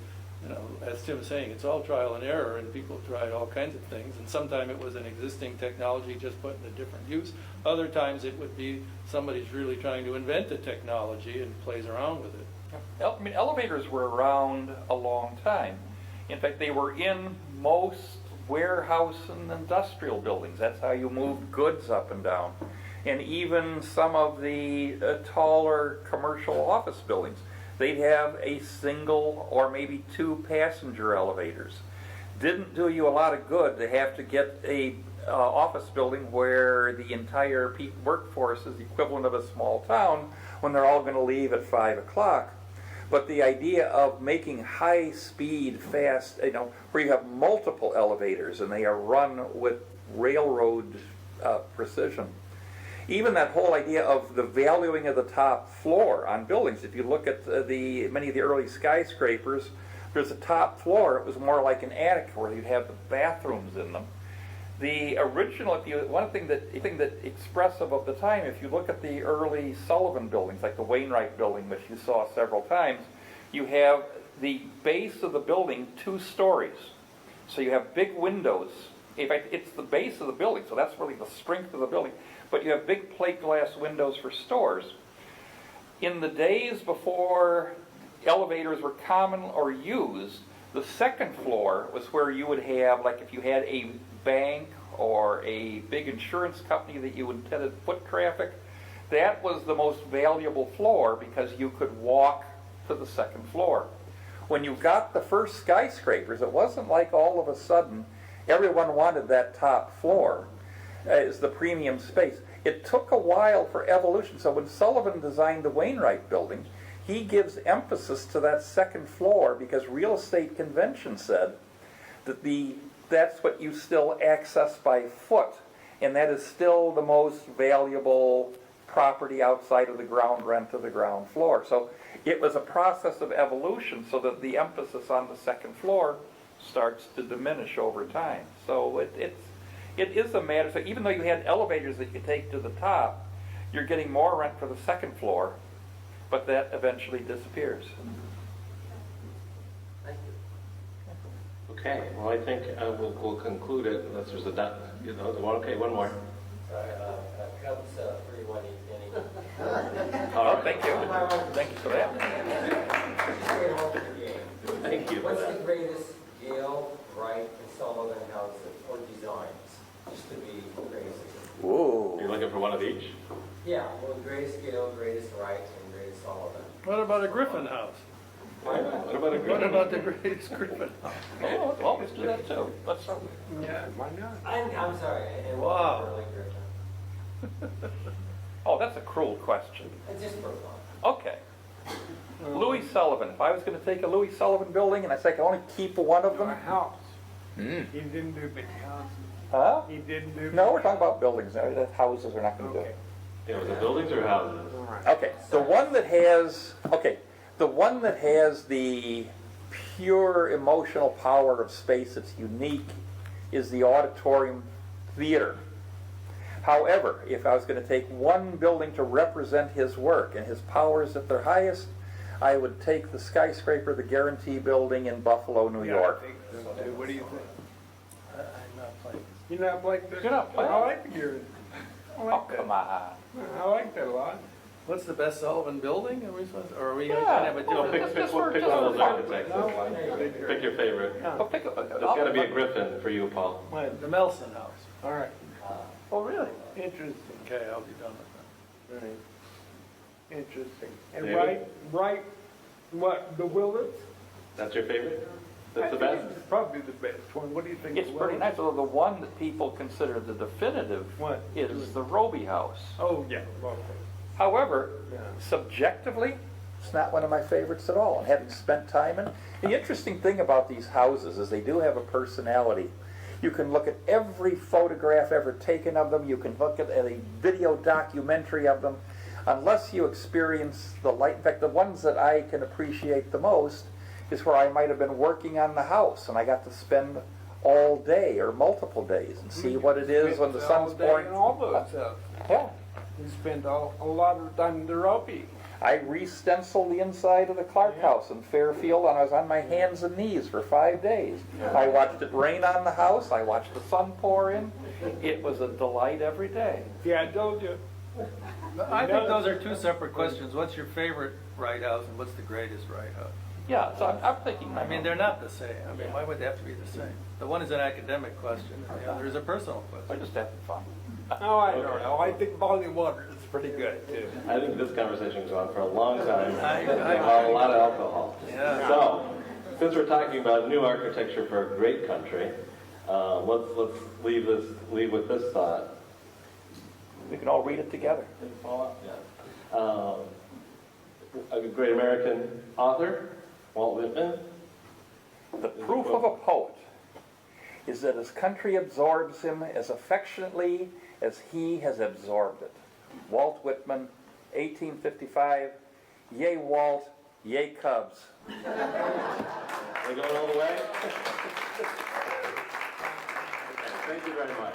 Speaker 3: as Tim was saying, it's all trial and error, and people tried all kinds of things, and sometimes it was an existing technology just put in a different use. Other times it would be somebody's really trying to invent a technology and plays around with it.
Speaker 2: I mean, elevators were around a long time. In fact, they were in most warehouse and industrial buildings. That's how you moved goods up and down. And even some of the taller commercial office buildings, they'd have a single or maybe 2 passenger elevators. Didn't do you a lot of good to have to get a office building where the entire workforce is the equivalent of a small town when they're all going to leave at 5 o'clock. But the idea of making high-speed, fast, where you have multiple elevators and they are run with railroad precision. Even that whole idea of the valuing of the top floor on buildings. If you look at many of the early skyscrapers, there's a top floor. It was more like an attic where you'd have the bathrooms in them. The original, one thing that expressive of the time, if you look at the early Sullivan buildings, like the Wainwright building, which you saw several times, you have the base of the building 2 stories. So you have big windows. In fact, it's the base of the building, so that's really the strength of the building. But you have big plate glass windows for stores. In the days before elevators were common or used, the second floor was where you would have, like if you had a bank or a big insurance company that you intended foot traffic, that was the most valuable floor because you could walk to the second floor. When you got the first skyscrapers, it wasn't like all of a sudden everyone wanted that top floor as the premium space. It took a while for evolution. So when Sullivan designed the Wainwright building,
Speaker 10: he gives emphasis to that second floor because real estate convention said that that's what you still access by foot, and that is still the most valuable property outside of the ground rent of the ground floor. So it was a process of evolution so that the emphasis on the second floor starts to diminish over time. So it is a matter, so even though you had elevators that you take to the top, you're getting more rent for the second floor, but that eventually disappears.
Speaker 5: Thank you.
Speaker 1: Okay, well, I think we'll conclude it unless there's okay, one more.
Speaker 5: Sorry, Cubs 31 East
Speaker 1: All right,
Speaker 10: Thank you. Thank you for that.
Speaker 1: thank you for
Speaker 5: What's the
Speaker 1: that.
Speaker 5: greatest Gill, Wright, and Sullivan houses or designs? Just to be greatest.
Speaker 10: Ooh.
Speaker 1: You're looking for one of each?
Speaker 5: Yeah, well, greatest Gill, greatest Wright, and greatest Sullivan.
Speaker 3: What about a Griffin house?
Speaker 1: What about a
Speaker 3: What
Speaker 1: green?
Speaker 3: about the greatest Griffin house?
Speaker 10: Oh, well, let's do that too. Let's
Speaker 4: Yeah, why not?
Speaker 5: I'm sorry, it
Speaker 3: Wow.
Speaker 5: wasn't really Griffin.
Speaker 10: Oh, that's a cruel question.
Speaker 5: It's just for fun.
Speaker 10: Okay. Louis Sullivan. If I was going to take a Louis Sullivan building and I say I can only keep one of
Speaker 4: A
Speaker 10: them,
Speaker 4: house.
Speaker 10: Hmm.
Speaker 4: He didn't do big houses.
Speaker 10: huh?
Speaker 4: He didn't do.
Speaker 10: No, we're talking about buildings. No, the houses are not going to do
Speaker 4: Okay.
Speaker 10: it.
Speaker 1: Yeah, was it buildings or houses?
Speaker 4: All right.
Speaker 10: Okay, the one that has the pure emotional power of space that's unique is the auditorium theater. However, if I was going to take one building to represent his work and his powers at their highest, I would take the skyscraper, the Guarantee Building in Buffalo, New
Speaker 4: Yeah, I
Speaker 10: York.
Speaker 4: think so, too. What do you think?
Speaker 3: I'm not playing.
Speaker 4: You're not like the.
Speaker 10: You're not playing?
Speaker 4: I like the Guarantee. I
Speaker 10: Oh,
Speaker 4: like that.
Speaker 10: come on.
Speaker 4: I like that a lot.
Speaker 3: What's the best Sullivan building? Are we supposed to, or are we
Speaker 10: Yeah.
Speaker 3: going to have a
Speaker 10: Well,
Speaker 3: different?
Speaker 10: just
Speaker 1: We'll
Speaker 10: for-
Speaker 1: pick
Speaker 10: just
Speaker 1: one of
Speaker 10: for
Speaker 1: those
Speaker 10: fun.
Speaker 1: architects. Pick your favorite.
Speaker 10: Oh, pick a,
Speaker 1: It's got to be a Griffin for you, Paul.
Speaker 3: The Melson house. All right.
Speaker 10: Oh, really?
Speaker 4: Interesting.
Speaker 3: Okay, I'll be done with that.
Speaker 4: Right. Interesting. And
Speaker 1: David?
Speaker 4: right, what, the Willets?
Speaker 1: That's your favorite? That's the
Speaker 4: I think
Speaker 1: best?
Speaker 4: it's probably the best one. What do you think?
Speaker 10: It's
Speaker 4: the
Speaker 10: pretty
Speaker 4: Willets?
Speaker 10: nice, although the one that people consider the definitive
Speaker 4: What?
Speaker 10: is the Roby House.
Speaker 4: Oh, yeah. Okay.
Speaker 10: However,
Speaker 4: Yeah.
Speaker 10: subjectively, it's not one of my favorites at all. And having spent time in, the interesting thing about these houses is they do have a personality. You can look at every photograph ever taken of them. You can look at a video documentary of them. Unless you experience the light, in fact, the ones that I can appreciate the most is where I might have been working on the house and I got to spend all day or multiple days and see what it is when the sun's pouring.
Speaker 4: And all those stuff.
Speaker 10: Yeah.
Speaker 4: You spend a lot of time in the Ropey.
Speaker 10: I re-stenciled the inside of the Clark House in Fairfield, and I was on my hands and knees for 5 days. I watched it rain on the house. I watched the sun pour in. It was a delight every day.
Speaker 4: Yeah, I told you.
Speaker 3: I think those are two separate questions. What's your favorite Wright house and what's the greatest Wright house?
Speaker 10: Yeah, so I'm thinking.
Speaker 3: I mean, they're not the same. I mean, why would they have to be the same? The one is an academic question, and the other is a personal
Speaker 10: We're
Speaker 3: question.
Speaker 10: just having fun.
Speaker 4: Oh, I don't know. I think boiling water is pretty good, too.
Speaker 1: I think this conversation goes on for a long time.
Speaker 3: I
Speaker 1: A lot of alcohol.
Speaker 3: Yeah.
Speaker 1: So, since we're talking about new architecture for a great country, let's leave with this thought.
Speaker 10: We can all read it together.
Speaker 1: Yeah. A great American author, Walt Whitman.
Speaker 10: The proof of a poet is that his country absorbs him as affectionately as he has absorbed it. Walt Whitman, 1855. Yay, Walt. Yay, Cubs.
Speaker 1: Are we going all the way? Thank you very much.